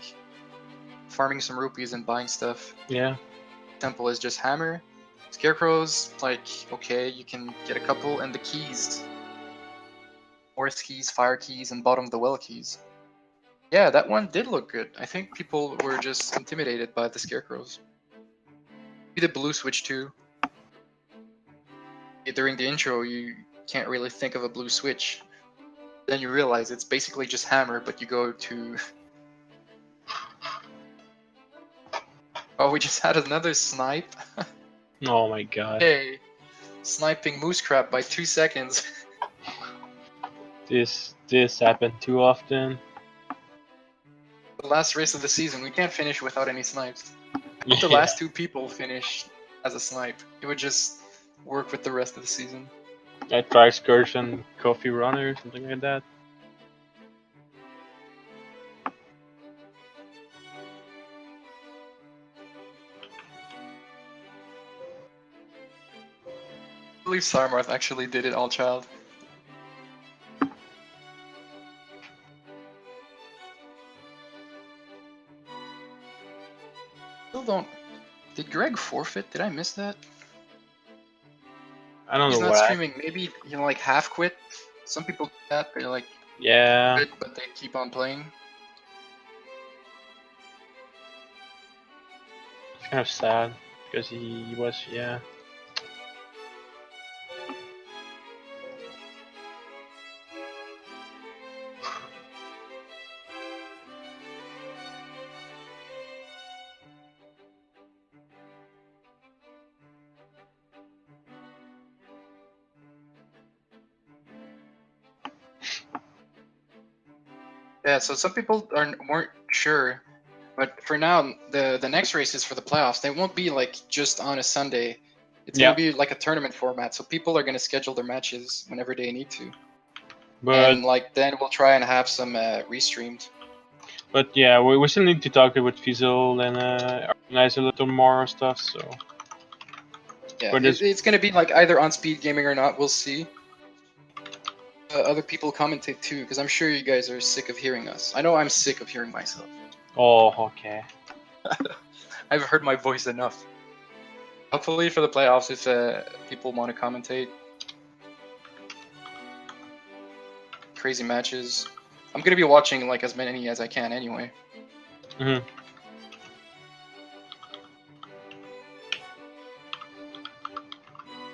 farming some rupees and buying stuff. Yeah. Temple is just hammer. Scarecrows, like, okay, you can get a couple, and the keys. Forest keys, fire keys, and bottom of the well keys. Yeah, that one did look good. I think people were just intimidated by the scarecrows. Maybe the blue switch too. During the intro, you can't really think of a blue switch. Then you realize it's basically just hammer, but you go to... Oh, we just had another snipe. Oh my god. Hey, sniping moose crab by 2 seconds. This happened too often. The last race of the season, we can't finish without any snipes. If the Yeah. last 2 people finish as a snipe, it would just work with the rest of the season. I try excursion, coffee runner, something like that. I believe Sarmarth actually did it all child. Still don't... Did Greg forfeit? Did I miss that? I don't He's know not what. streaming. Maybe, like half quit. Some people do that. They're like Yeah. good, but they keep on playing. It's kind of sad because he was, yeah. Yeah, so some people weren't sure, but for now, the next race is for the playoffs. They won't be like just on a Sunday. It's Yeah. gonna be like a tournament format, so people are gonna schedule their matches whenever they need to. But And like then we'll try and have some restreamed. yeah, we still need to talk with Fizzle and organize a little more stuff. So Yeah, but it's gonna be like either on speed gaming or not. We'll see. Other people commentate too, because I'm sure you guys are sick of hearing us. I know I'm sick of hearing myself. oh, okay. I've heard my voice enough. Hopefully for the playoffs, if people want to commentate. Crazy matches. I'm gonna be watching like as many as I can anyway. Mhm.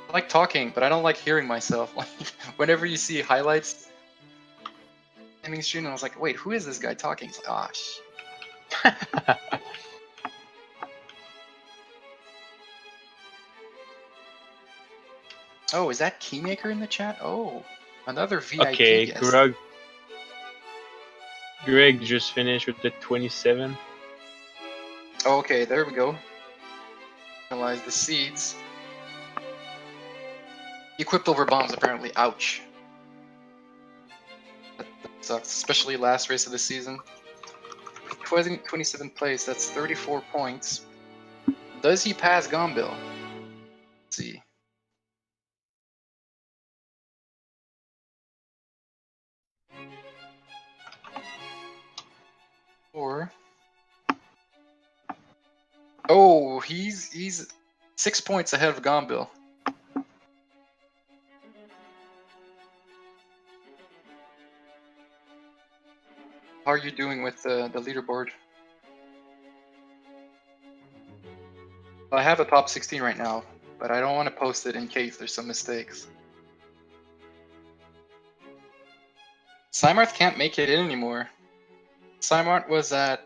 I like talking, but I don't like hearing myself. Like whenever you see highlights, ending stream, I was like, wait, who is this guy talking? It's like, ah, Oh, is that Keymaker in the chat? Oh, another VIP Okay, guest. Greg just finished with the 27. Oh, okay, there we go. Analyze the seeds. Equipped over bombs, apparently. Ouch. That sucks, especially last race of the season. 27th place, that's 34 points. Does he pass Gombil? Let's see. Or So he's 6 points ahead of Gombil. How are you doing with the leaderboard? I have a top 16 right now, but I don't want to post it in case there's some mistakes. Slimarth can't make it in anymore. Slimarth was at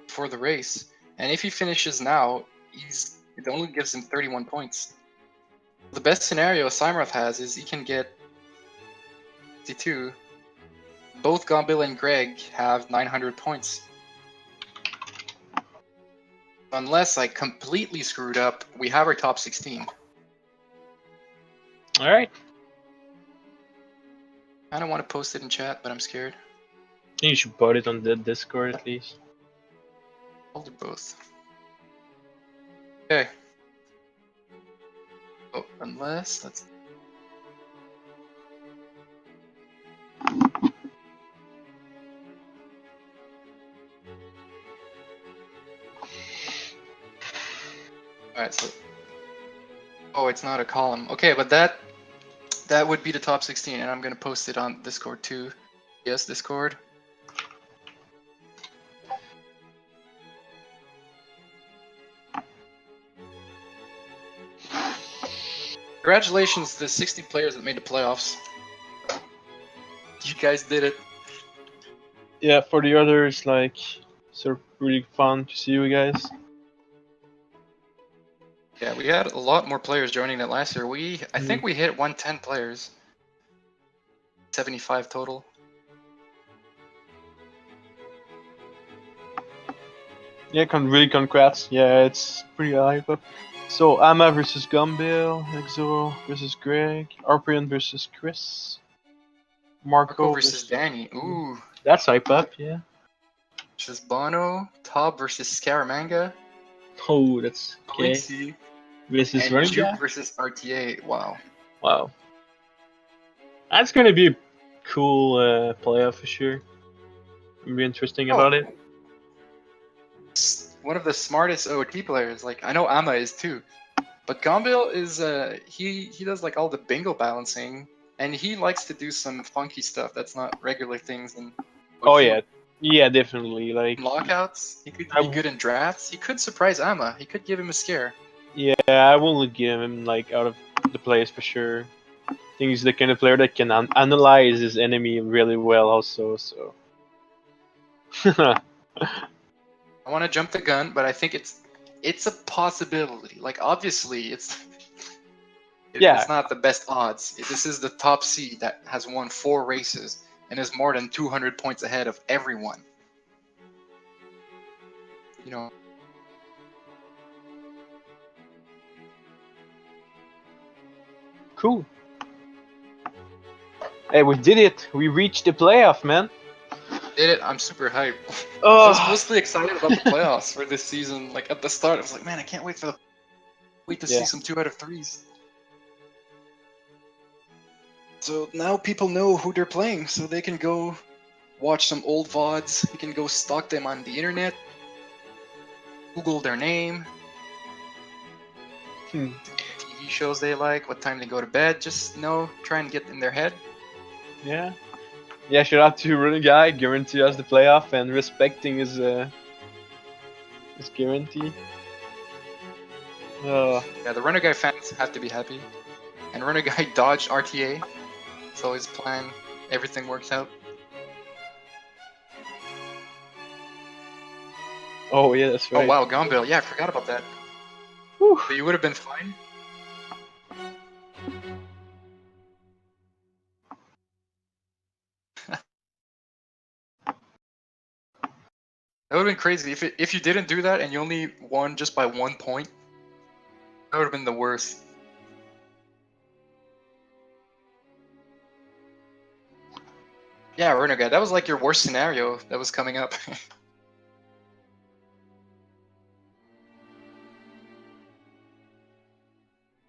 for the race, and if he finishes now, it only gives him 31 points. The best scenario Slimarth has is he can get 52. Both Gombil and Greg have 900 points. Unless I completely screwed up, we have our top 16. All right. I don't want to post it in chat, but I'm scared. You should put it on the Discord at least. I'll do both. Okay. Oh, unless let's. Alright, so. Oh, it's not a column. Okay, but that would be the top 16, and I'm gonna post it on Discord too. Yes, Discord. Congratulations to the 60 players that made the playoffs. You guys did it. Yeah, for the others, like, sort of really fun to see you guys. Yeah, we had a lot more players joining than last year. I think we hit 110 players. 75 total. Yeah, really congrats. Yeah, it's pretty hype up. So Amma versus Gumbill, Exo versus Greg, Arprian versus Chris, Marco Marco versus Danny. Ooh. That's hype up, yeah. Versus Bono. Tob versus Scaramanga. Oh, that's okay. Quincy. Versus And Running Juke Guy? versus RTA. Wow. Wow. That's gonna be a cool playoff for sure. It'll be interesting about it. One of the smartest OT players. Like I know Amma is too, but Gombil is he does like all the bingo balancing, and he likes to do some funky stuff that's not regular things. And Oh yeah, yeah, definitely. Like lockouts, he could be good in drafts. He could surprise Amma. He could give him a scare. Yeah, I won't give him like out of the place for sure. I think he's the kind of player that can analyze his enemy really well, also. So. I want to jump the gun, but I think it's a possibility. Like obviously, it's not the best odds. This is the top seed that has won 4 races and is more than 200 points ahead of everyone. You know. Cool. Hey, we did it! We reached the playoff, man. Did it? I'm super hyped. Oh. I was mostly excited about the playoffs for this season. Like at the start, I was like, man, I can't wait to see some 2 out of 3s. So now people know who they're playing, so they can go watch some old VODs. You can go stalk them on the internet, Google their name, TV shows they like, what time they go to bed. Just try and get in their head. Yeah. Yeah, shout out to Running Guy, guarantee us the playoff and respecting his guarantee. Yeah, the Runner Guy fans have to be happy. And Runner Guy dodged RTA, so his plan, everything works out. Oh yeah, that's right. Oh wow, Gombil. Yeah, I forgot about that. Whew. But you would have been fine. That would have been crazy if you didn't do that and you only won just by 1 point. That would have been the worst. Yeah, Runner Guy. That was like your worst scenario that was coming up.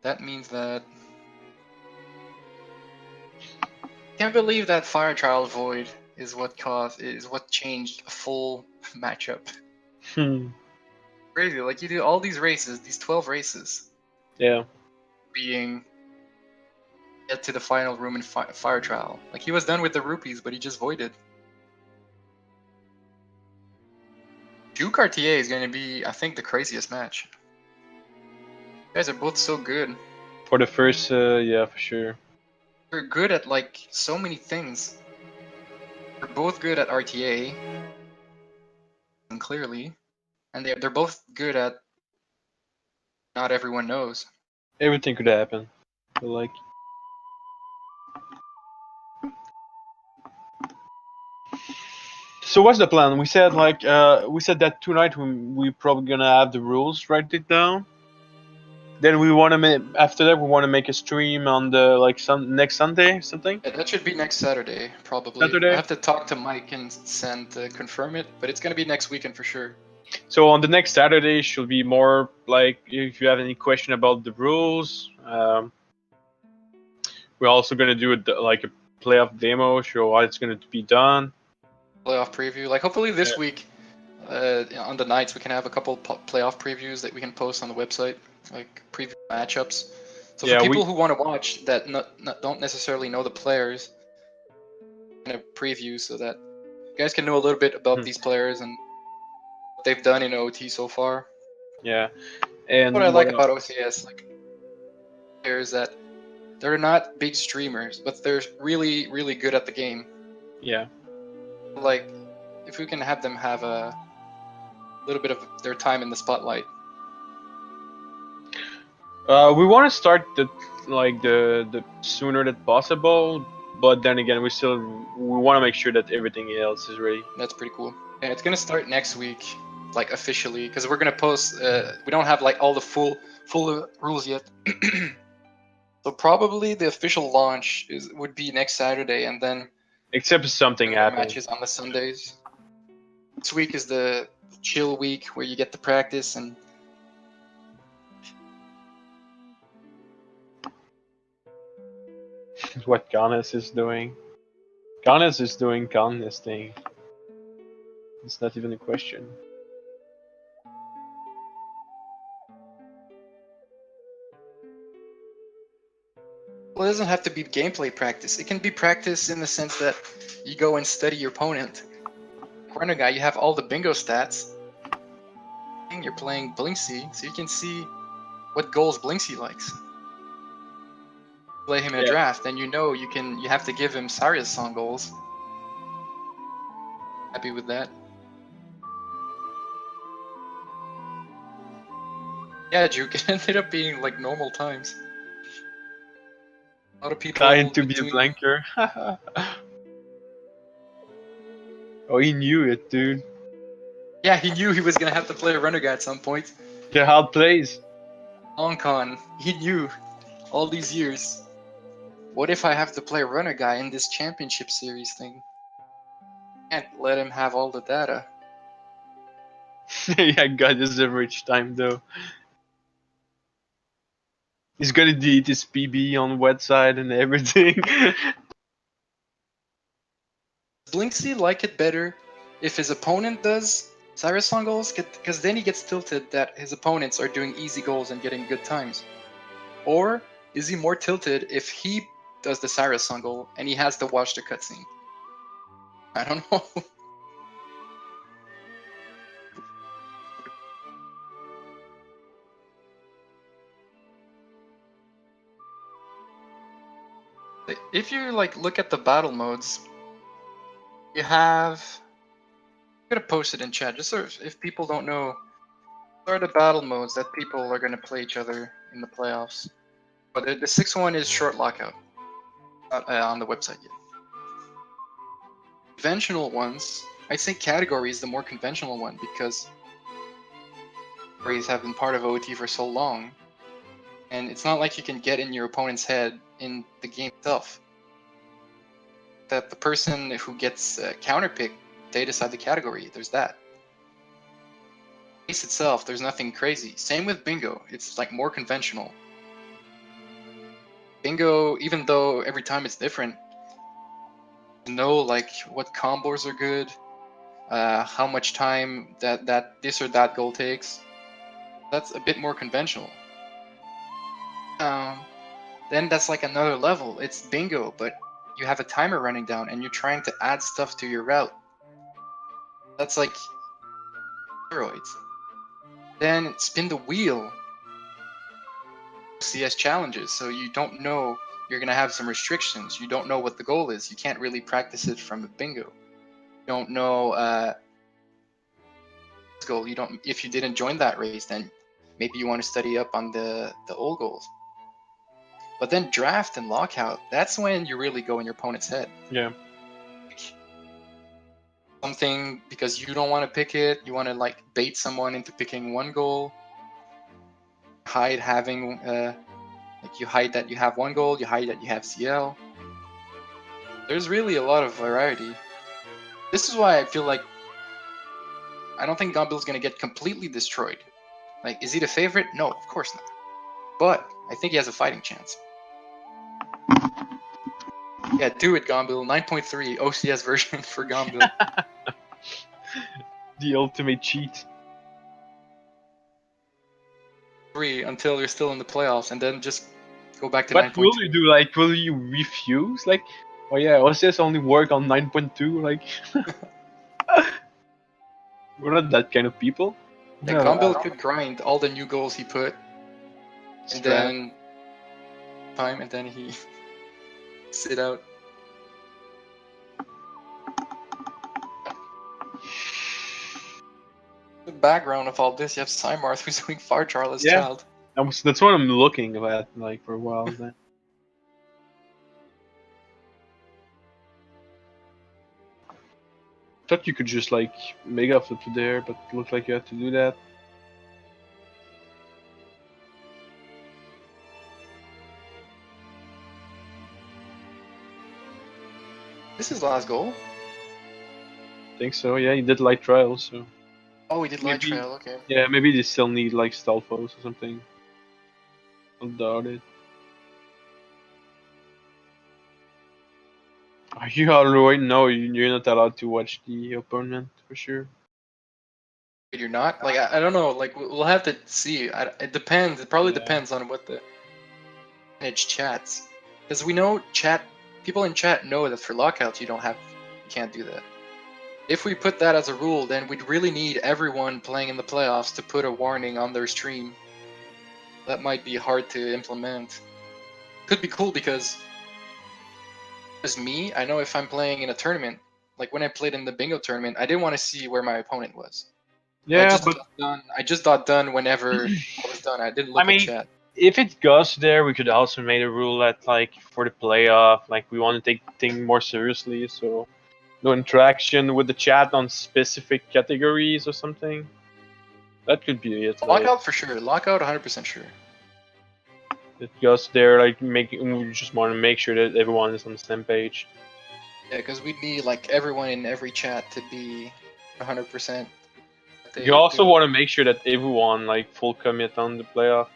That means that. Can't believe that Fire Trial Void is what changed a full matchup. Crazy. Like you do all these races, these 12 races, Yeah. being get to the final room in fire trial. Like he was done with the rupees, but he just voided. Duke Cartier is going to be, I think, the craziest match. You guys are both so good. For the first, yeah, for sure. They're good at like so many things. They're both good at RTA, and clearly, and they're both good at not everyone knows. Everything could happen. But, like, so what's the plan? We said that tonight we probably gonna have the rules, write it down. Then we want to after that we want to make a stream on the next Sunday something. Yeah, that should be next Saturday, probably. I Saturday. have to talk to Mike and send confirm it, but it's gonna be next weekend for sure. So on the next Saturday should be more like if you have any question about the rules. We're also gonna do like a playoff demo, show how it's gonna be done. Playoff preview. Like hopefully this week, on the nights we can have a couple playoff previews that we can post on the website, like preview matchups. So Yeah, for people who want to watch that don't necessarily know the players, kind of preview so that you guys can know a little bit about these players and what they've done in OT so far. Yeah, and What I like about OCS, like, players that they're not big streamers, but they're really, really good at the game. Yeah. Like, if we can have them have a little bit of their time in the spotlight. We want to start the sooner that possible, but then again, we want to make sure that everything else is ready. That's pretty cool. Yeah, it's gonna start next week, like officially, because we're gonna post. We don't have like all the full rules yet. So probably the official launch would be next Saturday, and then Except if something happens. matches on the Sundays. This week is the chill week where you get to practice and. What Ganes is doing. Ganes is doing Ganes thing. It's not even a question. Well, it doesn't have to be gameplay practice. It can be practice in the sense that you go and study your opponent. Corner guy, you have all the bingo stats. And you're playing Blinksy, so you can see what goals Blinksy likes. Play him in a draft, and you know you have to give him Saria's song goals. Happy with that? Yeah, Juke, it ended up being like normal times. A lot of people Trying to be a blanker. Oh, he knew it, dude. Yeah, he knew he was gonna have to play a runner guy at some point. The hard plays. Long con, he knew all these years. What if I have to play a runner guy in this championship series thing? Can't let him have all the data. Yeah, God his average time though. He's gonna delete his PB on website and everything. Blinksy like it better if his opponent does Cyrus song goals, because then he gets tilted that his opponents are doing easy goals and getting good times. Or is he more tilted if he does the Cyrus song goal and he has to watch the cutscene? I don't know. If you like look at the battle modes, you have. I'm gonna post it in chat just so if people don't know. What are the battle modes that people are gonna play each other in the playoffs? But the sixth one is short lockout. Not on the website yet. Conventional ones, I'd say category is the more conventional one because categories have been part of OT for so long, and it's not like you can get in your opponent's head in the game itself. That the person who gets counterpicked, they decide the category. There's that. Race itself, there's nothing crazy. Same with bingo. It's like more conventional. Bingo, even though every time it's different, you know like what combos are good, how much time that this or that goal takes. That's a bit more conventional. Then that's like another level. It's bingo, but you have a timer running down and you're trying to add stuff to your route. That's like steroids. Then spin the wheel. CS challenges, so you don't know, you're gonna have some restrictions. You don't know what the goal is. You can't really practice it from a bingo. You don't know goal. You don't. If you didn't join that race, then maybe you want to study up on the old goals. But then draft and lockout, that's when you really go in your opponent's head. Yeah. Something because you don't want to pick it, you want to like bait someone into picking one goal. Hide having like you hide that you have one goal, you hide that you have CL. There's really a lot of variety. This is why I feel like I don't think Gombil's gonna get completely destroyed. Like, is he the favorite? No, of course not. But I think he has a fighting chance. Yeah, do it, Gombil. 9.3 OCS version for Gombil. The ultimate cheat. 3 until you're still in the playoffs, and then just go back to What 9.2. will you do? Like, will you refuse? Like, oh yeah, OCS only work on 9.2. Like, we're not that kind of people. Yeah, Gombil could grind all the new goals he put, and then time, and then he sit out. The background of all this, you have Cymarth who's doing Far Charlotte's Yeah. Child. That's what I'm looking at, like, for a while. Then. Thought you could just like make up to there, but it looked like you had to do that. This is last goal? I think so. Yeah, he did light trials, so. Oh, we did light Maybe- trail, okay. Yeah, maybe they still need like Stalfos or something. I doubt it. Are you alright? No, you're not allowed to watch the opponent for sure. You're not? Like, I don't know, like, we'll have to see. It depends, it probably Yeah. depends on what the edge chats. Because we know people in chat know that for lockouts you can't do that. If we put that as a rule, then we'd really need everyone playing in the playoffs to put a warning on their stream. That might be hard to implement. Could be cool because as me, I know if I'm playing in a tournament, like when I played in the bingo tournament, I didn't want to see where my opponent was. Yeah, but I just got done whenever I was done. I didn't look I mean, at chat. if it goes there, we could also make a rule that like for the playoff, like we want to take things more seriously, so no interaction with the chat on specific categories or something. That could be it. Like, Lockout for sure. Lockout 100% sure. it goes there, like we just want to make sure that everyone is on the same page. Yeah, because we need like everyone in every chat to be 100%. You also want to make sure that everyone like full commit on the playoff.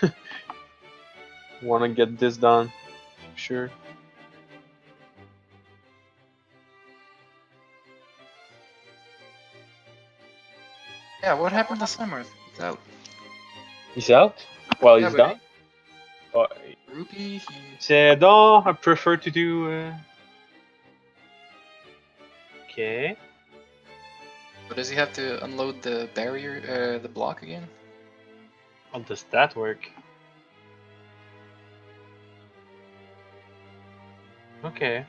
Like, want to get this done, sure. Yeah, what happened to Cymarth? He's out. He's out. Well, Yeah, he's but done. Oh, Rupee, he... said, "Oh, I prefer to do." Okay. But does he have to unload the barrier, the block again? How does that work? Okay.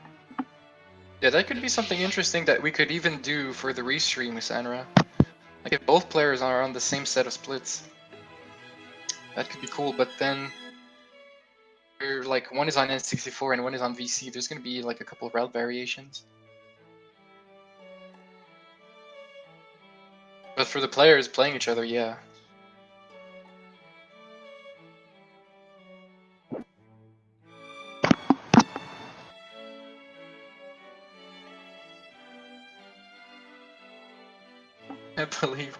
Yeah, that could be something interesting that we could even do for the restream with Sanra. Like if both players are on the same set of splits. That could be cool, but then like one is on N64 and one is on VC, there's gonna be like a couple of route variations. But for the players playing each other, yeah. I believe.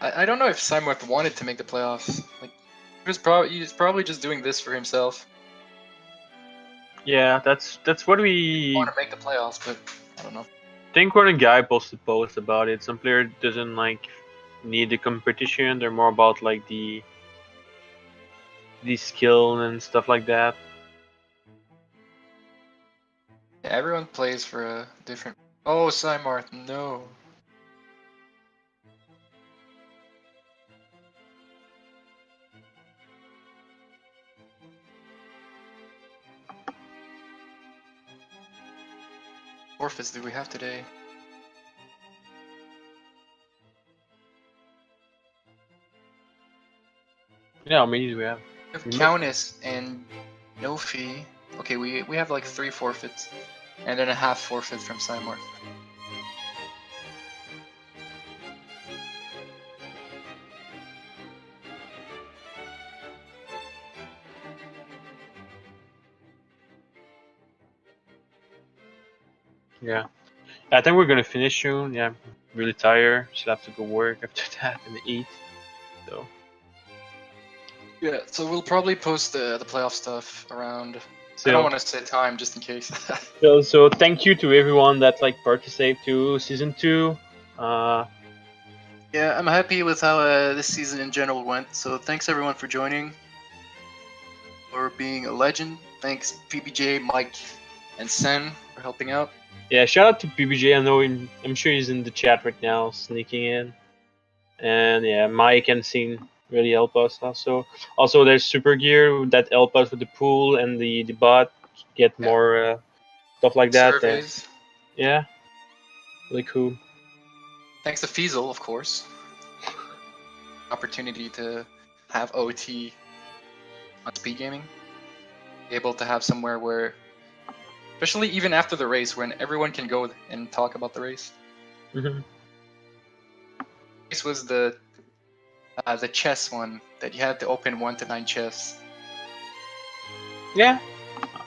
I don't know if Cymarth wanted to make the playoffs. Like he's probably just doing this for himself. Yeah, that's what we Want to make the playoffs, but I don't know. think. When a guy posted post about it, some player doesn't like need the competition. They're more about like the skill and stuff like that. Yeah, everyone plays for a different. Oh, Cymarth, no. Forfeits do we have today? Yeah, how many do we have? We have Countess and no fee. Okay, we have like 3 forfeits, and then a half forfeit from Cymarth. Yeah. I think we're gonna finish soon. Yeah, I'm really tired. Should have to go work after that and eat. So Yeah, so we'll probably post the playoff stuff around. I so don't want to say time just in case. so thank you to everyone that like participated to season 2. Yeah, I'm happy with how this season in general went. So thanks everyone for joining, for being a legend. Thanks PBJ, Mike, and Sen for helping out. Yeah, shout out to PBJ. I know I'm sure he's in the chat right now, sneaking in. And yeah, Mike and Scene really help us also there's Super Gear that help us with the pool and the bot get more stuff like that. Surveys. Yeah, really cool. Thanks to Fiesel, of course. Opportunity to have OT on speed gaming. Be able to have somewhere where, especially even after the race, when everyone can go and talk about the race. Mm-hmm. This was the chess one that you had to open 1 to 9 chests. Yeah,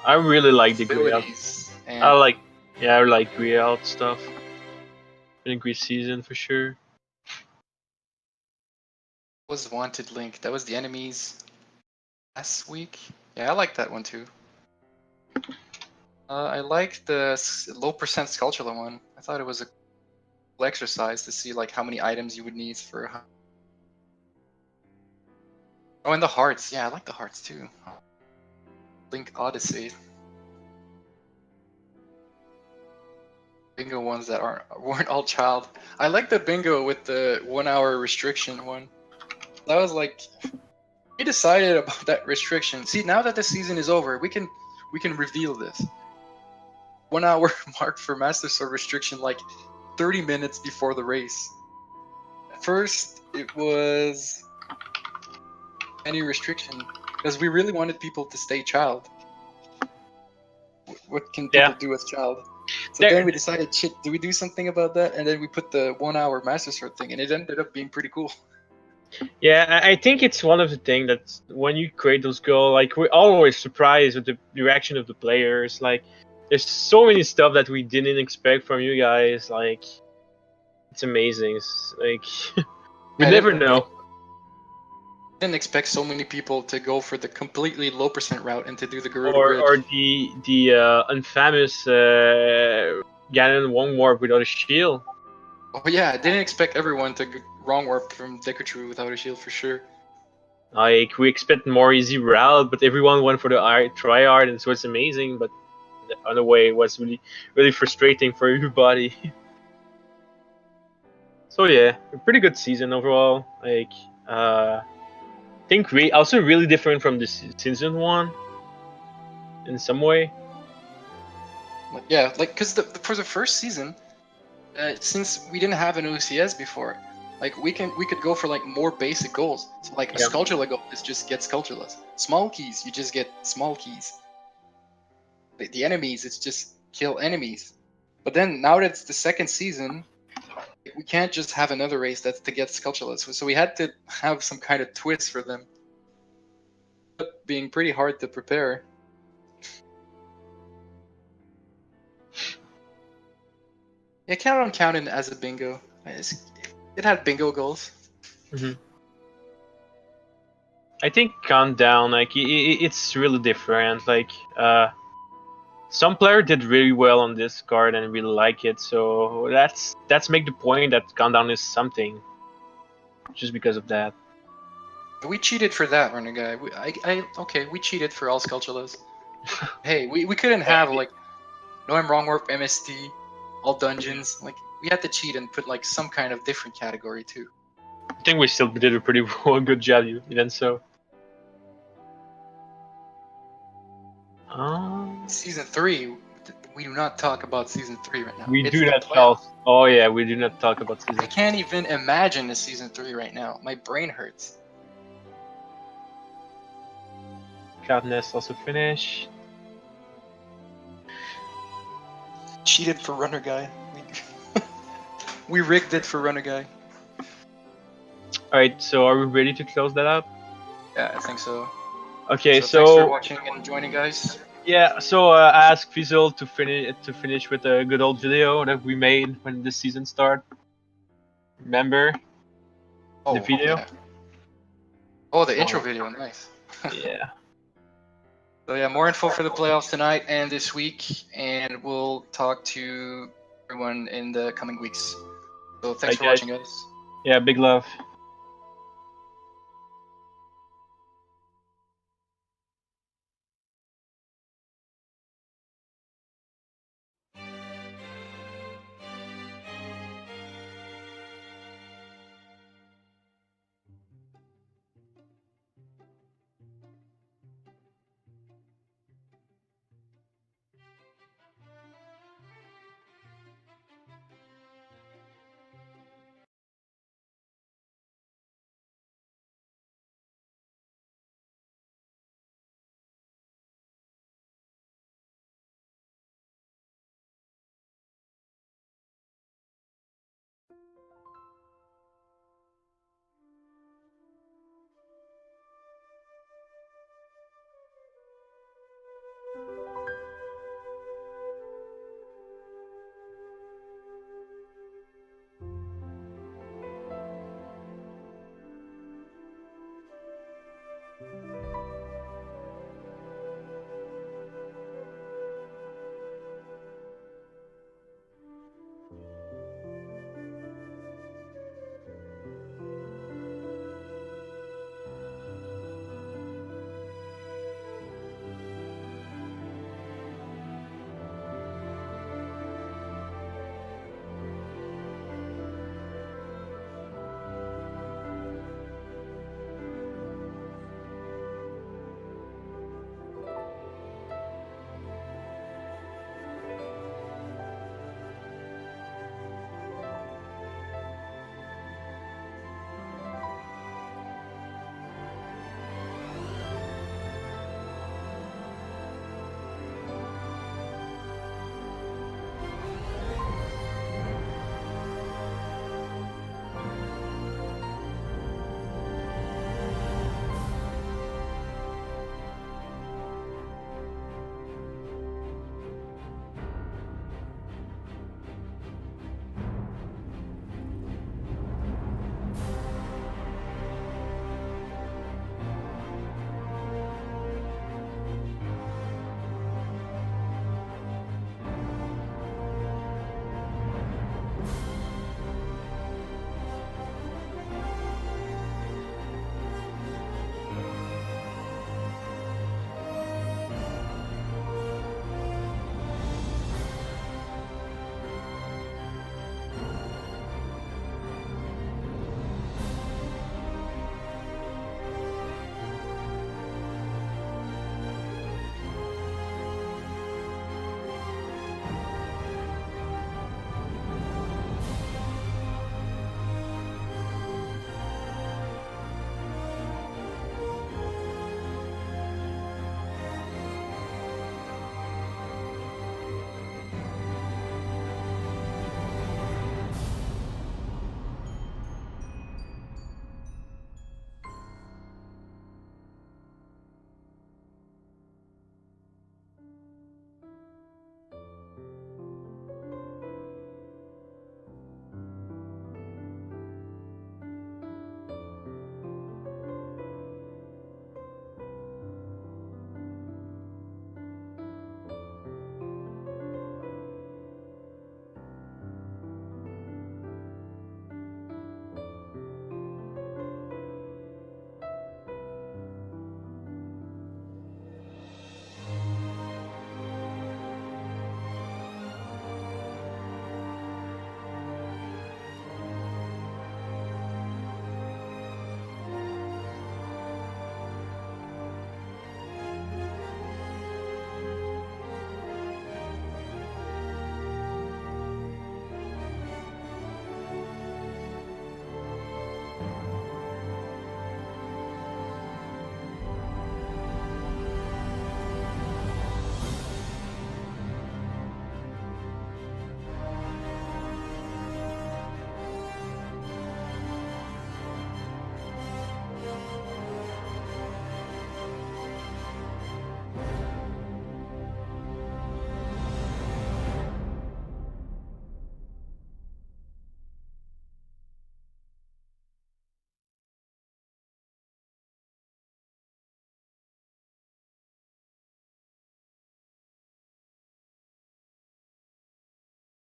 I really like the Grey Out. I like Grey Out stuff. Been a great season for sure. Was Wanted Link. That was the enemies last week. Yeah, I like that one too. I like the low percent Skulltula one. I thought it was a cool exercise to see like how many items you would need for. Oh, and the hearts. Yeah, I like the hearts too. Link Odyssey. Bingo ones that weren't all child. I like the bingo with the 1 hour restriction one. That was like, we decided about that restriction. See, now that the season is over, we can reveal this. 1 hour mark for Master Sword restriction, like 30 minutes before the race. At first, it was any restriction because we really wanted people to stay child. What can people do as child? So then we decided, shit, do we do something about that? And then we put the 1 hour Master Sword thing, and it ended up being pretty cool. Yeah, I think it's one of the things that when you create those goals, like we're always surprised with the reaction of the players. Like, there's so many stuff that we didn't expect from you guys. Like, it's amazing. Like, we never know. I didn't expect so many people to go for the completely low percent route and to do the Gerudo Bridge. Or the infamous Ganon one warp without a shield. Oh yeah, I didn't expect everyone to wrong warp from Deku without a shield for sure. Like, we expect more easy route, but everyone went for the tryhard, and so it's amazing. But the other way it was really frustrating for everybody. So yeah, a pretty good season overall. Like, I think also really different from the season 1 in some way. Yeah, like because for the first season, since we didn't have an OCS before, like we could go for like more basic goals. So like a Skulltula goal is just get Skulltulas. Small keys, you just get small keys. The enemies, it's just kill enemies. But then now that it's the second season, we can't just have another race that's to get Skulltulas. So we had to have some kind of twist for them. But being pretty hard to prepare. Yeah, count on counting as a bingo. It had bingo goals. Mm-hmm. I think Countdown, like it's really different. Like, some player did really well on this card and really like it. So that's make the point that Countdown is something. just because of that. We cheated for that, runner guy. Okay, we cheated for all Skulltulas. Hey, we couldn't have like No I'm Wrong Warp, MST, all dungeons. Like we had to cheat and put like some kind of different category too. I think we still did a pretty good job, even so. Season 3, we do not talk about Season 3 right now. We It's do the not playoffs. talk. Oh yeah, we do not talk about season. I can't even imagine a Season 3 right now. My brain hurts. Cloudnest also finished. Cheated for runner guy. We rigged it for runner guy. Alright, so are we ready to close that up? Yeah, I think so. Okay, So thanks for watching and joining, guys. yeah, so I asked Fizzle to finish with a good old video that we made when the season started. Remember the video? Yeah. Oh, the intro video, nice. Yeah. So yeah, more info for the playoffs tonight and this week, and we'll talk to everyone in the coming weeks. So thanks for watching, guys. Yeah, big love.